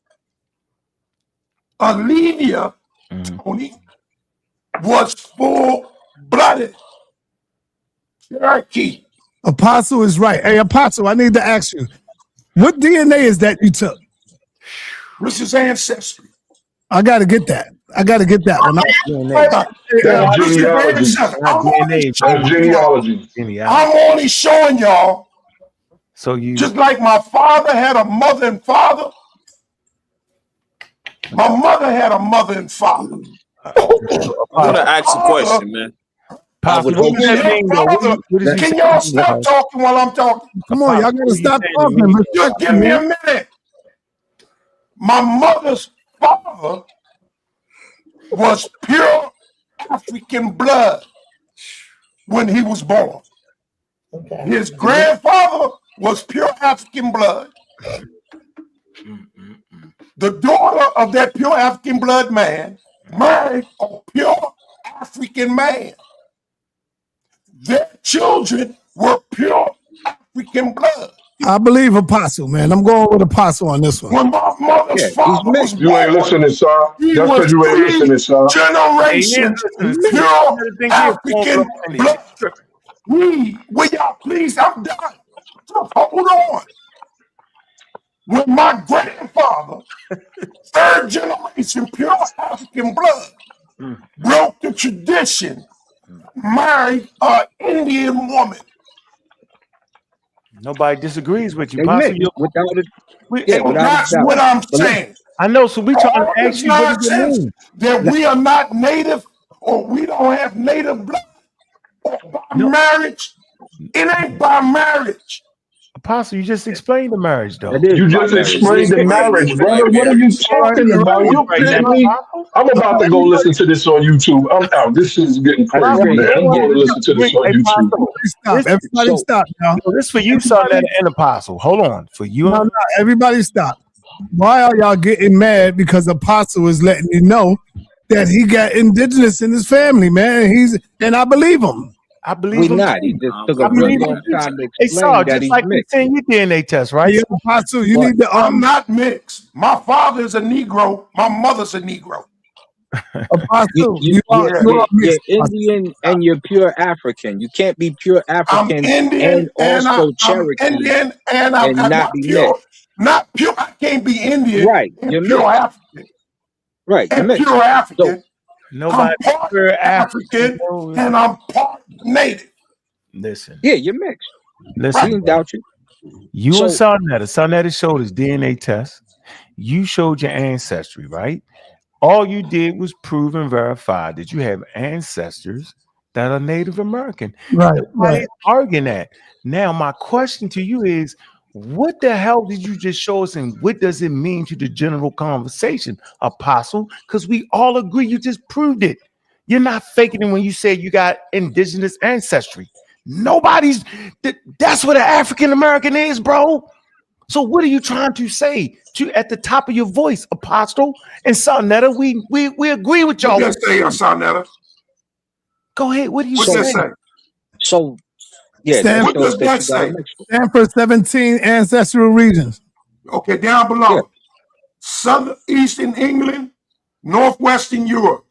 was full-blooded Cherokee. Apostle is right. Hey, Apostle, I need to ask you, what DNA is that you took? This is ancestry. I got to get that. Genealogy. I'm only showing y'all. So you just like my father had a mother and father, my mother had a mother and father. I want to ask a question, man. Can y'all stop talking while I'm talking? Come on, y'all gotta stop talking. Just give me a minute. My mother's father was pure African blood when he was born. His grandfather was pure African blood. The daughter of that pure African blood man married a pure African man. Their children were pure African blood. I believe Apostle, man. I'm going with Apostle on this one. When my mother's father was born, You ain't listening, son. he That's was because you ain't 3 listening, son. generations pure African blood. Will y'all please? I'm done. Just hold on. When my grandfather, 3rd generation pure African blood, broke the tradition, married an Indian woman. Nobody disagrees with you, They Pastor. mix without it. So that's what I'm saying. I know. So we trying to All ask this you what does it nonsense mean? that we are not native or we don't have native blood or by marriage. It ain't by marriage. Apostle, you just explained the marriage, though. You just explained the marriage, brother. What are you talking about? You kidding me? I'm about to go listen to this on YouTube. I'm out. This is getting crazy, man. I'm going to listen to this on YouTube. Stop. Everybody stop now. This for you, son, and Apostle. Hold on. For you. No, everybody stop. Why are y'all getting mad because Apostle is letting you know that he got indigenous in his family, man? And I believe him. I believe him. Not. He just took a real long time to explain that he's mixed. Saying you DNA test, right? Yeah, Apostle, you need to. I'm not mixed. My father is a Negro. My mother's a Negro. Apostle, you're Indian and you're pure African. You can't be pure African and also Cherokee. I'm Indian and I'm not pure. Not pure. I can't be Indian. Right. You're pure African. Right. And pure African. Nobody I'm part African and I'm part Native. Listen. Yeah, you're mixed. Listen. I didn't doubt you. You and sa.neter showed his DNA test. You showed your ancestry, right? All you did was prove and verify that you have ancestors that are Native American. Right. Nobody's arguing that. Now, my question to you is, what the hell did you just show us, and what does it mean to the general conversation, Apostle? Because we all agree you just proved it. You're not faking it when you say you got indigenous ancestry. That's what an African American is, bro. So what are you trying to say at the top of your voice, Apostle and sa.neter? We agree with y'all. What does say, sa.neter? Go ahead. What do you say? What does that say? So, yeah. What does that say? Stand for 17 ancestral regions. Okay, down below. Southeastern England, Northwestern Europe,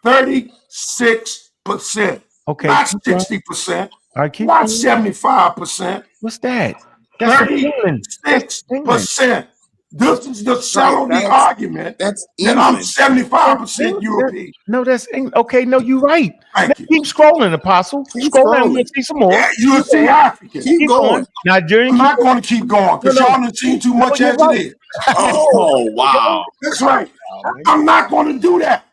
36%. Okay. Not 60%. Right, not 75%. What's that? 36%. This is the settle the argument. That's that I'm 75% European. No, that's okay. No, you're right. Thank you. Keep scrolling, Apostle. Keep scrolling. You'll see some more. Yeah, you'll see African. Keep going. Nigerian. I'm not going to keep going because y'all done seen too much as it is. Oh, wow. That's right. I'm not going to do that.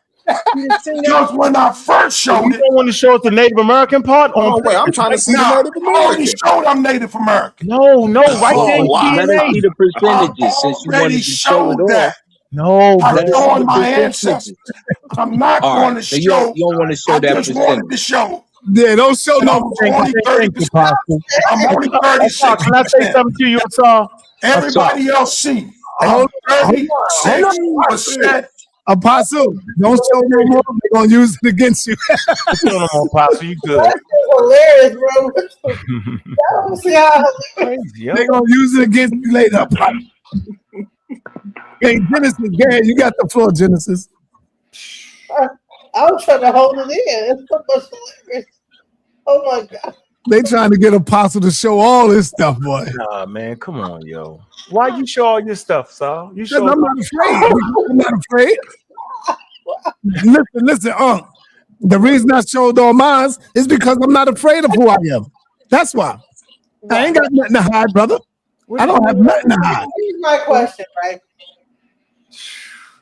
Because when I first showed you don't want to show us the Native American part? Oh, wait, I'm trying to see the Native American. I already showed I'm Native American. No, right there. Wow. Let us see the percentages since you wanted to show it off. No, I'm showing my ancestors. I'm not going to show. You don't want to show that percentage. I just wanted to show. Yeah, don't show no. I'm only 30%. I'm only 36%. Can I say something to you, Saul? Everybody else see. I'm 36%. Apostle, don't show no more. They're gonna use it against you. No more, Apostle. You good? That's hilarious, bro. They're gonna use it against you later. Hey, Genesis, Gary, you got the floor, Genesis. I'm trying to hold it in. It's so much hilarious. Oh my God. They trying to get Apostle to show all this stuff, boy. Nah, man, come on, yo. Why you show all your stuff, Saul? You show. I'm not afraid. I'm not afraid. Listen, the reason I showed all mine is because I'm not afraid of who I am. That's why. I ain't got nothing to hide, brother. I don't have nothing to hide. Here's my question, right?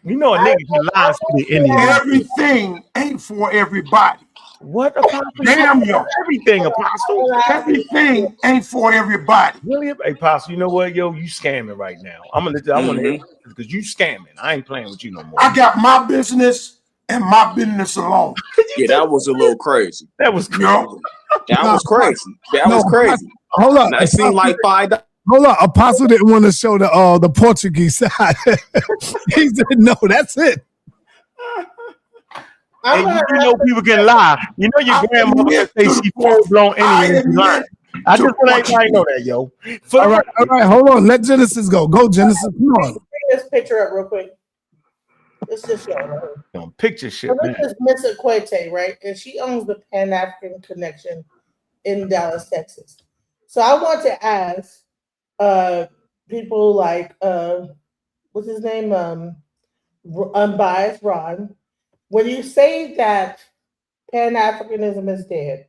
You know a nigga can lie to the Indian. Everything ain't for everybody. What, Apostle? Damn yo. Everything, Apostle. Everything ain't for everybody. Really? Hey, Apostle, you know what, yo? You scamming right now. I want to because you scamming. I ain't playing with you no more. I got my business and my business alone. Yeah, that was a little crazy. That was crazy. That was crazy. That was crazy. Hold up. Now, it seemed like $5. Hold up. Apostle didn't want to show the Portuguese side. He said, no, that's it. And you know people can lie. You know your grandmother can say she full blown Indian. I just want everybody to know that, yo. All right, hold on. Let Genesis go. Go, Genesis. Come on. Bring this picture up real quick. Let's just show her. Picture shit, So man. this is Miss Equate, right? And she owns the Pan African Connection in Dallas, Texas. So I want to ask people like what's his name? Unbiased Ron. When you say that Pan Africanism is dead,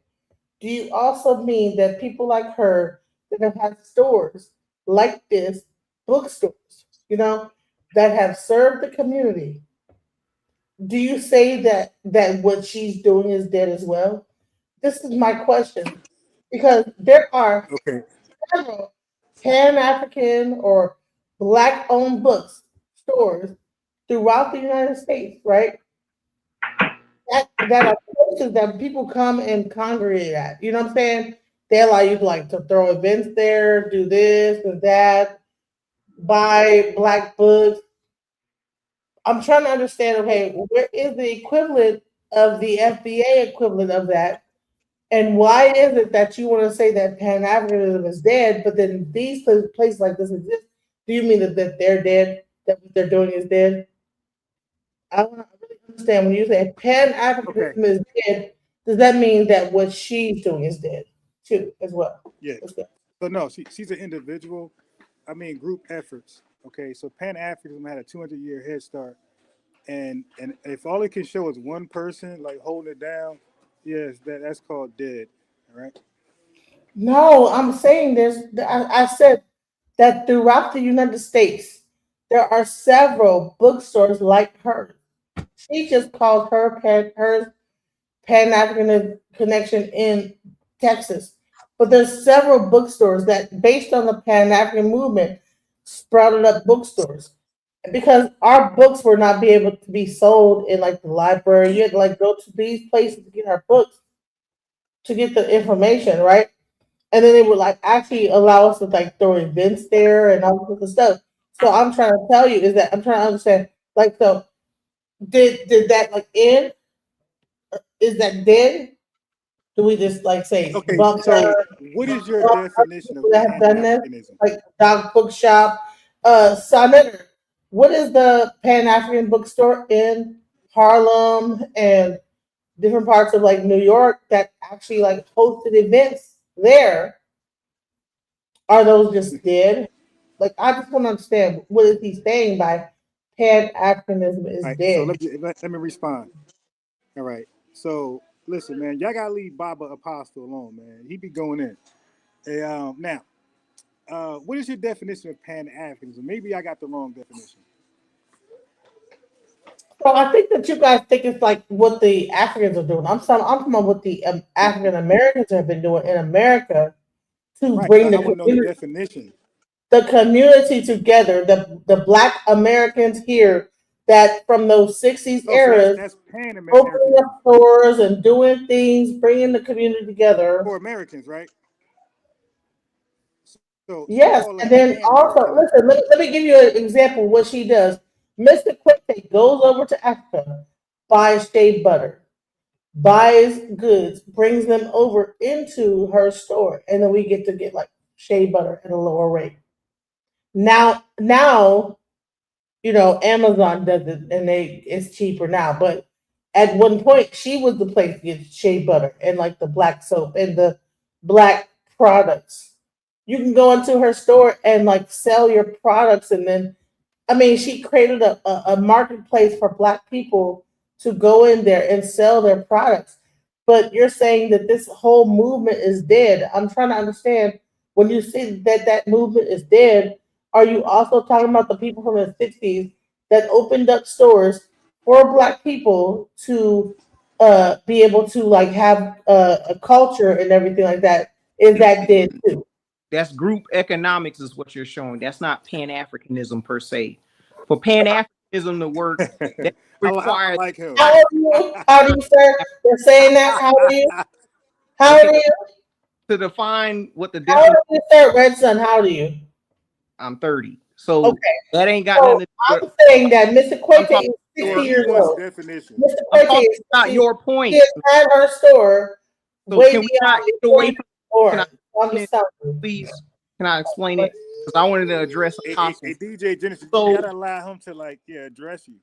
do you also mean that people like her that have had stores like this, bookstores, that have served the community, do you say that what she's doing is dead as well? This is my question. Because there are several Pan-African or Black-owned book stores throughout the United States, right? That are places that people come and congregate at. You know what I'm saying? They allow you to throw events there, do this and that, buy Black books. I'm trying to understand, okay, where is the equivalent of the FBA equivalent of that? And why is it that you want to say that Pan-Africanism is dead, but then these places like this exist? Do you mean that they're dead, that what they're doing is dead? I want to really understand when you say Pan-Africanism is dead, does that mean that what she's doing is dead too, as well? Yeah. So no, she's an individual. I mean, group efforts. Okay, so Pan-Africanism had a 200-year head start, and if all it can show is one person like holding it down, yes, that's called dead. All right. No, I'm saying this. I said that throughout the United States, there are several bookstores like her. She just called her Pan-African Connection in Texas. But there's several bookstores that, based on the Pan-African movement, sprouted up bookstores. Because our books were not be able to be sold in the library. You had to go to these places to get our books, to get the information, right? And then it would actually allow us to throw events there and all this stuff. So I'm trying to tell you is that I'm trying to understand, so did that end? Is that dead? Do we just say bump so her? what is your definition of That have done this, Pan-Africanism? like Dog Bookshop, sa.neter. What is the Pan-African bookstore in Harlem and different parts of New York that actually hosted events there? Are those just dead? I just want to understand what is he saying by Pan-Africanism is dead. So let me respond. All right. So listen, man, y'all gotta leave Baba Apostle alone, man. He be going in. Hey, now, what is your definition of Pan-Africanism? Maybe I got the wrong definition. So I think that you guys think it's what the Africans are doing. I'm talking about what the African Americans have been doing in America to bring the community, together. The Black Americans here that from those 60s eras, that's opening up stores and doing things, bringing the community together. For Americans, right? So yes, and then also, listen, let me give you an example of what she does. Mr. Quick goes over to Africa, buys shea butter, buys goods, brings them over into her store, and then we get to get shea butter at a lower rate. Now, Amazon does it, and it's cheaper now. But at one point, she was the place to get shea butter and the Black soap and the Black products. You can go into her store and sell your products, and then, she created a marketplace for Black people to go in there and sell their products. But you're saying that this whole movement is dead. I'm trying to understand, when you say that movement is dead, are you also talking about the people from the 60s that opened up stores for Black people to be able to have a culture and everything like that? Is that dead too? That's group economics is what you're showing. That's not Pan-Africanism per se. For Pan-Africanism to work, that requires... How are you? How do you, sir? They're saying that. How are you? How are you? To define what the definition... How old are you, sir? Red Son, how old are you? I'm 30. So that ain't got nothing to do with... I'm saying that Mr. Quake is 60 years old. Mr. Quake is not your point. She has had her store so way beyond your... Please, can I explain it? Because I wanted to address a topic. Hey, DJ Genesis, So, you gotta allow him to address you.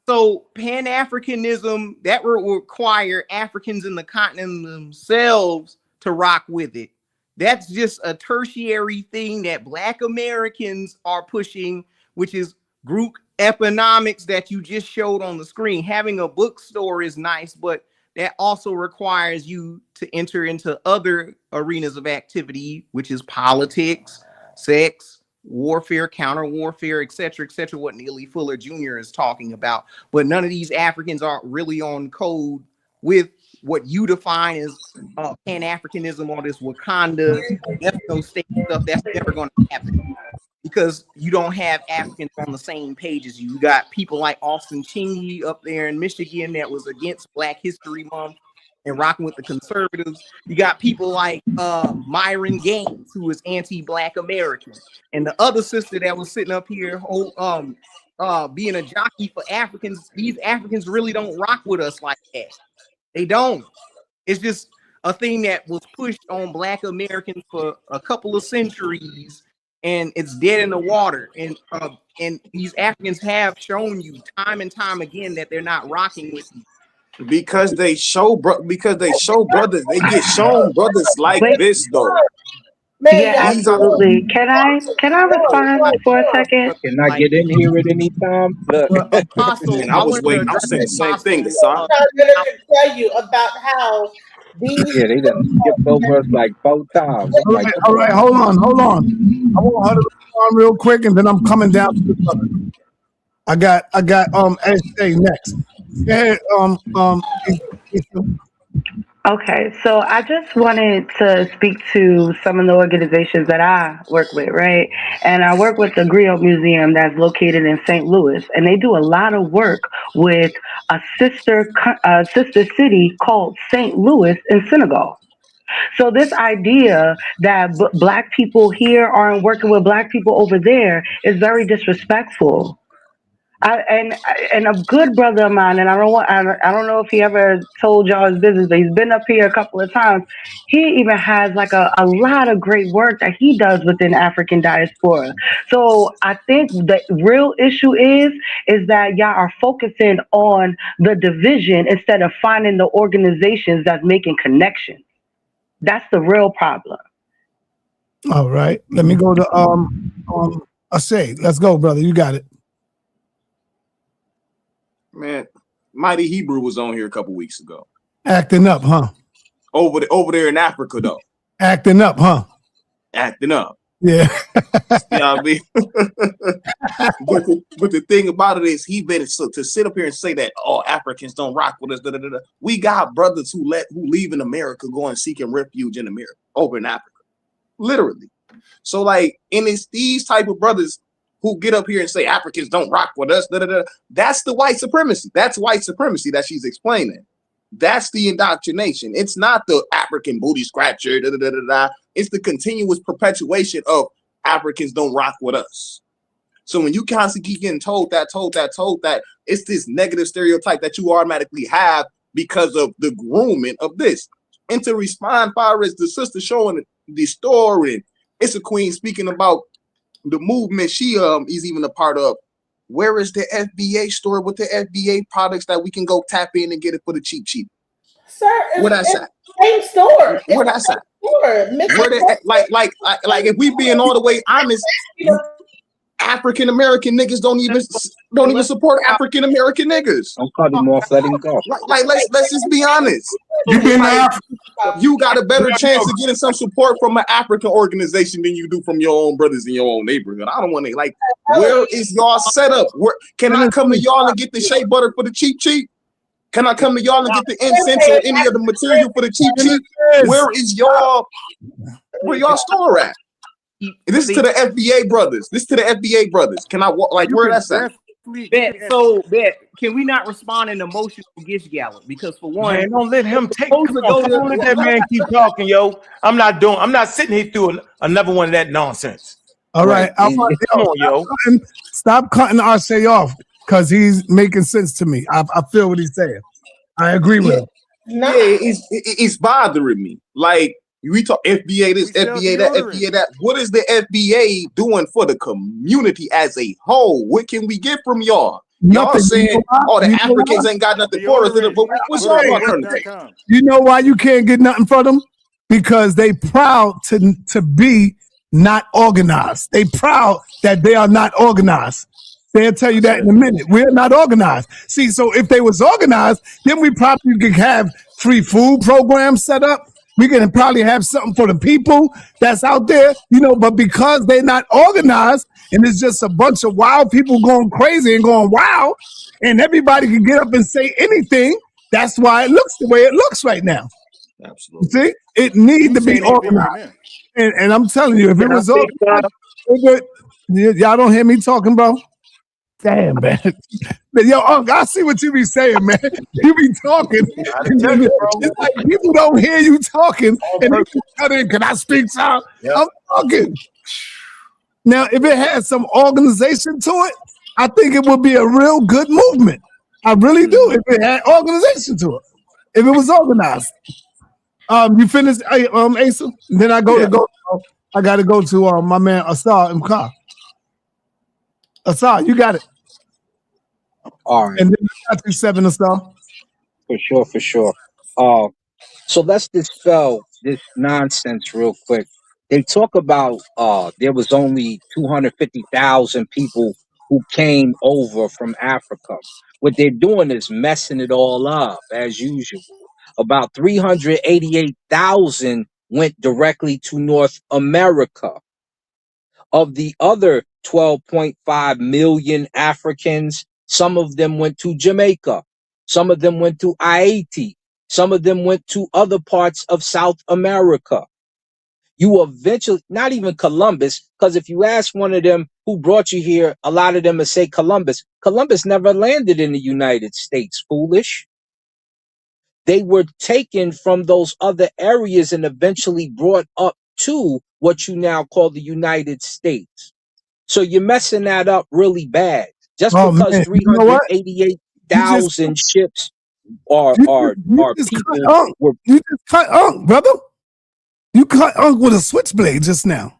So Pan-Africanism, that would require Africans in the continent themselves to rock with it. That's just a tertiary thing that Black Americans are pushing, which is group economics that you just showed on the screen. Having a bookstore is nice, but that also requires you to enter into other arenas of activity, which is politics, sex, warfare, counter warfare, etc., what Neely Fuller Jr. is talking about. But none of these Africans are really on code with what you define as Pan-Africanism or this Wakanda ethno-state stuff. That's never going to happen because you don't have Africans on the same page as you. You got people like Austin Chingy up there in Michigan that was against Black History Month and rocking with the conservatives. You got people like Myron Gaines, who is anti-Black American. And the other sister that was sitting up here being a jockey for Africans, these Africans really don't rock with us like that. They don't. It's just a thing that was pushed on Black Americans for a couple of centuries, and it's dead in the water. And these Africans have shown you time and time again that they're not rocking with you. Because they show brothers, they get shown brothers like this though. Yeah, absolutely. Can I respond for a second? Can I get in here at any time? Look, and I was waiting. I was saying the same thing. I'm going to tell you about how these. Yeah, they done skipped over us like 4 times. All right, hold on. I want her to respond real quick, and then I'm coming down to the brother. I got SJ next. Yeah, Okay, so I just wanted to speak to some of the organizations that I work with, right? And I work with the Griot Museum that's located in St. Louis, and they do a lot of work with a sister city called St. Louis in Senegal. So this idea that Black people here aren't working with Black people over there is very disrespectful. And a good brother of mine, and I don't know if he ever told y'all his business, but he's been up here a couple of times. He even has like a lot of great work that he does within African diaspora. So I think the real issue is that y'all are focusing on the division instead of finding the organizations that's making connections. That's the real problem. All right, let me go to Ashay. Let's go, brother. You got it. Man, Mighty Hebrew was on here a couple weeks ago. Acting up, huh? Over there in Africa, though. Acting up, huh? Acting up. Yeah. You know what I mean? but the thing about it is, he better to sit up here and say that all Africans don't rock with us. Da, da, da, da. We got brothers who leave in America going seeking refuge in America over in Africa, literally. So like, and it's these type of brothers who get up here and say Africans don't rock with us. Da, da, da. That's the white supremacy. That's white supremacy that she's explaining. That's the indoctrination. It's not the African booty scratcher. Da, da, da, da, da. It's the continuous perpetuation of Africans don't rock with us. So when you constantly keep getting told that, it's this negative stereotype that you automatically have because of the grooming of this. And to respond, far as the sister showing the story, it's a queen speaking about the movement she is even a part of. Where is the FBA store with the FBA products that we can go tap in and get it for the cheap? Sir, what I said. Same store. What I said. Like if we being all the way honest, African American niggas don't even support African American niggas. I'm cutting off, letting go. Like let's just be honest. You got a better chance of getting some support from an African organization than you do from your own brothers in your own neighborhood. I don't want to where is y'all set up? Where can I come to y'all and get the shea butter for the cheap? Can I come to y'all and get the incense or any of the material for the cheap? Where is y'all? Where y'all store at? This is to the FBA brothers. Can I walk where that's at? Can we not respond in emotional gish gallop? Because for one, man, don't let him take. Don't let that man keep talking, yo. I'm not sitting here through another one of that nonsense. All right, come on, yo. Stop cutting Arce off because he's making sense to me. I feel what he's saying. I agree with him. Yeah, it's bothering me. Like We talk FBA this, FBA that, FBA that. What is the FBA doing for the community as a whole? What can we get from y'all? Y'all Nothing. saying, oh, the Africans ain't got nothing for us. But what's y'all alternative? You know why you can't get nothing from them? Because they proud to be not organized. They proud that they are not organized. They'll tell you that in a minute. We're not organized. See, so if they was organized, then we probably could have free food programs set up. We can probably have something for the people that's out there, you know, but because they're not organized and it's just a bunch of wild people going crazy and going wild, and everybody can get up and say anything, that's why it looks the way it looks right now. Absolutely. See, it needs to be organized. And I'm telling you, if it was organized, y'all don't hear me talking, bro? Damn, man. Yo, Unc, I see what you be saying, man. You be talking. It's like people don't hear you talking and they just cut in. Can I speak, sir? Yep. I'm talking. Now, if it had some organization to it, I think it would be a real good movement. I really do, if it had organization to it. If it was organized. You finished, Asa? Then I I got to go to my man Asar in car. Asar, you got it. All right. And then I got you 7 Asar. For sure. So let's dispel this nonsense real quick. They talk about there was only 250,000 people who came over from Africa. What they're doing is messing it all up as usual. About 388,000 went directly to North America. Of the other 12.5 million Africans, some of them went to Jamaica, some of them went to Haiti, some of them went to other parts of South America. You eventually, not even Columbus, because if you ask one of them who brought you here, a lot of them will say Columbus. Columbus never landed in the United States, foolish. They were taken from those other areas and eventually brought up to what you now call the United States. So you're messing that up really bad. Just because 388,000 ships are people were. You just cut Unc, brother. You cut Unc with a switchblade just now.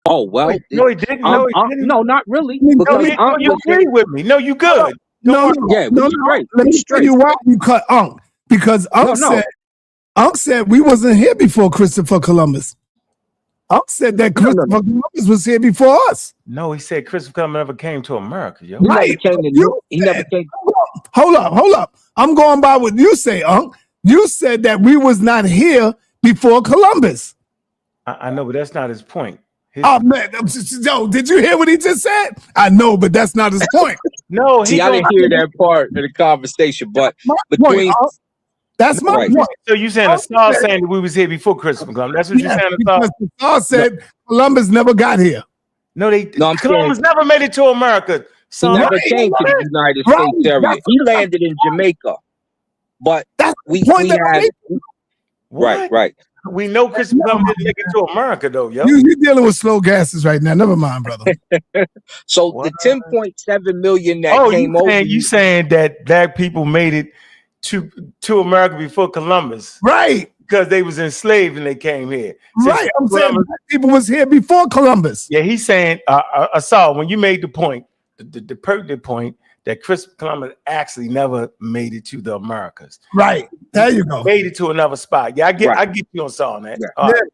Oh well. Wait, no, he didn't. No, he didn't. No, not really. No, you agree with me. No, you good. No. Let me tell you why you cut Unc. Because Unc said we wasn't here before Christopher Columbus. Unc said that Christopher Columbus was here before us. No, he said Christopher Columbus never came to America, yo. Right. He never came. Hold up. I'm going by what you say, Unc. You said that we was not here before Columbus. I know, but that's not his point. Oh man, yo, did you hear what he just said? I know, but that's not his point. No, see, I didn't hear that part of the conversation, but between that's my point. So you saying Asar saying that we was here before Christopher Columbus? That's what you're saying, Asar? Asar said Columbus never got here. No, Columbus never made it to America. He never came to the United States area. He landed in Jamaica, but we had right. We know Christopher Columbus didn't make it to America, though, yo. You're dealing with slow gases right now. Never mind, brother. So the 10.7 million that came over. You saying that black people made it to America before Columbus, right? Because they was enslaved and they came here, right? I'm saying black people was here before Columbus. Yeah, he's saying. Asar, when you made the point, the pertinent point that Christopher Columbus actually never made it to the Americas. Right. There you go. Made it to another spot. Yeah, I get you on that.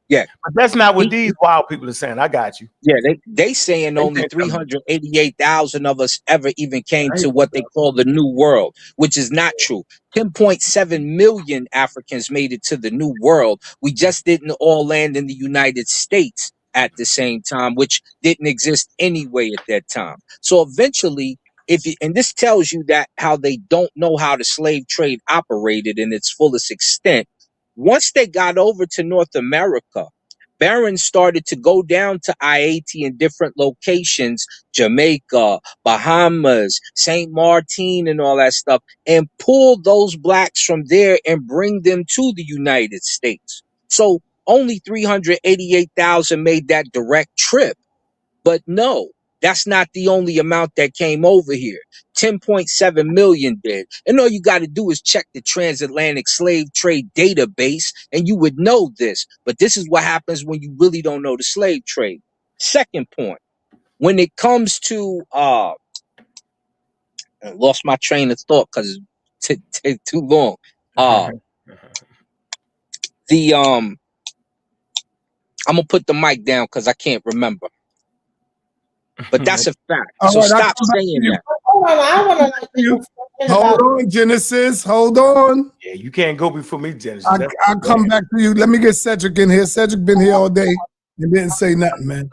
Yeah. But that's not what these wild people are saying. I got you. Yeah, they saying only 388,000 of us ever even came to what they call the New World, which is not true. 10.7 million Africans made it to the New World. We just didn't all land in the United States at the same time, which didn't exist anyway at that time. So eventually, and this tells you that how they don't know how the slave trade operated in its fullest extent. Once they got over to North America, barons started to go down to Haiti in different locations, Jamaica, Bahamas, St. Martin, and all that stuff, and pull those blacks from there and bring them to the United States. So only 388,000 made that direct trip. But no, That's not the only amount that came over here. 10.7 million did. And all you got to do is check the transatlantic slave trade database and you would know this. But this is what happens when you really don't know the slave trade. Second point, when it comes to I lost my train of thought because it take too long. The I'm gonna put the mic down because I can't remember. But that's a fact. All So right, I stop come back to saying you. that. Hold on, I want to Hold on, Genesis. Hold on. Yeah, you can't go before me, Genesis. I'll come back to you. Let me get Cedrick in here. Cedrick been here all day and didn't say nothing, man.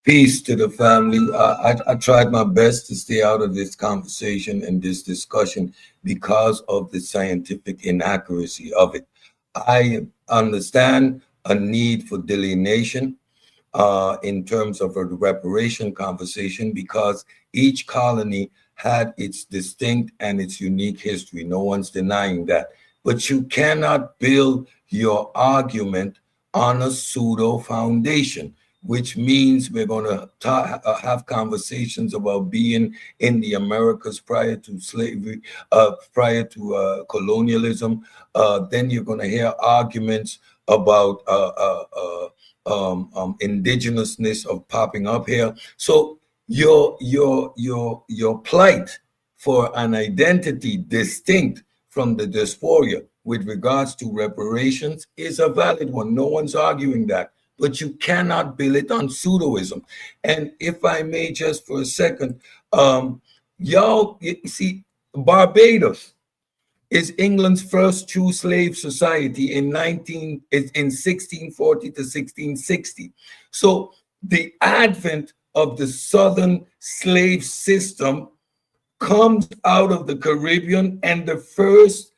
Peace to the family. I tried my best to stay out of this conversation and this discussion because of the scientific inaccuracy of it. I understand a need for delineation in terms of a reparation conversation because each colony had its distinct and its unique history. No one's denying that. But you cannot build your argument on a pseudo foundation, which means we're going to have conversations about being in the Americas prior to slavery, prior to colonialism. Then you're going to hear arguments about indigenousness of popping up here. So your plight for an identity distinct from the dysphoria with regards to reparations is a valid one. No one's arguing that. But you cannot build it on pseudoism. And if I may just for a second, y'all, you see, Barbados is England's first true slave society in 1640 to 1660. So the advent of the Southern slave system comes out of the Caribbean, and the first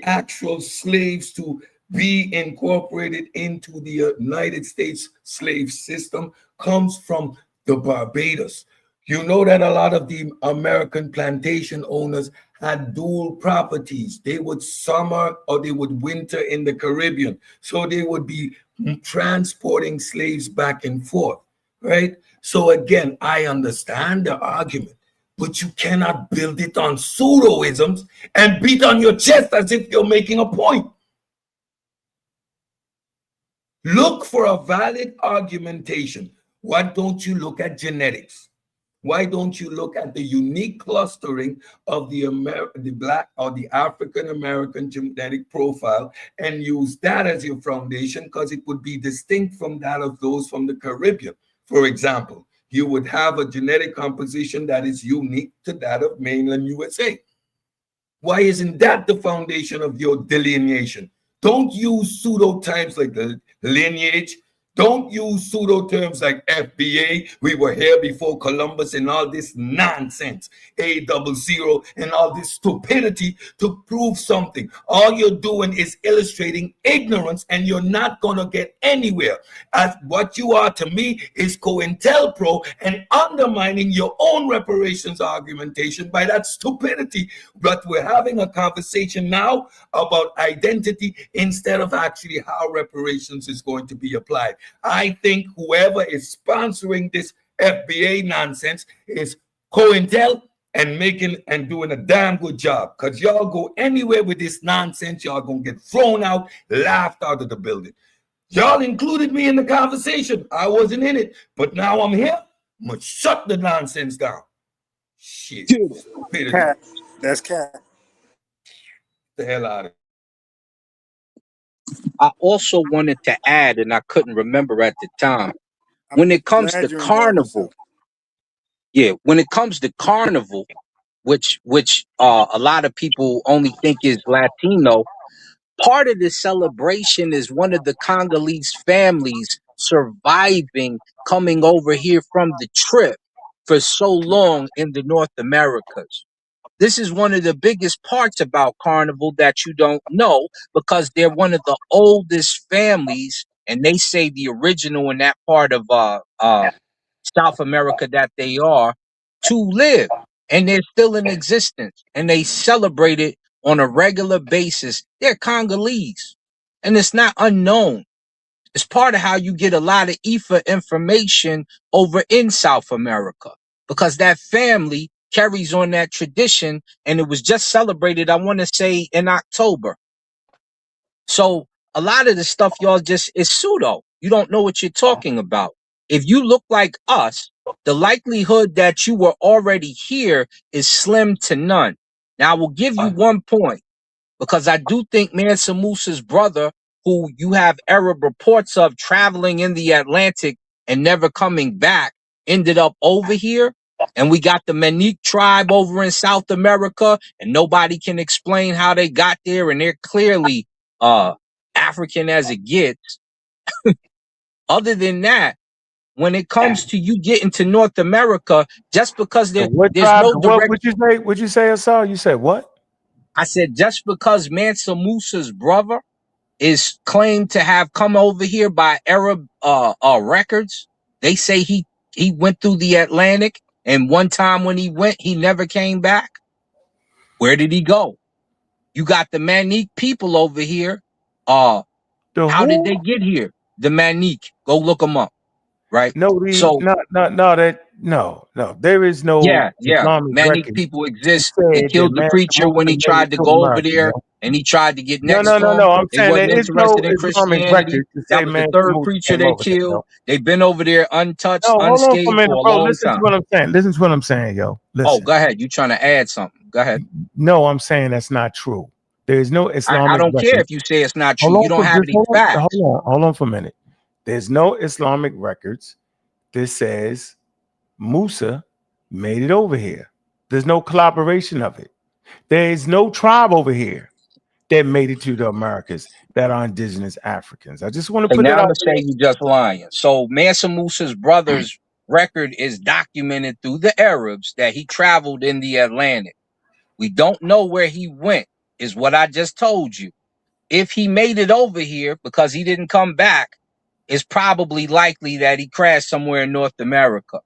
actual slaves to be incorporated into the United States slave system comes from the Barbados. You know that a lot of the American plantation owners had dual properties. They would summer or they would winter in the Caribbean. So they would be transporting slaves back and forth, right? So again, I understand the argument, but you cannot build it on pseudoisms and beat on your chest as if you're making a point. Look for a valid argumentation. Why don't you look at genetics? Why don't you look at the unique clustering of the Black or the African American genetic profile and use that as your foundation, because it would be distinct from that of those from the Caribbean. For example, you would have a genetic composition that is unique to that of mainland USA. Why isn't that the foundation of your delineation? Don't use pseudo terms like the lineage. Don't use pseudo terms like FBA, we were here before Columbus, and all this nonsense, A00, and all this stupidity to prove something. All you're doing is illustrating ignorance, and you're not going to get anywhere. As what you are to me is COINTELPRO and undermining your own reparations argumentation by that stupidity. But we're having a conversation now about identity instead of actually how reparations is going to be applied. I think whoever is sponsoring this FBA nonsense is COINTEL and making and doing a damn good job, because y'all go anywhere with this nonsense, y'all gonna get thrown out, laughed out of the building. Y'all included me in the conversation. I wasn't in it, but now I'm here. I'm gonna shut the nonsense down. Shit. Cat. That's cat. The hell out of it. I also wanted to add, and I couldn't remember at the time, when it comes to carnival, when it comes to carnival, which a lot of people only think is Latino, part of the celebration is one of the Congolese families surviving, coming over here from the trip for so long in the North Americas. This is one of the biggest parts about Carnival that you don't know, because they're one of the oldest families, and they say the original in that part of South America that they are, to live. And they're still in existence, and they celebrate it on a regular basis. They're Congolese, and it's not unknown. It's part of how you get a lot of Ifa information over in South America, because that family carries on that tradition, and it was just celebrated, I want to say, in October. So a lot of the stuff y'all just is pseudo. You don't know what you're talking about. If you look like us, the likelihood that you were already here is slim to none. Now I will give you one point, because I do think Mansa Musa's brother, who you have Arab reports of traveling in the Atlantic and never coming back, ended up over here. And we got the Manique tribe over in South America, and nobody can explain how they got there, and they're clearly African as it gets. Other than that, when it comes to you getting to North America, just because So what there's tribe? no What direct. would you say? Would you say, Asar? You said what? I said just because Mansa Musa's brother is claimed to have come over here by Arab records, they say he went through the Atlantic, and one time when he went, he never came back. Where did he go? You got the Manique people over here. How did they get here? The Manique. Go look them up. Right. No, So no. There is no yeah. Islamic Manique record people that exist. They said that killed the Mansa preacher Musa when he made it tried to to go over America, there, yo. and he tried to get No, next no, to no, him. no. I'm They saying wasn't there is no interested in Islamic Christianity. record to That say was the Mansa third Musa preacher came they over there, killed. yo. They've been over there untouched, No, hold on for a unscathed minute, for a bro. long Listen to time. what I'm saying. Listen to what I'm saying, yo. Oh, Listen. go ahead. You trying to add something? Go ahead. No, I'm saying that's not true. There is no I Islamic don't care record. if you say it's not true. Hold You on don't for have just any facts. hold on for a minute. There's no Islamic records that says Musa made it over here. There's no collaboration of it. There is no tribe over here that made it to the Americas that are indigenous Africans. I just want to And put now that I'm out gonna say there. you just lying. So Mansa Musa's brother's record is documented through the Arabs that he traveled in the Atlantic. We don't know where he went, is what I just told you. If he made it over here because he didn't come back, it's probably likely that he crashed somewhere in North America.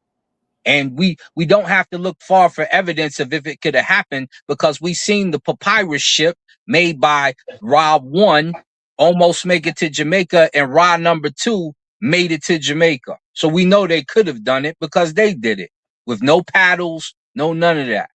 And we don't have to look far for evidence of if it could have happened, because we seen the papyrus ship made by Ra 1 almost make it to Jamaica, and Ra number 2 made it to Jamaica. So we know they could have done it because they did it with no paddles, no none of that.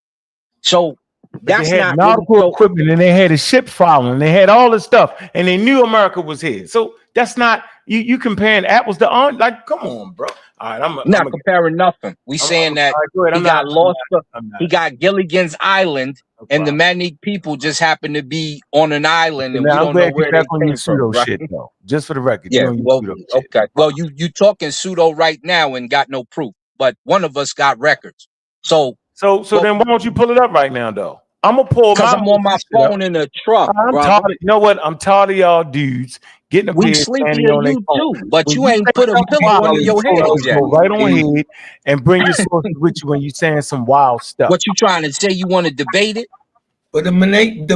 So But they that's had not really nautical so. equipment and they had a ship following. They had all this stuff and they knew America was here. So that's not you comparing apples to oranges. Like, come on, bro. All right, I'm Not comparing nothing. We saying that all right, go ahead. he got lost. I'm not. He got Gilligan's Island, and the Manique people just happen to be on an island, and we Now I'm don't know glad you're where back they on your came from, pseudo right? shit though. Just for the record, Yeah. you on your Well, pseudo shit. okay. Well, you talking pseudo right now and got no proof, but one of us got records. So then why don't you pull it up right now though? I'm gonna pull because my I'm on my shit up. phone in a truck, I'm brother. tired. You know what? I'm tired of y'all dudes getting up We here sleepy standing of on their you phone. too, but When you you ain't say put a something pillow under wild, you're your head supposed to yet. go right on ahead and bring your sources with you when you're saying some wild stuff. What you trying to say? You want to debate it? But the Manique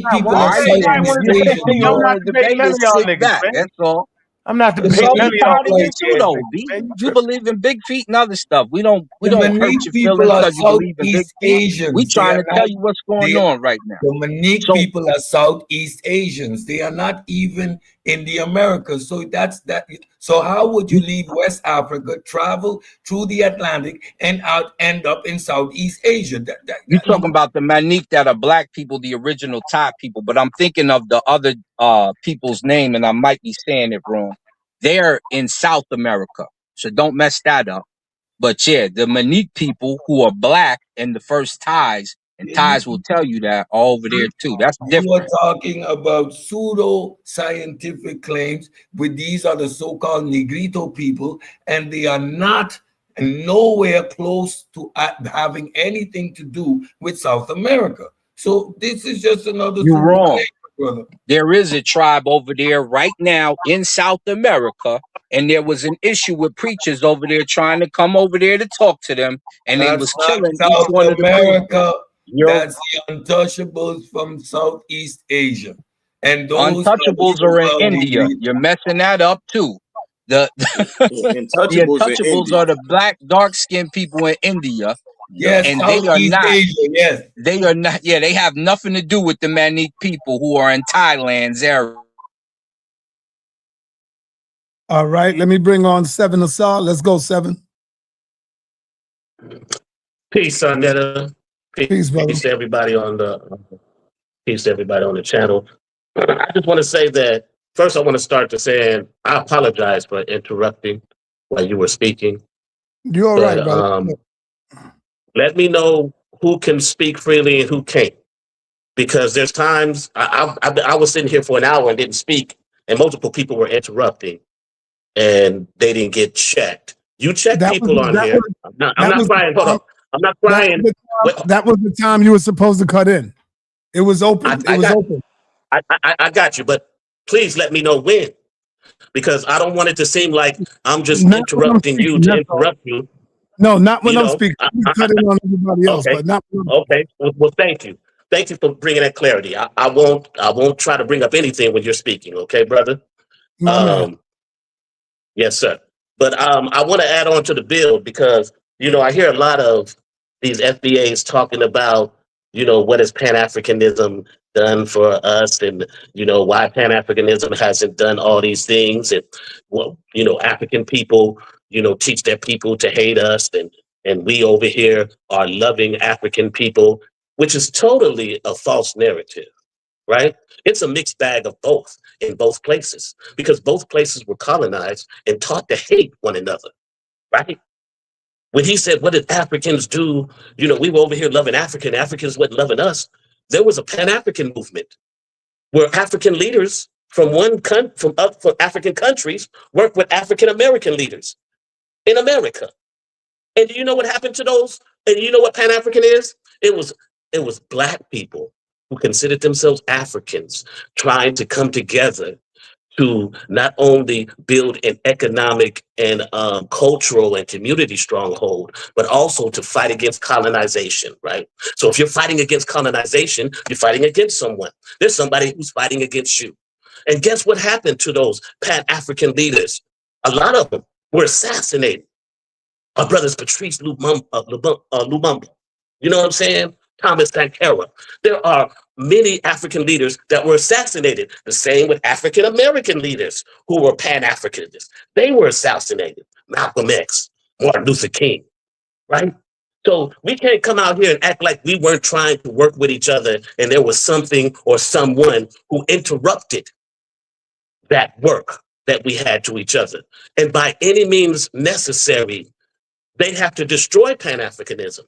people All are right, then. If Southeast you Asian, don't bro. want to debate it, sit back. man. That's all. I'm not The debating So none be of Manique y'all proud of people you weak too, ass though, niggas, B. man. You You tripping. believe in big feet and other stuff. We don't the hurt Manique your people feelings are because you believe in big Southeast feet. We Asians. They trying are to not. tell you what's going They, on right now. the Manique So people are Southeast Asians. They are not even in the Americas. So that's that. So how would you leave West Africa, travel through the Atlantic, and end up in Southeast Asia? you Number. talking about the Manique that are black people, the original Thai people, but I'm thinking of the other people's name, and I might be saying it wrong. They're in South America, so don't mess that up. But yeah, the Manique people who are black and the first Thais, and Thais will tell you that, are over there too. That's You are different. talking about pseudo scientific claims with these are the so-called Negrito people, and they are not nowhere close to having anything to do with South America. So this is just another You're pseudo wrong. claim, brother. There is a tribe over there right now in South America, and there was an issue with preachers over there trying to come over there to talk to them, and they That's was not killing each South one of the preachers. America. You're That's the untouchables from Southeast Asia. And those are the untouchables are in so-called India. Negrito. You're messing that up too. The the Intouchables in untouchables India. are the black dark skinned people in India, Yes, and they are Southeast not. Asia, yes. They are not. Yeah, they have nothing to do with the Manique people who are in Thailand's area. All right, let me bring on Seven Asar. Let's go, Seven. Peace, sa.neter. Peace, brother. Peace to everybody on the channel. I just want to say that first. I want to start to saying I apologize for interrupting while you were speaking. You're all right, brother. Let me know who can speak freely and who can't, because there's times I was sitting here for an hour and didn't speak, and multiple people were interrupting, and they didn't get checked. You check people on here. I'm not crying. Hold on. I'm not crying. That was the time you were supposed to cut in. It was open. Open. I got you, but please let me know when, because I don't want it to seem like I'm just interrupting you to interrupt you. No, not when I'm speaking. I'm cutting on everybody else, okay. but not. Okay. Well, thank you. Thank you for bringing that clarity. I won't try to bring up anything when you're speaking. Okay, brother. Yes, sir. But I want to add on to the bill because, I hear a lot of these FBAs talking about, what has Pan-Africanism done for us and, why Pan-Africanism hasn't done all these things. And, well, African people, teach their people to hate us. And we over here are loving African people, which is totally a false narrative. Right? It's a mixed bag of both in both places because both places were colonized and taught to hate one another. Right? When he said, what did Africans do? We were over here loving African. Africans wasn't loving us. There was a Pan-African movement where African leaders from African countries worked with African American leaders in America. And do you know what happened to those? And you know what Pan-African is? It was Black people who considered themselves Africans, trying to come together to not only build an economic and cultural and community stronghold, but also to fight against colonization, right? So if you're fighting against colonization, you're fighting against someone. There's somebody who's fighting against you. And guess what happened to those Pan-African leaders? A lot of them were assassinated. Our brothers Patrice Lumumba, you know what I'm saying? Thomas Sankara. There are many African leaders that were assassinated. The same with African American leaders who were Pan-Africanists. They were assassinated. Malcolm X, Martin Luther King, right? So we can't come out here and act like we weren't trying to work with each other and there was something or someone who interrupted that work that we had to each other. And by any means necessary, they have to destroy Pan-Africanism.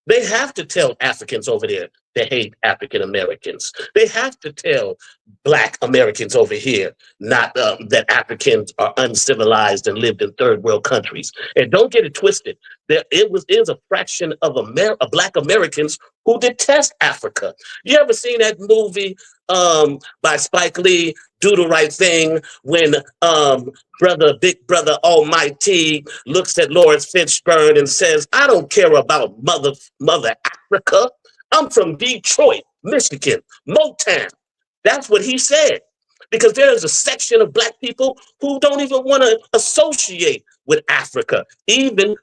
They have to tell Africans over there to hate African Americans. They have to tell Black Americans over here not that Africans are uncivilized and lived in third world countries. And don't get it twisted. There is a fraction of Black Americans who detest Africa. You ever seen that movie by Spike Lee, Do the Right Thing, when Big Brother Almighty looks at Lawrence Fishburne and says, I don't care about Mother Africa. I'm from Detroit, Michigan, Motown. That's what he said. Because there's a section of Black people who don't even want to associate with Africa, even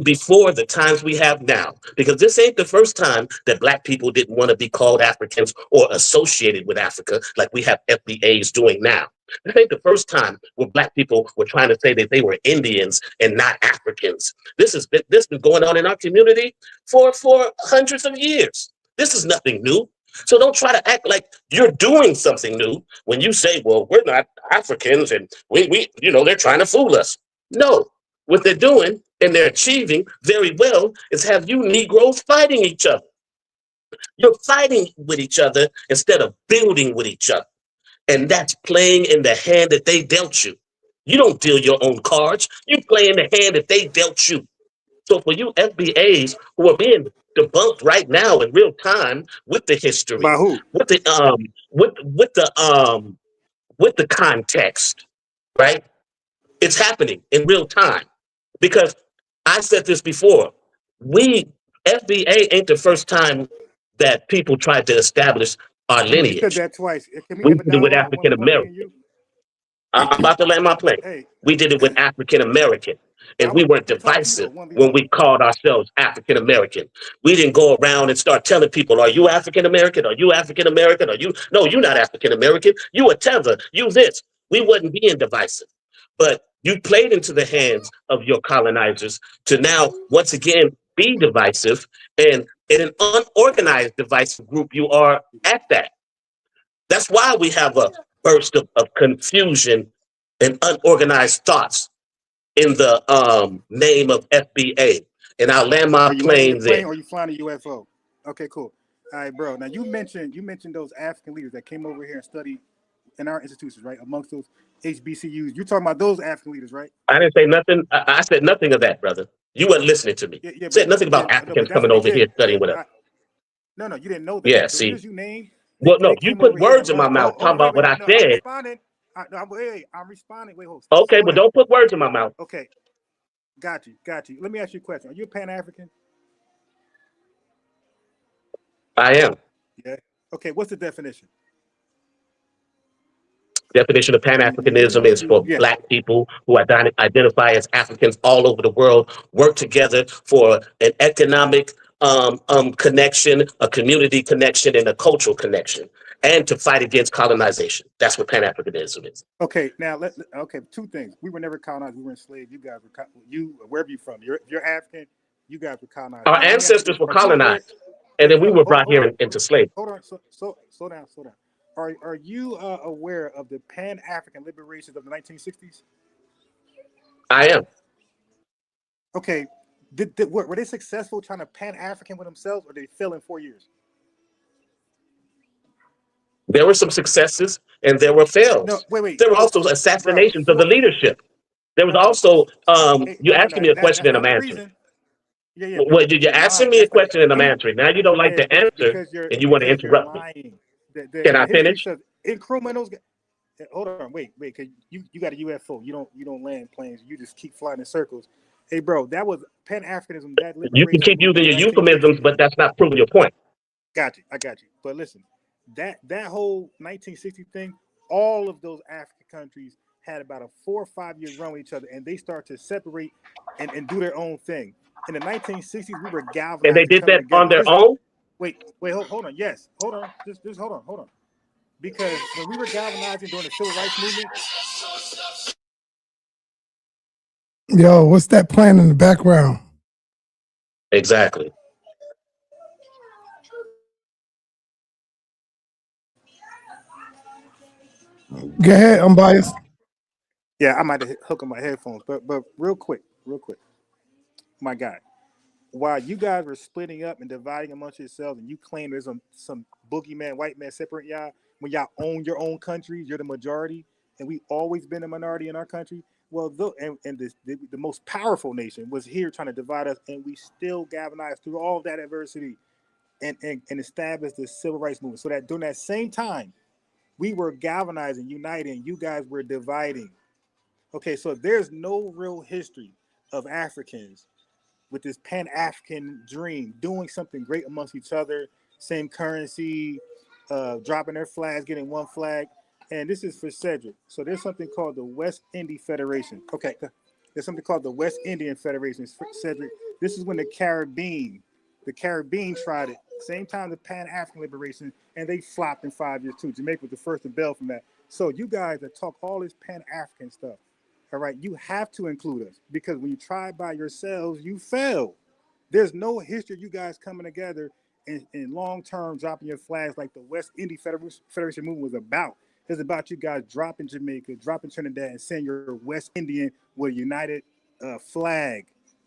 before the times we have now. Because this ain't the first time that Black people didn't want to be called Africans or associated with Africa like we have FBAs doing now. This ain't the first time where Black people were trying to say that they were Indians and not Africans. This has been going on in our community for hundreds of years. This is nothing new. So don't try to act like you're doing something new when you say, well, we're not Africans and we they're trying to fool us. No, what they're doing and they're achieving very well is have you Negroes fighting each other. You're fighting with each other instead of building with each other. And that's playing in the hand that they dealt you. You don't deal your own cards. You play in the hand that they dealt you. So for you FBAs who are being debunked right now in real time with the history, with the context, right? It's happening in real time. Because I said this before, FBA ain't the first time that people tried to establish our lineage. You said that twice. We did it with African American. I'm about to land my plane. Hey. We did it with African American. And we weren't divisive when we called ourselves African American. We didn't go around and start telling people, are you African American? Are you African American? No, you're not African American. You a tether. You this. We wasn't being divisive. But you played into the hands of your colonizers to now once again be divisive, and in an unorganized divisive group, you are at that. That's why we have a burst of confusion and unorganized thoughts in the name of FBA. And I'll land my Are you landing plane your plane there. or are you flying a UFO? Okay, cool. All right, bro. Now you mentioned those African leaders that came over here and studied in our institutions, right? Amongst those HBCUs. You're talking about those African leaders, right? I didn't say nothing. I said nothing of that, brother. You weren't listening to me. Yeah, Said nothing yeah, about no, Africans but that's coming what they over here did. Yeah, studying with us. no, you didn't know that. Yeah, The see. leaders you named, Well, no, they you came put over here words and in my learned. mouth Hold talking on, wait, about what I no, I'm said. responding. I'm responding. Wait, hold. Okay, Slow but down. don't put words in my mouth. Okay, got you. Let me ask you a question. Are you a Pan-African? I am. Yeah. Okay, what's the definition? Definition of Pan-Africanism is for Yeah. Black people who identify as Africans all over the world, work together for an economic connection, a community connection, and a cultural connection, and to fight against colonization. That's what Pan-Africanism is. Okay, now okay, two things. We were never colonized. We were enslaved. You guys were wherever you're from. You're African. You guys were colonized. Our Now, let me ask you ancestors this. were Are you aware? colonized, and then we were brought Hold here on. into slavery. Hold on. Slow down. Are you aware of the Pan-African liberations of the 1960s? I am. Okay. Were they successful trying to Pan-African with themselves, or did they fail in 4 years? There were some successes and there were fails. No, wait. There were also assassinations of the leadership. There was also, you're asking me a question and I'm answering. Yeah, Well, you're asking me a question and I'm answering. Now you don't like the answer and you want to interrupt me. Lying. Can I finish? Incrementals. Hold on, wait, cause you got a UFO. You don't land planes. You just keep flying in circles. Hey, bro, that was Pan-Africanism. That You can keep using your euphemisms, but that's not proving your point. I got you. But listen, that whole 1960 thing, all of those African countries had about a 4 or 5 year run with each other, and they start to separate and do their own thing. In the 1960s, we were galvanized. And they did that on their own? Wait, hold on. Yes, hold on. Just hold on. Because when we were galvanizing during the civil rights movement. Yo, what's that playing in the background? Exactly. Go ahead, Unbiased. Yeah, I might have hooked on my headphones, but real quick, my guy. While you guys were splitting up and dividing amongst yourselves, and you claim there's some boogeyman, white man separating y'all, when y'all own your own countries, you're the majority, and we always been a minority in our country. Well, the most powerful nation was here trying to divide us, and we still galvanized through all of that adversity and established the civil rights movement. So that during that same time, we were galvanizing, uniting, you guys were dividing. Okay, so there's no real history of Africans with this Pan-African dream, doing something great amongst each other, same currency, dropping their flags, getting one flag. And this is for Cedrick. So there's something called the West Indian Federation. Okay, there's something called the West Indian Federation. Cedrick, this is when the Caribbean tried it. Same time the Pan-African liberation, and they flopped in 5 years too. Jamaica was the first to bail from that. So you guys that talk all this Pan-African stuff, all right, you have to include us, because when you try by yourselves, you fail. There's no history of you guys coming together and long-term dropping your flags like the West Indian Federation movement was about. It's about you guys dropping Jamaica, dropping Trinidad, and saying you're West Indian with a united flag.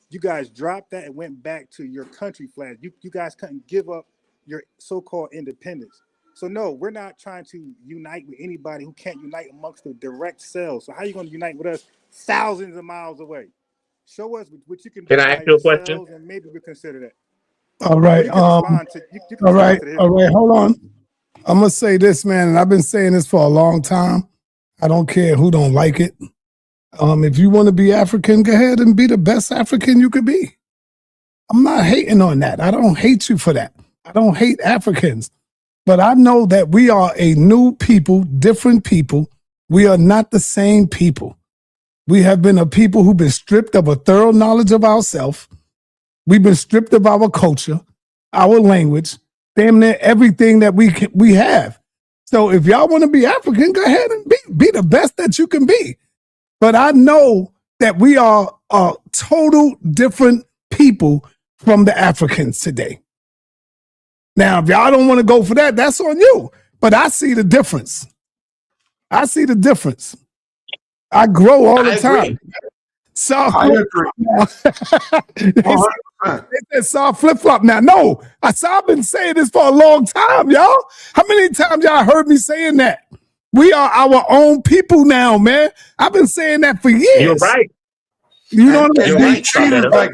You guys dropped that and went back to your country flag. You guys couldn't give up your so-called independence. So no, we're not trying to unite with anybody who can't unite amongst the direct cells. So how are you going to unite with us thousands of miles away? Show us what you can do. Can I ask you a question? And maybe we consider that. All right. All right. Hold on. I'm gonna say this, man, and I've been saying this for a long time. I don't care who don't like it. If you want to be African, go ahead and be the best African you could be. I'm not hating on that. I don't hate you for that. I don't hate Africans. But I know that we are a new people, different people. We are not the same people. We have been a people who've been stripped of a thorough knowledge of ourselves. We've been stripped of our culture, our language, damn near everything that we have. So if y'all want to be African, go ahead and be the best that you can be. but I know that we are total different people from the Africans today. Now, if y'all don't want to go for that, that's on you. But I see the difference. I see the difference. I grow all the time. So I agree. They saw flip flop now. No, I've been saying this for a long time, y'all. How many times y'all heard me saying that? We are our own people now, man. I've been saying that for years. You're right. You know what You're I'm saying? right,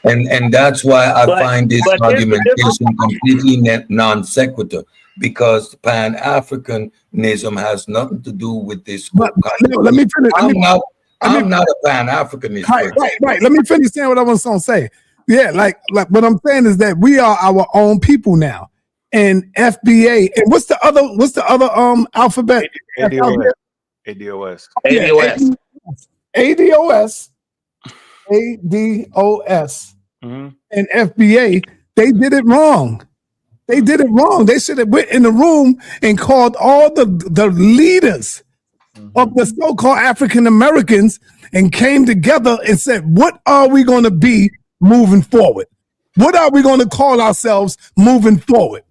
and that's why I find this argumentation completely non sequitur, because Pan-Africanism has nothing to do with this. But no, let me finish. I'm not a Pan-Africanist. Right. Let me finish saying what I was gonna say. Yeah, like what I'm saying is that we are our own people now. And FBA, and what's the other alphabet? ADOS. ADOS, and FBA, they did it wrong. They did it wrong. They should have went in the room and called all the leaders of the so-called African Americans and came together and said, what are we going to be moving forward? What are we going to call ourselves moving forward?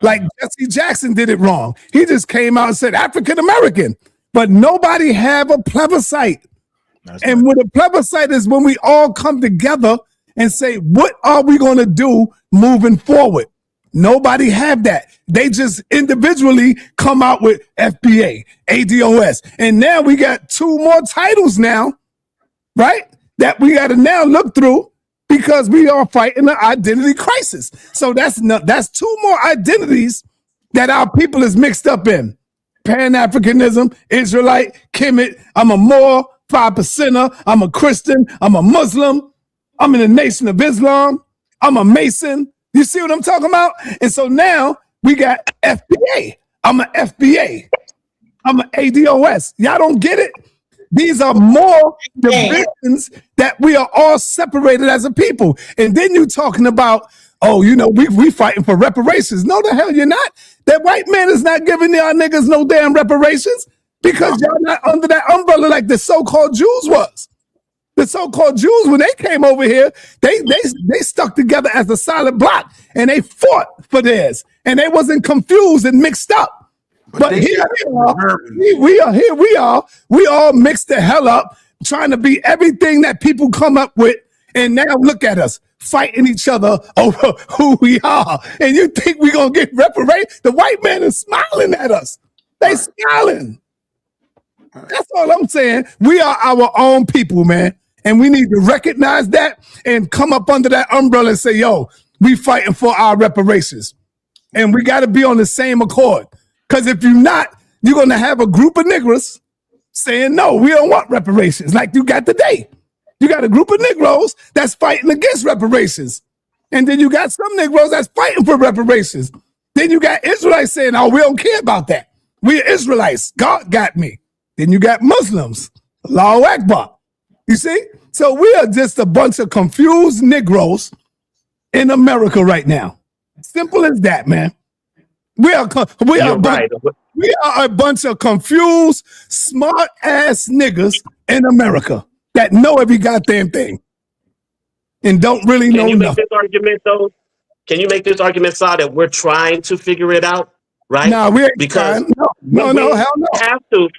Like Jesse Jackson did it wrong. He just came out and said African American, but nobody have a plebiscite. And what a plebiscite is when we all come together and say, what are we going to do moving forward? Nobody have that. They just individually come out with FBA, ADOS. And now we got 2 more titles now, right? That we got to now look through because we are fighting an identity crisis. So that's 2 more identities that our people is mixed up in. Pan-Africanism, Israelite, Kemet, I'm a Moor, 5%er, I'm a Christian, I'm a Muslim, I'm in the Nation of Islam, I'm a Mason. You see what I'm talking about? And so now we got FBA. I'm an FBA. I'm an ADOS. Y'all don't get it? These are more divisions that we are all separated as a people. And then you talking about, oh, you know, we fighting for reparations. No, the hell you're not. That white man is not giving y'all niggas no damn reparations because y'all not under that umbrella like the so-called Jews was. The so-called Jews, when they came over here, they stuck together as a solid block and they fought for theirs. And they wasn't confused and mixed up. But here we are. We all mixed the hell up, trying to be everything that people come up with. And now look at us fighting each other over who we are. And you think we're going to get reparations? The white man is smiling at us. They smiling. That's all I'm saying. We are our own people, man. And we need to recognize that and come up under that umbrella and say, yo, we fighting for our reparations. And we got to be on the same accord. Because if you're not, you're going to have a group of Negroes saying, no, we don't want reparations like you got today. You got a group of Negroes that's fighting against reparations. And then you got some Negroes that's fighting for reparations. Then you got Israelites saying, oh, we don't care about that. We're Israelites. God got me. Then you got Muslims. Allahu Akbar. You see? So we are just a bunch of confused Negroes in America right now. Simple as that, man. We are a bunch of confused, smart-ass niggas in America that know every goddamn thing and don't really know nothing. Can you make this argument, Sa, that we're trying to figure it out, right? No, we ain't because trying. No, hell no.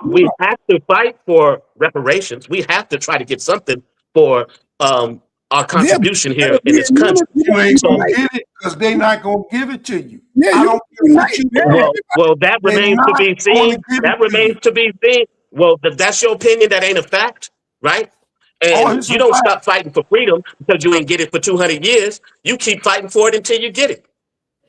We have to fight for reparations. We have to try to get something for our contribution here in this country. You ain't gonna get it because they're not gonna give it to you. Yeah, I don't care what you do. Well, that remains to be seen. That remains to be seen. Well, that's your opinion. That ain't a fact, right? And you don't stop fighting for freedom because you ain't get it for 200 years. You keep fighting for it until you get it.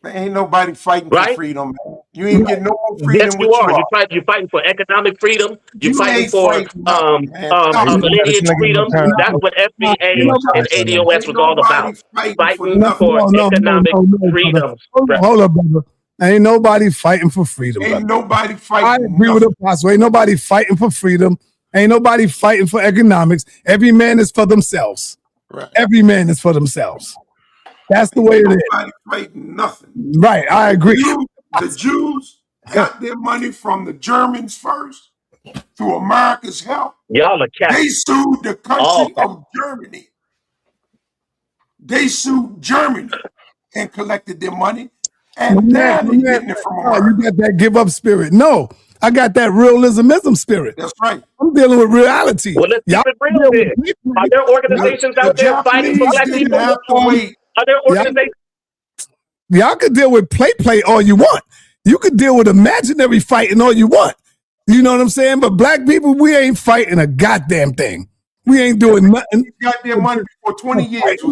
There ain't nobody fighting for freedom, man. You ain't getting no more freedom. Yes, you are. You're fighting for economic freedom. You're fighting for lineage freedom. That's what FBA and ADOS was all about. Fighting for economic freedom. Hold up, brother. Ain't nobody fighting for freedom. Ain't nobody fighting. I agree with Apostle. Ain't nobody fighting for freedom. Ain't nobody fighting for economics. Every man is for themselves. Right. Every man is for themselves. That's the way it is. Nobody fighting nothing. Right, I agree. The Jews got their money from the Germans first. through America's help. Y'all are capping. They sued the country of Germany. They sued Germany and collected their money. And now they're getting it from America. You got that give up spirit. No, I got that realismism spirit. That's right. I'm dealing with reality. Well, let's keep it real then. Are there organizations out there fighting for black people? Are there organizations? Y'all could deal with play all you want. You could deal with imaginary fighting all you want. You know what I'm saying? But black people, we ain't fighting a goddamn thing. We ain't doing nothing. They got their money for 20 years.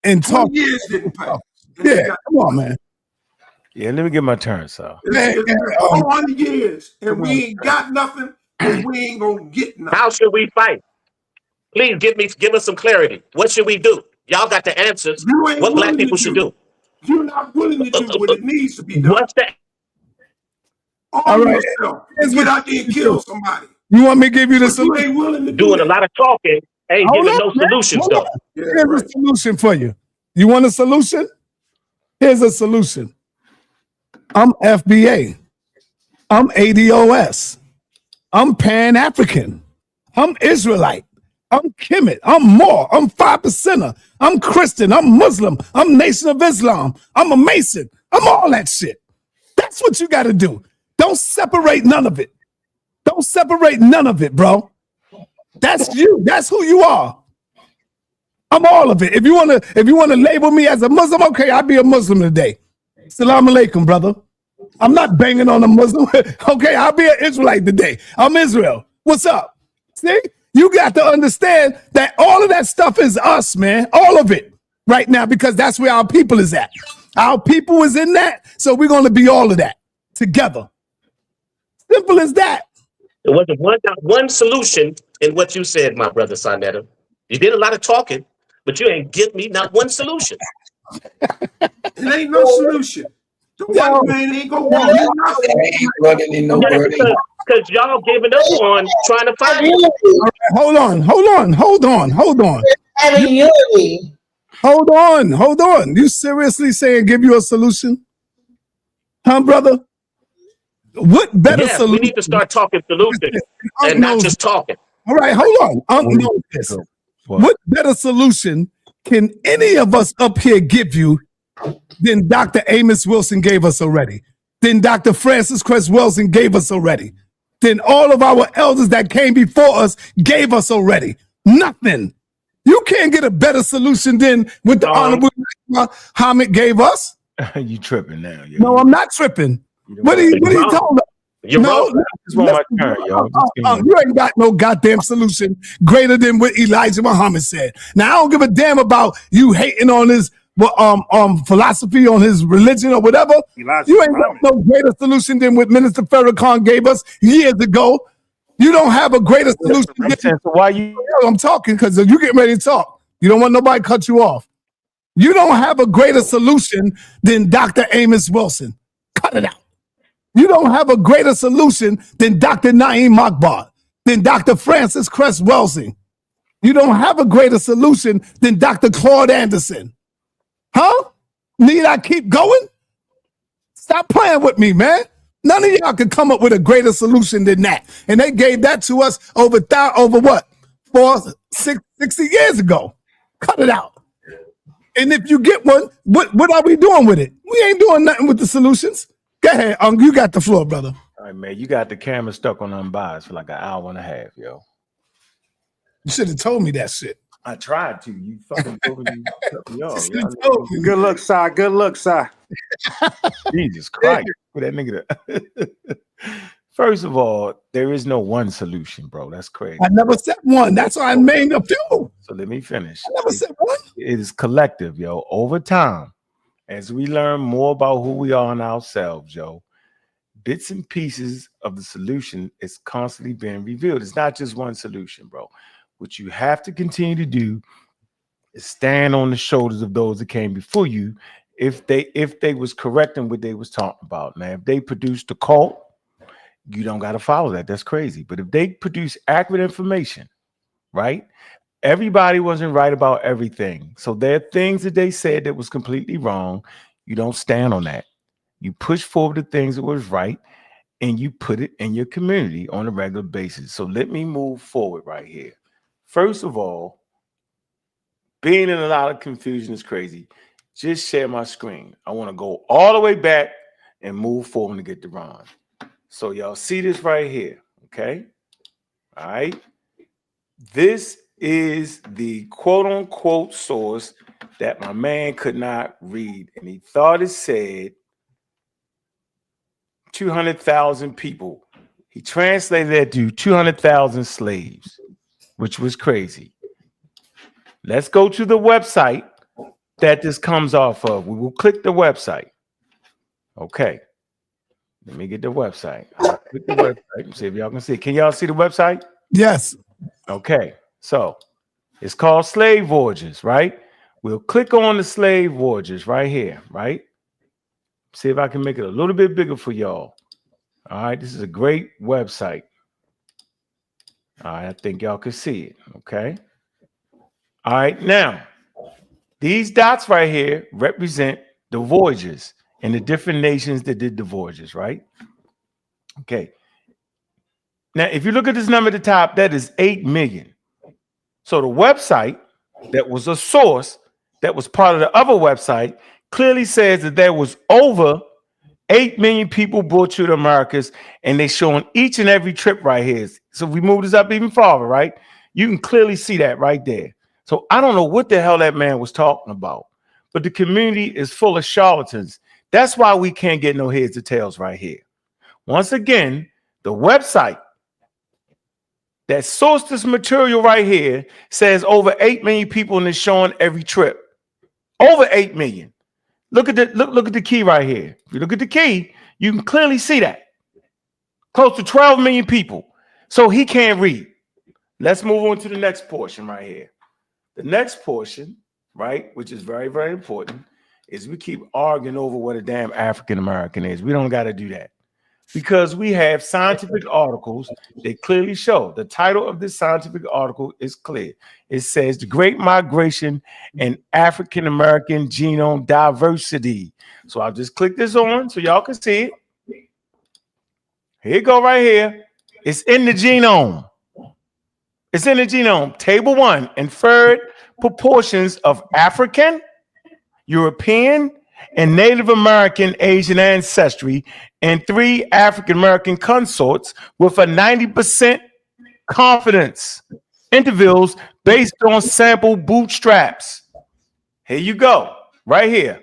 And 20 years didn't pass. Yeah, come on, man. Yeah, let me get my turn, so. It's 400 years, and we ain't got nothing, and we ain't gonna get nothing. How should we fight? Please give us some clarity. What should we do? Y'all got the answers. What black people should do? You're not willing to do what it needs to be done. What's that? Arm yourself. Get out there and kill somebody. You want me to give you the solution? You ain't willing to doing a lot of talking. Ain't giving no solutions though. Here's a solution for you. You want a solution? Here's a solution. I'm FBA. I'm ADOS. I'm Pan-African. I'm Israelite. I'm Kemet. I'm Moor. I'm 5%er. I'm Christian. I'm Muslim. I'm Nation of Islam. I'm a Mason. I'm all that shit. That's what you got to do. Don't separate none of it. Don't separate none of it, bro. That's you. That's who you are. I'm all of it. If you wanna label me as a Muslim, okay, I'll be a Muslim today. Salam alaikum, brother. I'm not banging on a Muslim. Okay, I'll be an Israelite today. I'm Israel. What's up? See? You got to understand that all of that stuff is us, man. All of it right now, because that's where our people is at. Our people is in that, so we're going to be all of that together. Simple as that. There wasn't one solution in what you said, my brother sa.neter. You did a lot of talking, but you ain't give me not one solution. It ain't no solution. The white man ain't gonna do nothing. Because y'all giving up on trying to fight. Hold on. Hold on. You seriously saying give you a solution? Huh, brother? What better solution? We need to start talking solutions and not just talking. All right, hold on. What better solution can any of us up here give you than Dr. Amos Wilson gave us already? Than Dr. Francis Cress Welsing gave us already? Than all of our elders that came before us gave us already? Nothing. You can't get a better solution than what the Honorable Muhammad gave us. You tripping now? Yo. No, I'm not tripping. What are you talking about? You ain't got no goddamn solution greater than what Elijah Muhammad said. Now I don't give a damn about you hating on his philosophy, on his religion or whatever. You ain't got no greater solution than what Minister Farrakhan gave us years ago. You don't have a greater solution. Why you? I'm talking because you get ready to talk. You don't want nobody to cut you off. You don't have a greater solution than Dr. Amos Wilson. Cut it out. You don't have a greater solution than Dr. Naeem Akbar, than Dr. Francis Cress Welsing. You don't have a greater solution than Dr. Claude Anderson. Huh? Need I keep going? Stop playing with me, man. None of y'all can come up with a greater solution than that. And they gave that to us over what? 60 years ago. Cut it out. And if you get one, what are we doing with it? We ain't doing nothing with the solutions. Go ahead, you got the floor, brother. All right, man. You got the camera stuck on Unbiased for like an hour and a half, yo. You should have told me that shit. I tried to. You fucking told me. Good luck, Si. Good luck, Si. Jesus Christ. Put that nigga there. First of all, there is no one solution, bro. That's crazy. I never said one. That's why I named a few. So let me finish. I never said one. It is collective, yo. Over time, as we learn more about who we are and ourselves, yo, bits and pieces of the solution is constantly being revealed. It's not just one solution, bro. What you have to continue to do is stand on the shoulders of those that came before you if they was correct in what they was talking about. Now, if they produced a cult, you don't got to follow that. That's crazy. But if they produce accurate information, right? Everybody wasn't right about everything. So there are things that they said that was completely wrong. You don't stand on that. You push forward the things that was right. and you put it in your community on a regular basis. So let me move forward right here. First of all, being in a lot of confusion is crazy. Just share my screen. I want to go all the way back and move forward to get to Ron. So y'all see this right here, okay? All right. This is the quote unquote source that my man could not read. And he thought it said 200,000 people. He translated that to 200,000 slaves, which was crazy. Let's go to the website that this comes off of. We will click the website. Okay. Let me get the website. I'll click the website and see if y'all can see. Can y'all see the website? Yes. Okay. So it's called Slave Voyages, right? We'll click on the Slave Voyages right here, right? See if I can make it a little bit bigger for y'all. All right. This is a great website. All right. I think y'all can see it. Okay. All right. Now, these dots right here represent the voyages and the different nations that did the voyages, right? Okay. Now, if you look at this number at the top, that is 8 million. So the website that was a source that was part of the other website clearly says that there was over 8 million people brought to the Americas, and they showing each and every trip right here. So if we move this up even farther, right? You can clearly see that right there. So I don't know what the hell that man was talking about, but the community is full of charlatans. That's why we can't get no heads or tails right here. Once again, the website that sourced this material right here says over 8 million people and it's showing every trip. Over 8 million. Look at the key right here. If you look at the key, you can clearly see that. Close to 12 million people. So he can't read. Let's move on to the next portion right here. The next portion, right, which is very, very important, is we keep arguing over what a damn African American is. We don't got to do that. Because we have scientific articles that clearly show. The title of this scientific article is clear. It says The Great Migration and African American Genome Diversity. So I'll just click this on so y'all can see it. Here you go right here. It's in the genome. It's in the genome. Table 1, inferred proportions of African, European, and Native American Asian ancestry, and 3 African American consorts with a 90% confidence intervals based on sample bootstraps. Here you go, right here.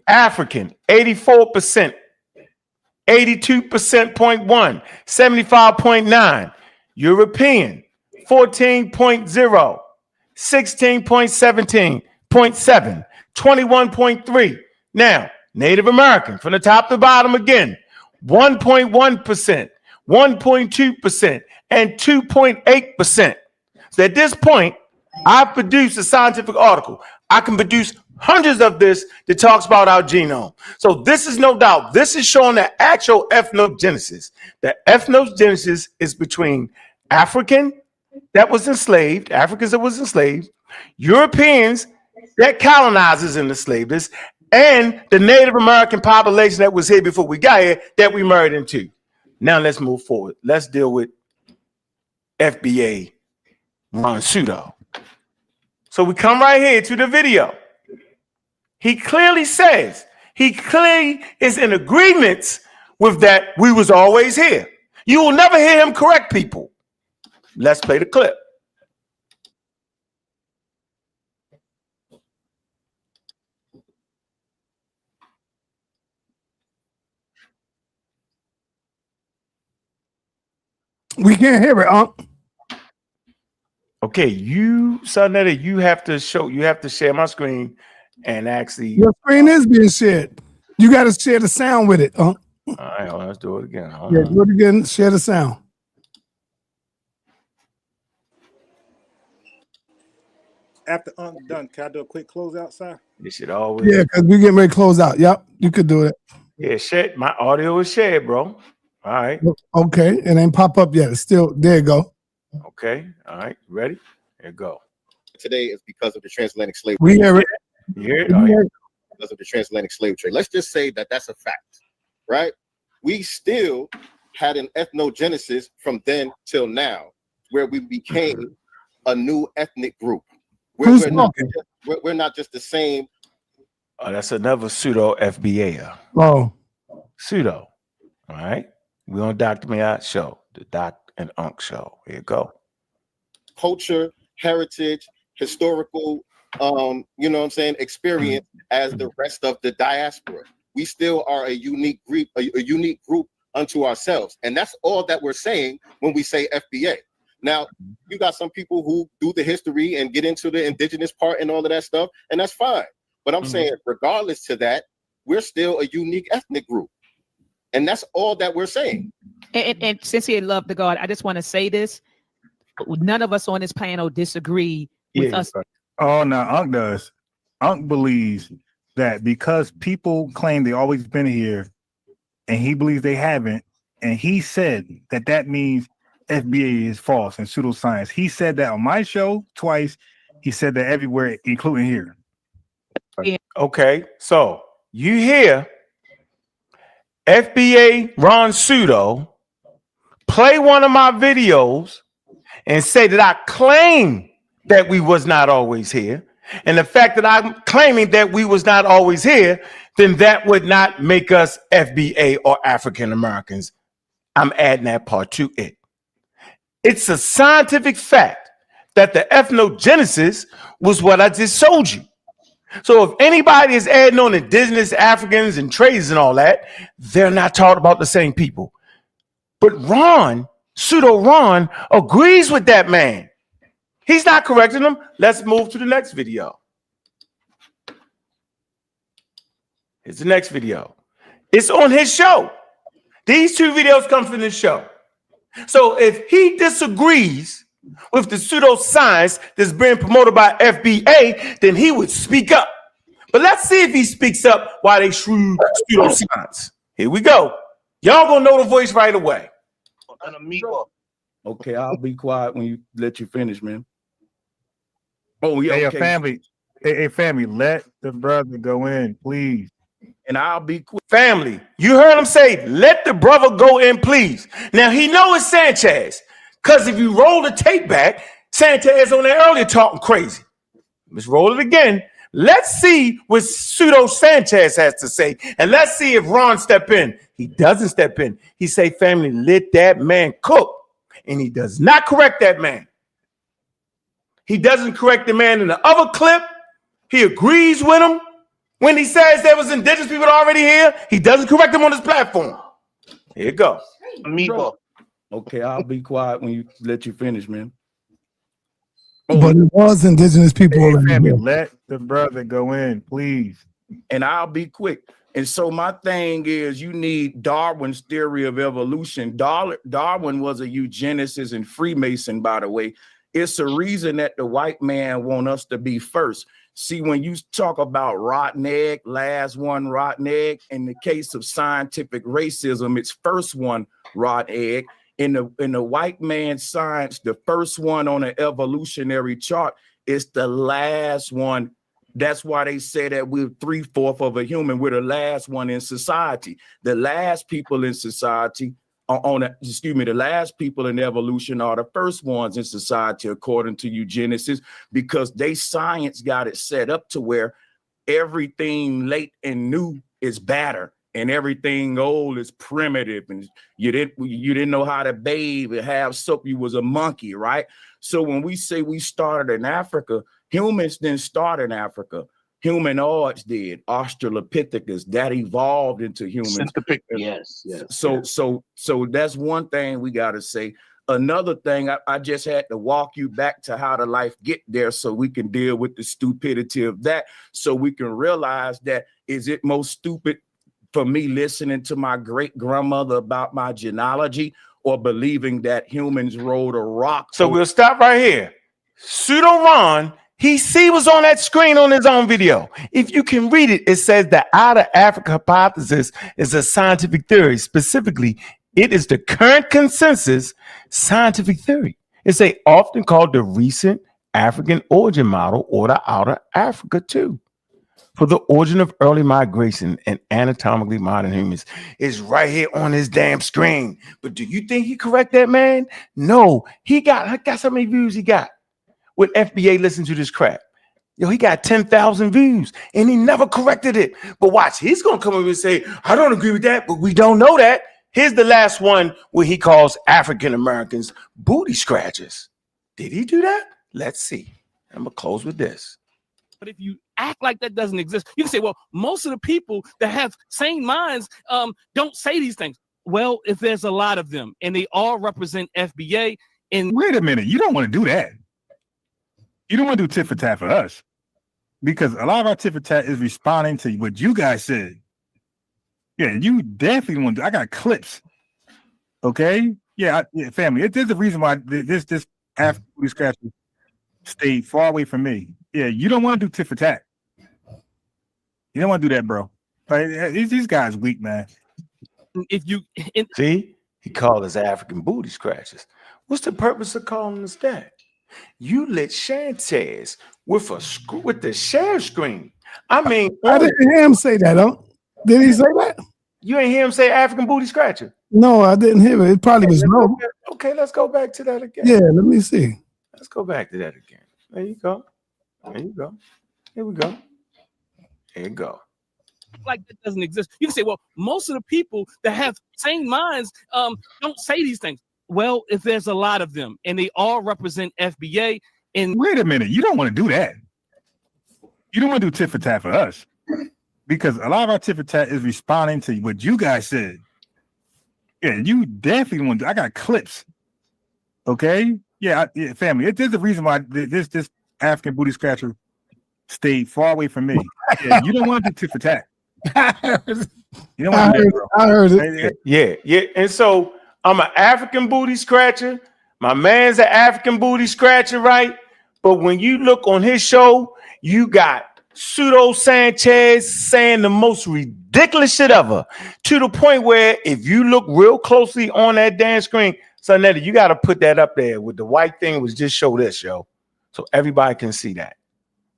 African, 84%, 82%.1, 75.9. European, 14.0, 16.17.7, 21.3. Now, Native American, from the top to bottom again, 1.1%, 1.2%, and 2.8%. So at this point, I've produced a scientific article. I can produce hundreds of this that talks about our genome. So this is no doubt, this is showing the actual ethnogenesis. The ethnogenesis is between African that was enslaved, Africans that was enslaved, Europeans that colonizers and enslaved us, and the Native American population that was here before we got here that we married into. Now let's move forward. Let's deal with FBA Ron Pseudo. So we come right here to the video. He clearly says, he clearly is in agreement with that we was always here. You will never hear him correct people. Let's play the clip. We can't hear it, Unc. Okay, you, sa.neter, you have to share my screen and actually. Your screen is being shared. You got to share the sound with it, Unc. All right, hold on, let's do it again. Yeah, do it again. Share the sound. After Unc done, can I do a quick closeout, sir? This should always. Yeah, because we getting ready to close out. Yep, you could do it. Yeah, share. My audio is shared, bro. All right. Okay, it ain't pop up yet. It's still there. You go. Okay. All right. Ready? Here you go. Today is because of the transatlantic slave We trade. hear it. You hear it? Oh, yeah. Because of the transatlantic slave trade. Let's just say that that's a fact, right? We still had an ethnogenesis from then till now, where we became a new ethnic group. We're not just the same. Oh, that's another pseudo FBA. Oh, pseudo. All right, we on Dr. Mayat show, the Doc and Unc show. Here you go. Culture, heritage, historical, you know what I'm saying, experience as the rest of the diaspora. We still are a unique group, a unique group unto ourselves, and that's all that we're saying when we say FBA. Now, you got some people who do the history and get into the indigenous part and all of that stuff, and that's fine. But I'm saying, regardless to that, we're still a unique ethnic group, and that's all that we're saying. And sincere love to God, I just want to say this: none of us on this panel disagree with us. Oh, no, Unc does. Unc believes that because people claim they always been here, and he believes they haven't, and he said that that means FBA is false and pseudoscience. He said that on my show twice. He said that everywhere, including here. Okay, so you hear FBA Ron Pseudo play one of my videos and say that I claim that we was not always here. And the fact that I'm claiming that we was not always here, then that would not make us FBA or African Americans. I'm adding that part to it. It's a scientific fact that the ethnogenesis was what I just showed you. So if anybody is adding on indigenous Africans and trades and all that, they're not taught about the same people. But Ron, pseudo Ron, agrees with that man. He's not correcting them. Let's move to the next video. Here's the next video. It's on his show. These two videos come from this show. So if he disagrees with the pseudoscience that's being promoted by FBA, then he would speak up. But let's see if he speaks up while they shrewd pseudoscience. Here we go. Y'all gonna know the voice right away. Okay, I'll be quiet when you let you finish, man. Oh, yeah, Hey, okay. family, let the brother go in, please. And I'll be quick. Family, you heard him say, let the brother go in, please. Now, he knows it's Sanchez, because if you roll the tape back, Sanchez on there earlier talking crazy. Let's roll it again. Let's see what pseudo Sanchez has to say, and let's see if Ron step in. He doesn't step in. He say, family, let that man cook, and he does not correct that man. He doesn't correct the man in the other clip. He agrees with him. When he says there was indigenous people already here, he doesn't correct them on his platform. Here you go. Amigo. Okay, I'll be quiet when you let you finish, man. but it was indigenous people already Family, here. let the brother go in, please. And I'll be quick. And so my thing is, you need Darwin's theory of evolution. Darwin was a eugenicist and Freemason, by the way. It's a reason that the white man want us to be first. See, when you talk about rotten egg, last one rotten egg, in the case of scientific racism, it's first one rotten egg. In the white man's science, the first one on the evolutionary chart is the last one. That's why they say that we're 3/4 of a human. We're the last one in society. The last people in society the last people in evolution are the first ones in society, according to eugenicists, because they science got it set up to where everything late and new is better and everything old is primitive, and you didn't know how to bathe and have soap, you was a monkey, right? So when we say we started in Africa, humans didn't start in Africa. Humanoids did. Australopithecus, that evolved into humans. Yes. So that's one thing we got to say. Another thing, I just had to walk you back to how the life get there so we can deal with the stupidity of that, so we can realize that, is it most stupid for me listening to my great grandmother about my genealogy, or believing that humans rolled a rock? So we'll stop right here. Pseudo Ron, he was on that screen on his own video. If you can read it, it says the outer Africa hypothesis is a scientific theory. Specifically, it is the current consensus scientific theory. It's often called the recent African origin model, or the outer Africa too. for the origin of early migration and anatomically modern humans is right here on his damn screen. But do you think he correct that, man? No, I got how many views he got with FBA listen to this crap. Yo, he got 10,000 views and he never corrected it. But watch, he's going to come over and say, I don't agree with that, but we don't know that. Here's the last one where he calls African Americans booty scratchers. Did he do that? Let's see. I'm going to close with this. But if you act like that doesn't exist, you can say, well, most of the people that have sane minds don't say these things. Well, if there's a lot of them and they all represent FBA. And wait a minute, you don't want to do that. You don't want to do tit for tat for us, because a lot of our tit for tat is responding to what you guys said. Yeah, you definitely want to. I got clips. Okay, yeah, family. There's a reason why this African booty scratcher stayed far away from me. Yeah, you don't want to do tit for tat. You don't want to do that, bro. Like, these guys weak, man. If you see, he called us African booty scratchers. What's the purpose of calling us that? You lit Shantaz with the share screen. I mean, I didn't hear him say that, huh? Did he say that? You ain't hear him say African booty scratcher? No, I didn't hear it. It probably was no. Okay, let's go back to that again. Yeah, let me see. Let's go back to that again. There you go. There you go. Here we go. Here you go. Like that doesn't exist. You can say, well, most of the people that have sane minds don't say these things. Well, if there's a lot of them and they all represent FBA. And wait a minute, you don't want to do that. You don't want to do tit for tat for us, because a lot of our tit for tat is responding to what you guys said. Yeah, you definitely want to. I got clips. Okay, yeah, family. There's a reason why this African booty scratcher stayed far away from me. Yeah, you don't want to do tit for tat. You don't want to do that, bro. I heard it. Yeah. And so I'm an African booty scratcher. My man's an African booty scratcher, right? But when you look on his show, you got Pseudo Sanchez saying the most ridiculous shit ever, to the point where if you look real closely on that damn screen, sa.neter, you got to put that up there with the white thing. Was just show this, yo, so everybody can see that.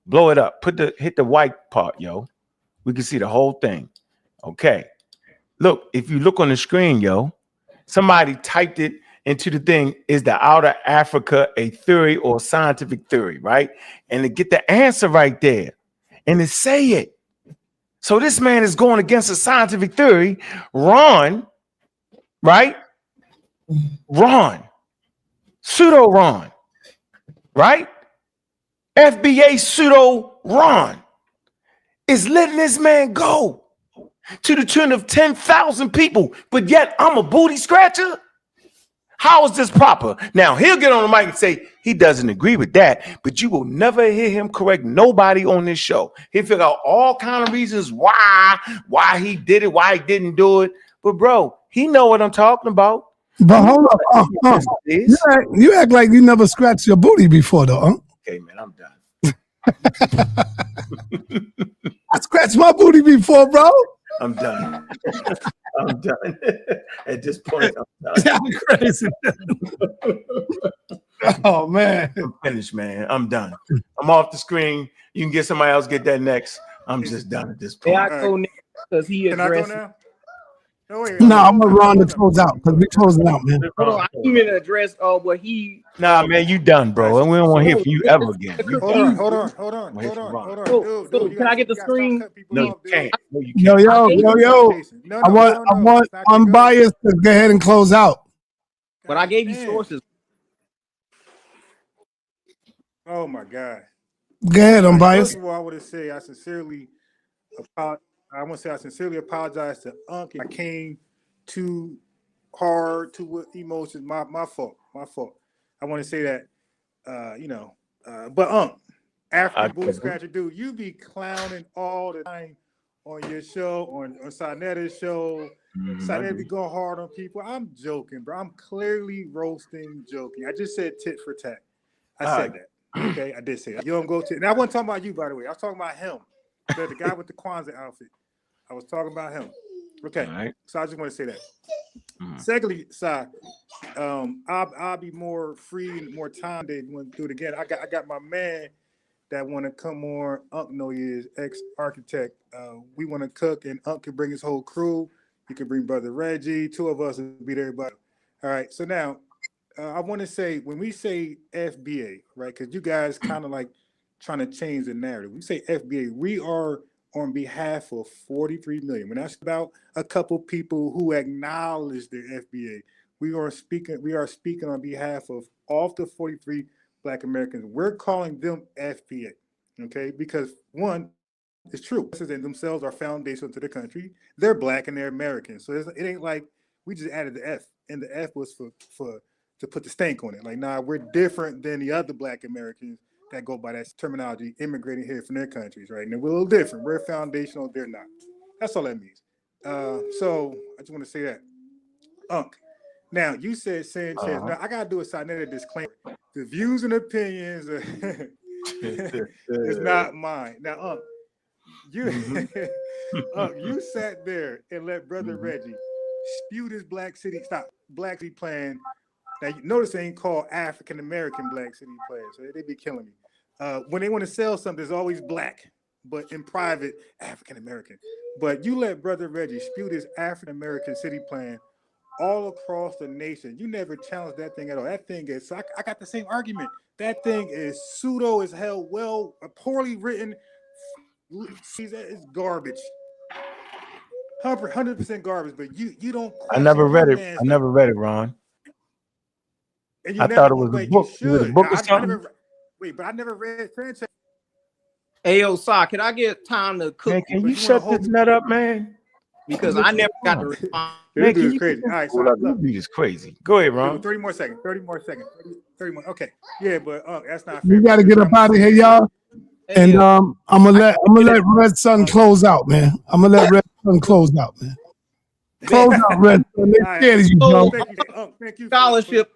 Blow it up. Hit the white part, yo. We can see the whole thing. Okay. Look, if you look on the screen, yo, somebody typed it into the thing, is the outer Africa a theory or scientific theory, right? And to get the answer right there and to say it. So this man is going against a scientific theory. Ron, right? Ron, pseudo Ron, right? FBA pseudo Ron is letting this man go to the tune of 10,000 people, but yet I'm a booty scratcher? How is this proper? Now, he'll get on the mic and say he doesn't agree with that, but you will never hear him correct nobody on this show. He'll figure out all kind of reasons why he did it, why he didn't do it. But, bro, he know what I'm talking about. But hold up. You act like you never scratched your booty before, though, huh? Okay, man, I'm done. I scratched my booty before, bro. I'm done. I'm done. At this point, I'm done. I'm crazy. Oh, man. I'm finished, man. I'm done. I'm off the screen. You can get somebody else get that next. I'm just done at this point. May I go next? Because he addressed. No, I'm gonna run to close out because we're closing out, man. Hold on, I didn't even address what he. Nah, man, you done, bro, and we don't want to hear from you ever again. Hold on. Dude, can I get the screen? No, you can't. No, you can't. Yo. I want Unbiased to go ahead and close out. But I gave you sources. Oh my God. Go ahead, Unbiased. First of all, I want to say I sincerely apologize to Ankh. I came too hard to emotions. My fault. I want to say that, but Ankh, African booty scratcher dude, you be clowning all the time on your show, on sa.neter's show. Sa.neter be going hard on people. I'm joking, bro. I'm clearly roasting, joking. I just said tit for tat. I said that. Okay, I did say that. You don't go to. And I wasn't talking about you, by the way. I was talking about him, the guy with the Kwanzaa outfit. I was talking about him. Okay, right. So I just want to say that. Secondly, I'll be more free and more time. They want to do it again. I got my man that want to come on. Unc know he is ex-architect. We want to cook, and Unc can bring his whole crew. He can bring Brother Reggie. Two of us will beat everybody. All right, so now I want to say, when we say FBA, right, because you guys kind of like trying to change the narrative. We say FBA, we are on behalf of 43 million. When that's about a couple people who acknowledge the FBA, we are speaking on behalf of all the 43 Black Americans. We're calling them FBA, okay? Because one, it's true. They themselves are foundational to the country. They're Black and they're American. So it ain't like we just added the F, and the F was for to put the stank on it. Like, nah, we're different than the other Black Americans that go by that terminology, immigrating here from their countries, right? And we're a little different. We're foundational, they're not. That's all that means. So I just want to say that. Unc, now you said Sanchez. Now I gotta do a sa.neter disclaimer. The views and opinions is not mine. Now, Unc, you sat there and let Brother Reggie spew this Black City plan. Now, you notice they ain't called African American Black City plan, so they be killing me. When they want to sell something, it's always Black, but in private, African American. But you let Brother Reggie spew this African American city plan all across the nation. You never challenged that thing at all. That thing is, so I got the same argument. That thing is pseudo as hell, poorly written. It's garbage. 100% garbage, but you don't. I never read it, Ron. And I thought it was a book. Is it a book or something? But I never read franchise. Hey, yo, Sa, can I get time to cook? Man, can you shut this nut up, man? Because I never got to respond. Man, can you crazy? All right, so you just crazy. Go ahead, Ron. 30 more seconds. 30 more. Okay. Yeah, but that's not fair. We got to get up out of here, y'all. And I'm gonna let Red Sun close out, man. I'm gonna let Red Sun close out, man. Close out, Red Sun. They're scared of you, bro. Thank you. Scholarship,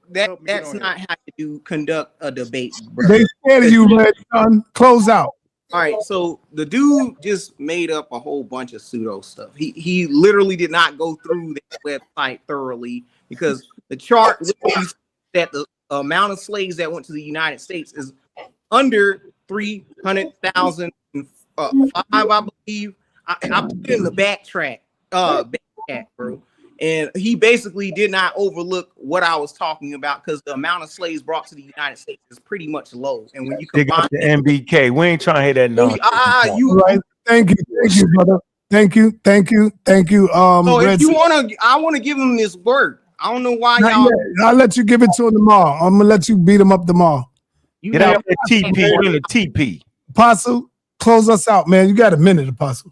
that's not how you conduct a debate, bro. They scared of you, Red Sun. Close out. All right, so the dude just made up a whole bunch of pseudo stuff. He literally did not go through that website thoroughly, because the chart that the amount of slaves that went to the United States is under 300,000, I believe. I put it in the backtrack, bro. And he basically did not overlook what I was talking about, because the amount of slaves brought to the United States is pretty much low. And when you combine the MBK, we ain't trying to hear that nonsense. Right. Thank you, brother. Thank you. So if you I want to give him this word. I don't know why y'all. I'll let you give it to him tomorrow. I'm gonna let you beat him up tomorrow. Get out that TP. We're in the TP. Apostle, close us out, man. You got a minute, Apostle.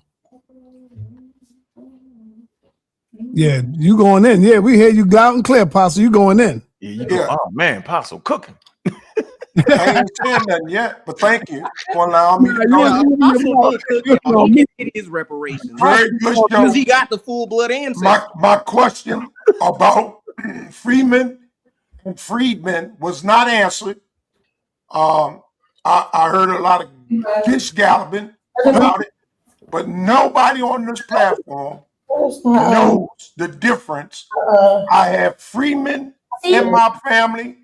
Yeah, you going in. Yeah, we hear you loud and clear, Apostle. You going in. Yeah, you go. Oh man, Apostle cooking. I ain't said nothing yet, but thank you for allowing me to go. He can get his reparations. Very good show. Because he got the full blood ancestry. My question about freemen and freedmen was not answered. I heard a lot of fish galloping about it, but nobody on this platform knows the difference. I have freemen in my family,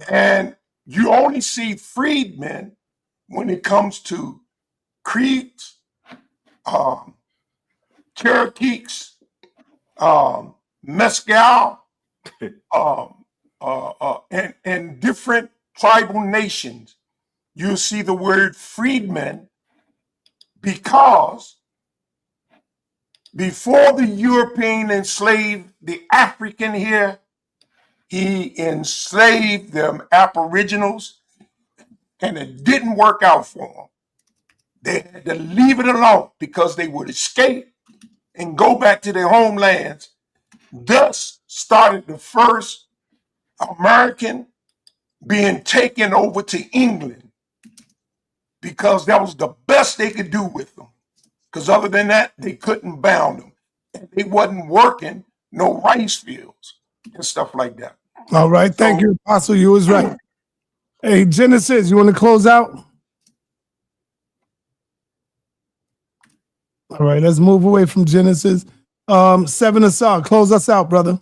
and you only see freedmen when it comes to Creeks, Cherokees, Mescal, and different tribal nations. You see the word freedmen, because before the European enslaved the African here, he enslaved them Aboriginals, and it didn't work out for them. They had to leave it alone because they would escape and go back to their homelands. Thus started the first American being taken over to England, because that was the best they could do with them. Because other than that, they couldn't bound them. And they wasn't working no rice fields and stuff like that. All right. Thank you, Apostle. You was right. Hey, Genesis, you want to close out? All right, let's move away from Genesis. Seven Asar, close us out, brother.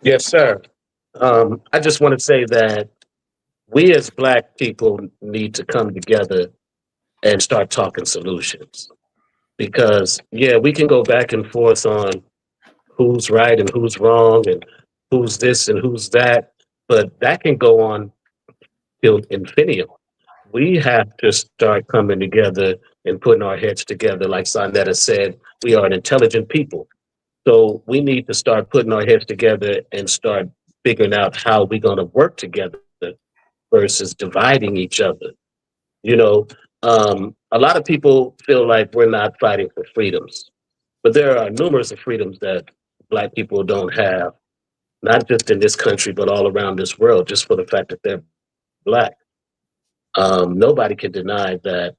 Yes, sir. I just want to say that we as Black people need to come together and start talking solutions. Because, yeah, we can go back and forth on who's right and who's wrong and who's this and who's that, but that can go on till infinitum. We have to start coming together and putting our heads together. Like sa.neter said, we are an intelligent people. So we need to start putting our heads together and start figuring out how we're going to work together versus dividing each other. You know, a lot of people feel like we're not fighting for freedoms, but there are numerous of freedoms that Black people don't have, not just in this country, but all around this world, just for the fact that they're Black. Nobody can deny that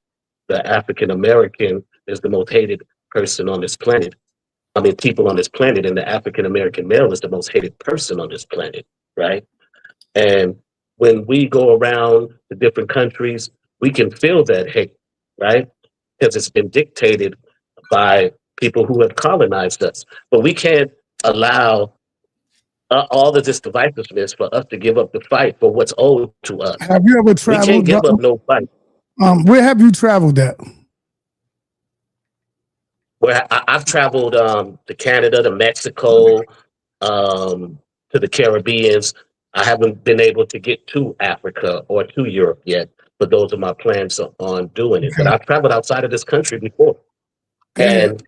the African American is the most hated person on this planet. I mean, people on this planet, and the African American male is the most hated person on this planet, right? And when we go around the different countries, we can feel that hate, right? Because it's been dictated by people who have colonized us. But we can't allow all of this divisiveness for us to give up the fight for what's owed to us. Have you ever We traveled? can't give up no fight. Where have you traveled at? Where I've traveled to Canada, to Mexico, to the Caribbeans. I haven't been able to get to Africa or to Europe yet, but those are my plans on doing it. But I've traveled outside of this country before. And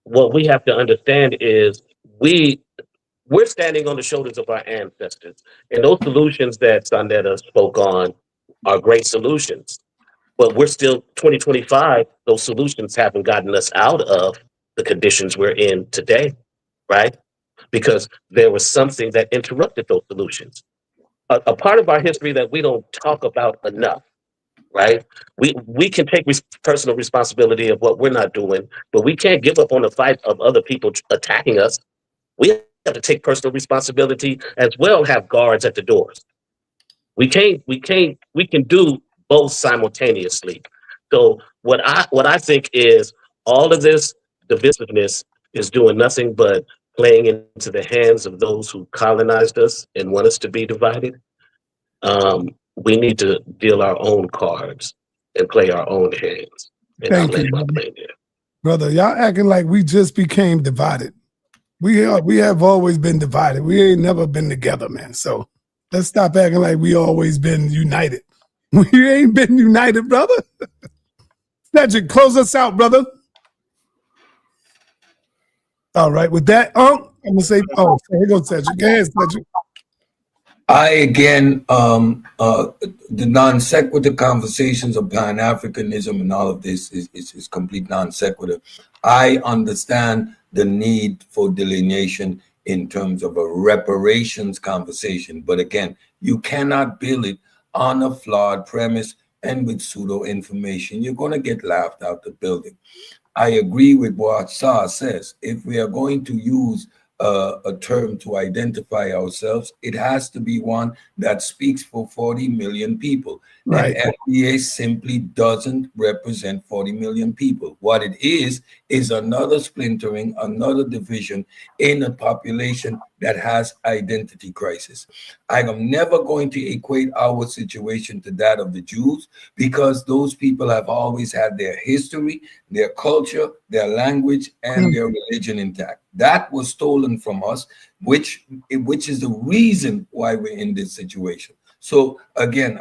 what we have to understand is we're standing on the shoulders of our ancestors. And those solutions that sa.neter spoke on are great solutions. But we're still 2025, those solutions haven't gotten us out of the conditions we're in today, right? Because there was something that interrupted those solutions. A part of our history that we don't talk about enough, right? We can take personal responsibility of what we're not doing, but we can't give up on the fight of other people attacking us. We have to take personal responsibility as well, have guards at the doors. We can do both simultaneously. So what I think is all of this divisiveness is doing nothing but playing into the hands of those who colonized us and want us to be divided. We need to deal our own cards and play our own hands. And Thank you, brother. Y'all acting like we just became divided. We have always been divided. We ain't never been together, man. So let's stop acting like we always been united. We ain't been united, brother. Cedrick, close us out, brother. All right, with that, I'm gonna say, here goes Cedrick. Go ahead, Cedrick. The non sequitur conversations of Pan-Africanism and all of this is complete non sequitur. I understand the need for delineation in terms of a reparations conversation, but again, you cannot build it on a flawed premise and with pseudo information. You're going to get laughed out the building. I agree with what Sa says. If we are going to use a term to identify ourselves, it has to be one that speaks for 40 million people. Right. And FBA simply doesn't represent 40 million people. What it is another splintering, another division in a population that has identity crisis. I am never going to equate our situation to that of the Jews, because those people have always had their history, their culture, their language, and their religion intact. That was stolen from us, which is the reason why we're in this situation. So again,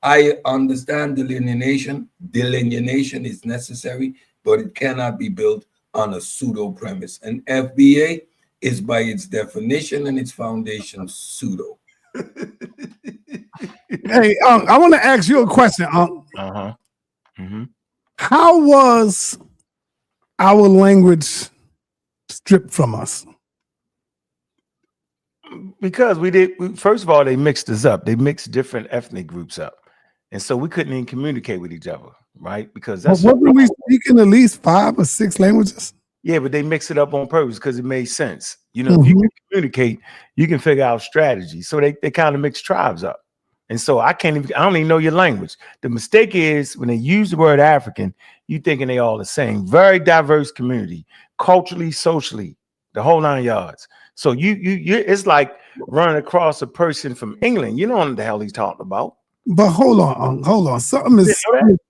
I understand delineation. Delineation is necessary, but it cannot be built on a pseudo premise. And FBA is by its definition and its foundation pseudo. Hey, I want to ask you a question, How was our language stripped from us? Because first of all, they mixed us up. They mixed different ethnic groups up. And so we couldn't even communicate with each other, right? Because that's wasn't we speaking at least 5 or 6 languages? Yeah, but they mix it up on purpose because it made sense. You know, if you can communicate, you can figure out strategies. So they kind of mix tribes up. And so I don't even know your language. The mistake is when they use the word African, you thinking they all the same. Very diverse community, culturally, socially, the whole 9 yards. So you it's like run across a person from England. You know what the hell he's talking about. But hold on. Something is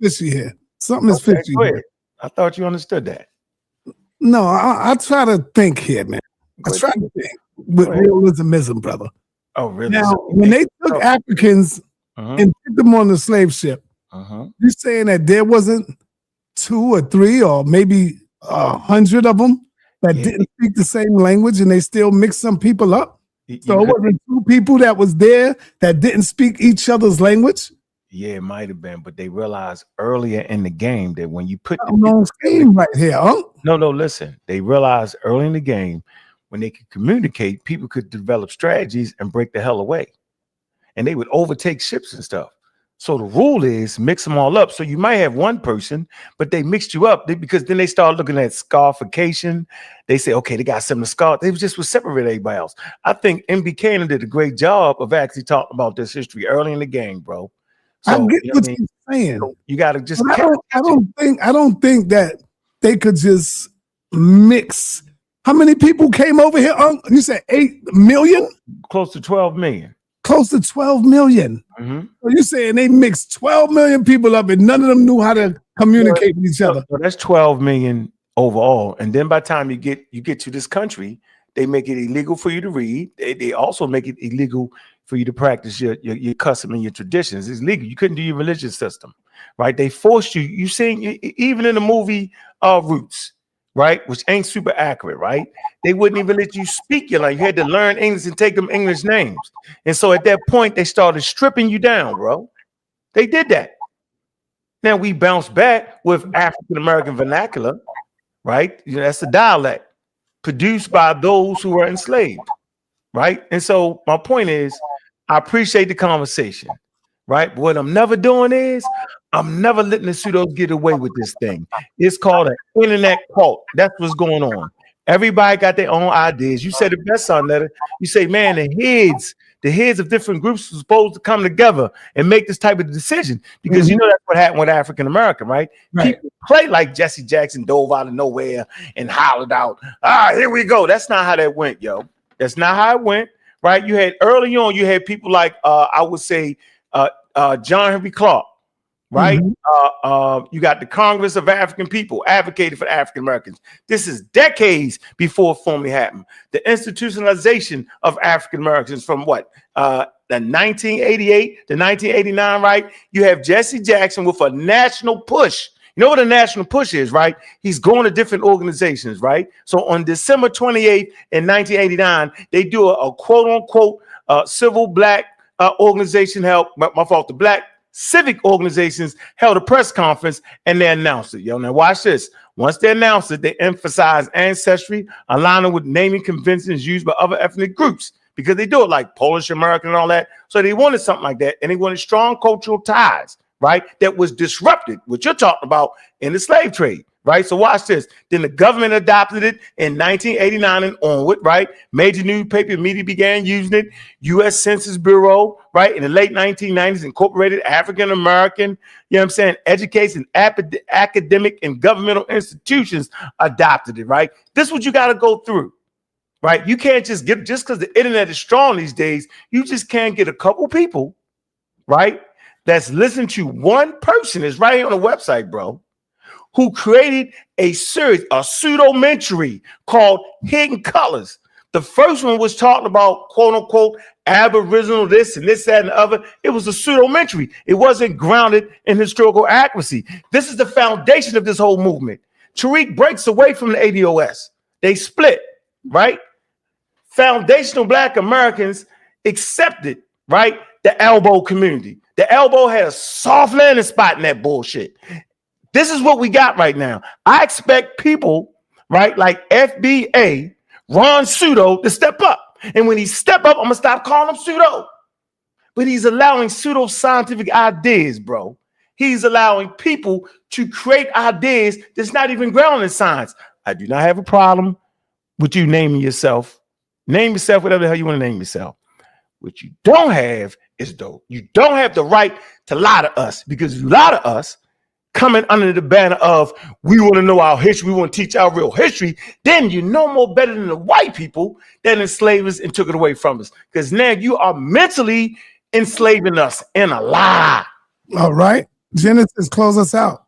fishy here. Something is Okay, fishy go ahead. here. I thought you understood that. No, I try to think here, man. I try to think with realism, brother. Oh, really? Now, when they took Africans and put them on the slave ship, you saying that there wasn't 2 or 3 or maybe 100 of them that didn't speak the same language and they still mixed some people up? So it wasn't 2 people that was there that didn't speak each other's language? Yeah, it might have been, but they realized earlier in the game that when you put the scheme right here, huh? No, listen. They realized early in the game when they could communicate, people could develop strategies and break the hell away. And they would overtake ships and stuff. So the rule is mix them all up. So you might have one person, but they mixed you up because then they start looking at scarification. They say, okay, they got something to scar. They just would separate everybody else. I think MB Cannon did a great job of actually talking about this history early in the game, bro. So, I get what you're saying. So you got to just. I don't think that they could just mix. How many people came over here? You said 8 million? Close to 12 million. Close to 12 million. So you're saying they mixed 12 million people up and none of them knew how to communicate with each other. So that's 12 million overall. And then by the time you get to this country, they make it illegal for you to read. They also make it illegal for you to practice your custom and your traditions. It's legal. You couldn't do your religious system, right? They forced you. You seen even in the movie Roots, right? Which ain't super accurate, right? They wouldn't even let you speak your language. You had to learn English and take them English names. And so at that point, they started stripping you down, bro. They did that. Now we bounce back with African American vernacular, right? You know, that's a dialect produced by those who were enslaved, right? And so my point is, I appreciate the conversation, right? But what I'm never doing is I'm never letting the pseudos get away with this thing. It's called an internet cult. That's what's going on. Everybody got their own ideas. You said the best, sa.neter. You say, man, the heads of different groups are supposed to come together and make this type of decision because you know that's what happened with African American, right? People play like Jesse Jackson dove out of nowhere and hollered out, here we go. That's not how that went, yo. That's not how it went, right? You had early on, you had people like I would say John Henry Clark, right? You got the Congress of African People advocated for African Americans. This is decades before it formally happened. The institutionalization of African Americans from what? The 1988 to 1989, right? You have Jesse Jackson with a national push. You know what a national push is, right? He's going to different organizations, right? So on December 28th in 1989, they do a quote unquote civil black organization held, the black civic organizations held a press conference and they announced it. Yo, now watch this. Once they announced it, they emphasized ancestry, aligning with naming conventions used by other ethnic groups because they do it like Polish American and all that. So they wanted something like that. And they wanted strong cultural ties, right? That was disrupted, what you're talking about in the slave trade, right? So watch this. Then the government adopted it in 1989 and onward, right? Major newspaper media began using it. U.S. Census Bureau, right? In the late 1990s, incorporated African American, you know what I'm saying? Education, academic and governmental institutions adopted it, right? This is what you got to go through, right? You can't just because the internet is strong these days, you just can't get a couple people, right? That's listening to one person is right here on the website, bro, who created a series, a pseudomentary called Hidden Colors. The first one was talking about quote unquote aboriginal this and this, that, and the other. It was a pseudomentary. It wasn't grounded in historical accuracy. This is the foundation of this whole movement. Tariq breaks away from the ADOS. They split, right? Foundational Black Americans accepted, right, the elbow community. The elbow had a soft landing spot in that bullshit. This is what we got right now. I expect people, right, like FBA, Ron Pseudo, to step up. And when he step up, I'm gonna stop calling him pseudo. But he's allowing pseudo-scientific ideas, bro. He's allowing people to create ideas that's not even grounded in science. I do not have a problem with you naming yourself. Name yourself whatever the hell you want to name yourself. What you don't have is you don't have the right to lie to us, because if you lie to us, coming under the banner of we want to know our history, we want to teach our real history, then you're no more better than the white people that enslaved us and took it away from us. Because now you are mentally enslaving us in a lie. All right. Genesis, close us out.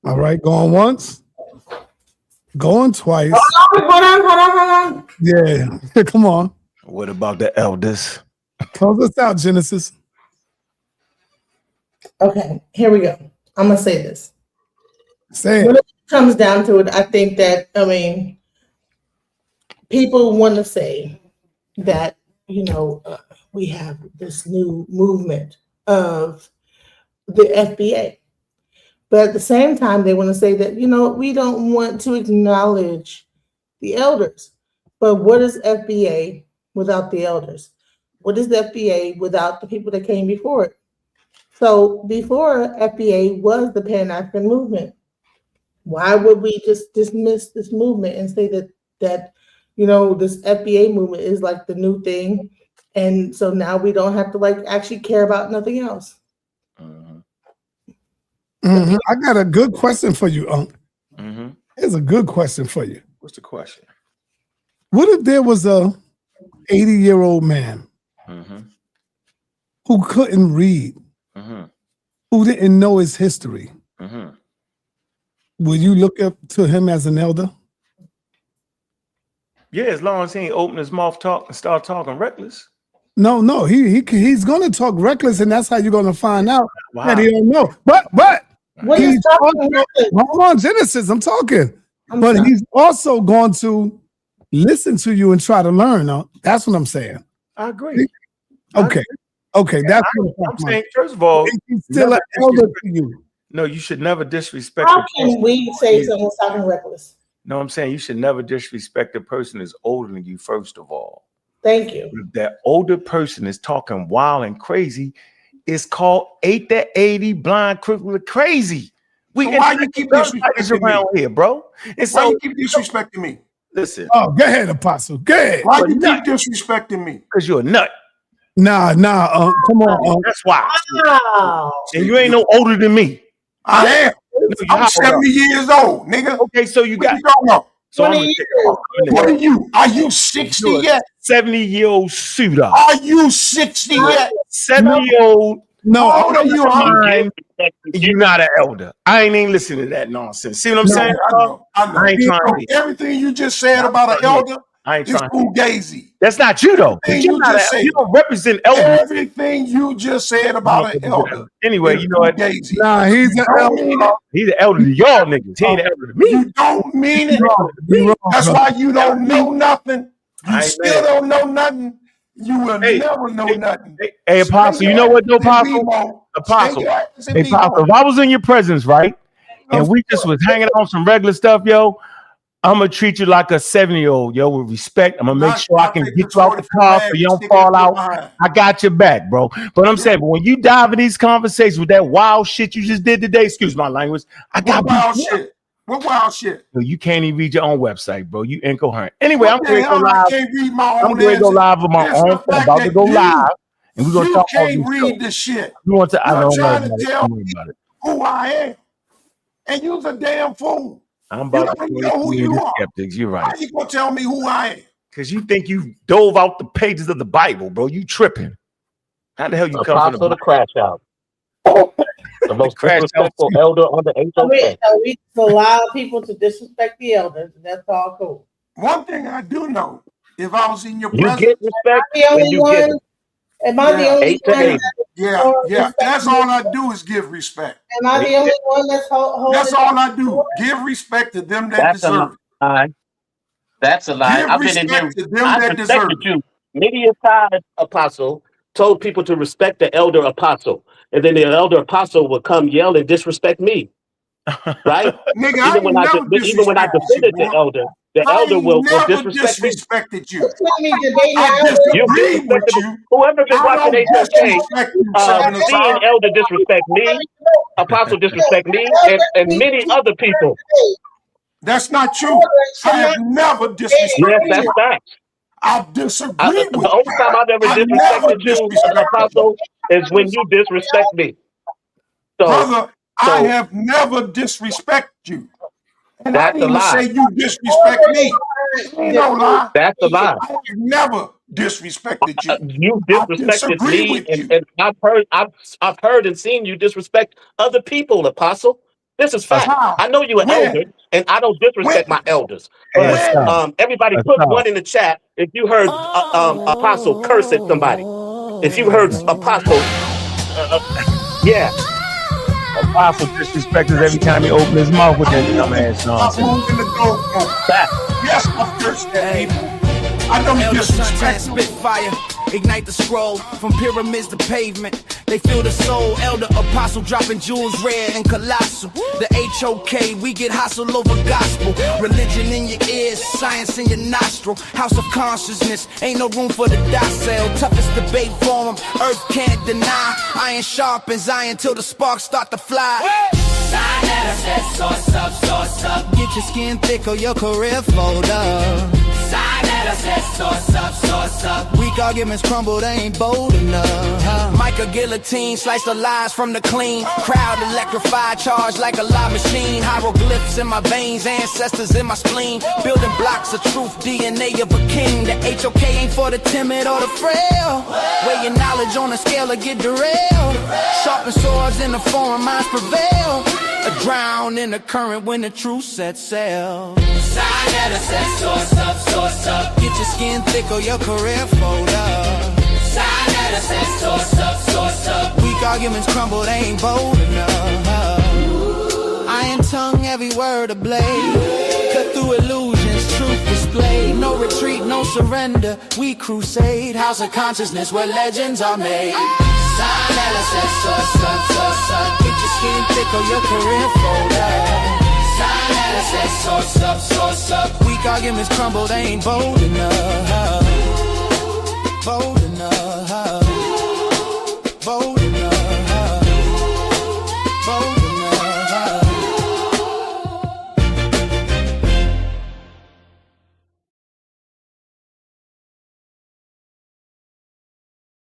All right, going once. Going twice. Hold on. Yeah, come on. What about the elders? Close us out, Genesis. Okay, here we go. I'm gonna say this. Say it. When it comes down to it, I think that people want to say that we have this new movement of the FBA, but at the same time, they want to say that we don't want to acknowledge the elders. But what is FBA without the elders? What is the FBA without the people that came before it? So before FBA was the Pan-African movement. Why would we just dismiss this movement and say that this FBA movement is like the new thing, and so now we don't have to actually care about nothing else? I got a good question for you, Unc. Here's a good question for you. What's the question? What if there was a 80-year-old man who couldn't read, who didn't know his history? Will you look up to him as an elder? Yeah, as long as he ain't open his mouth talk and start talking reckless. No, he's gonna talk reckless, and that's how you're gonna find out that he don't know. But he's also, hold on, Genesis, I'm talking. But he's also going to listen to you and try to learn. That's what I'm saying. I agree. Okay. That's what I'm saying. First of all, he's still an elder to you. No, you should never disrespect. How can we say someone's talking reckless? No, I'm saying you should never disrespect a person that's older than you, first of all. Thank you. If that older person is talking wild and crazy, it's called 8 to 80 blind, crippled, crazy. So why you keep disrespecting around here, bro? And why you keep disrespecting me? Listen. Oh, go ahead, Apostle. Go ahead. Why you keep disrespecting me? Because you're a nut. Nah, come on. That's why. Wow. And you ain't no older than me. I am. I'm 70 years old, nigga. Okay, so you got. So what are you? Are you 60 yet? 70-year-old suitor. Are you 60 yet? 70-year-old. No, how old are you? You're not an elder. I ain't even listening to that nonsense. See what I'm saying? I ain't trying to be. Everything you just said about an elder is fugazi. That's not you though. You don't represent elders. Everything you just said about an elder. Anyway, you know what? Nah, he's an elder. He's an elder to y'all niggas. He ain't an elder to me. You don't mean it. That's why you don't know nothing. You still don't know nothing. You will never know nothing. Hey, Apostle, you know what though, Apostle? Apostle. Hey, Apostle, if I was in your presence, right? And we just was hanging on some regular stuff, yo, I'm gonna treat you like a 70-year-old, yo, with respect. I'm gonna make sure I can get you out the car so you don't fall out. I got your back, bro. But I'm saying, but when you dive in these conversations with that wild shit you just did today, excuse my language, I got wild shit. What wild shit? You can't even read your own website, bro. You incoherent. Anyway, I'm going to go live. I can't read my own. I'm going to go live with my own. I'm about to go live, and we're going to talk about this. You can't read the shit. You want to? I don't know about it. Who I am, and you're a damn fool. I'm about to know who you are. Skeptics. You're right. How you gonna tell me who I am? Because you think you dove out the pages of the Bible, bro. You tripping? How the hell you come from the crash out? The most disrespectful elder on the HOK. We allow people to disrespect the elders. That's all cool. One thing I do know, if I was in your presence, you get respect when you get it. Am I the only one? Yeah. That's all I do is give respect. Am I the only one that's holding? That's all I do. Give respect to them that deserve it. That's a lie. I've been in here. I respected you. Many a time, Apostle told people to respect the elder apostle, and then the elder apostle would come yell and disrespect me. Right? Nigga, even when I defended the elder will disrespect me. You. I disagreed with you. Whoever been watching HOK, seeing elder disrespect me, apostle disrespect me, and many other people. That's not true. I have never disrespected you. Yes, that's facts. I disagree with you. The only time I've ever disrespected you, apostle, is when you disrespect me. Brother, I have never disrespected you. And I That's didn't a even say lie. you disrespect me. Ain't no lie. That's a lie. I have never disrespected you. You I disrespected disagree me, with you. and I've heard and seen you disrespect other people, Apostle. This is fact. How? I know you're an When? elder, and I don't disrespect my elders. Hey, But When? everybody put one in the chat if you heard Apostle curse at somebody. If you heard Apostle, yeah. Apostle disrespects us every time he opens his mouth with that dumbass Stop nonsense. moving the goalpost. Yes, I cursed at people. I know you disrespect Spitfire, ignite the scroll from pyramids to pavement. They feel the soul, elder apostle dropping jewels rare and colossal. The HOK, we get hustle over gospel. Religion in your ears, science in your nostril. House of consciousness, ain't no room for the docile. Toughest debate forum, earth can't deny. Iron sharpens iron till the sparks start to fly. sa.neter says source up. Get your skin thick or your career fold up. sa.neter says source up. Weak arguments crumble, they ain't bold enough. Micah guillotine, slice the lies from the clean. Crowd electrified, charged like a live machine. Hieroglyphs in my veins, ancestors in my spleen. Building blocks of truth, DNA of a king. The HOK ain't for the timid or the frail. Weigh your knowledge on a scale or get derailed. Sharpen swords in the foreign minds prevail. A drown in the current when the truth sets sail. sa.neter says source up. Get your skin thick or your career fold up. sa.neter says source up. Weak arguments crumble, they ain't bold enough. Iron tongue, every word a blade. Cut through illusions, truth displayed. No retreat, no surrender, we crusade. House of consciousness where legends are made. sa.neter says source up. Get your skin thick or your career fold up. sa.neter says source up. Weak arguments crumble, they ain't bold enough. Bold enough.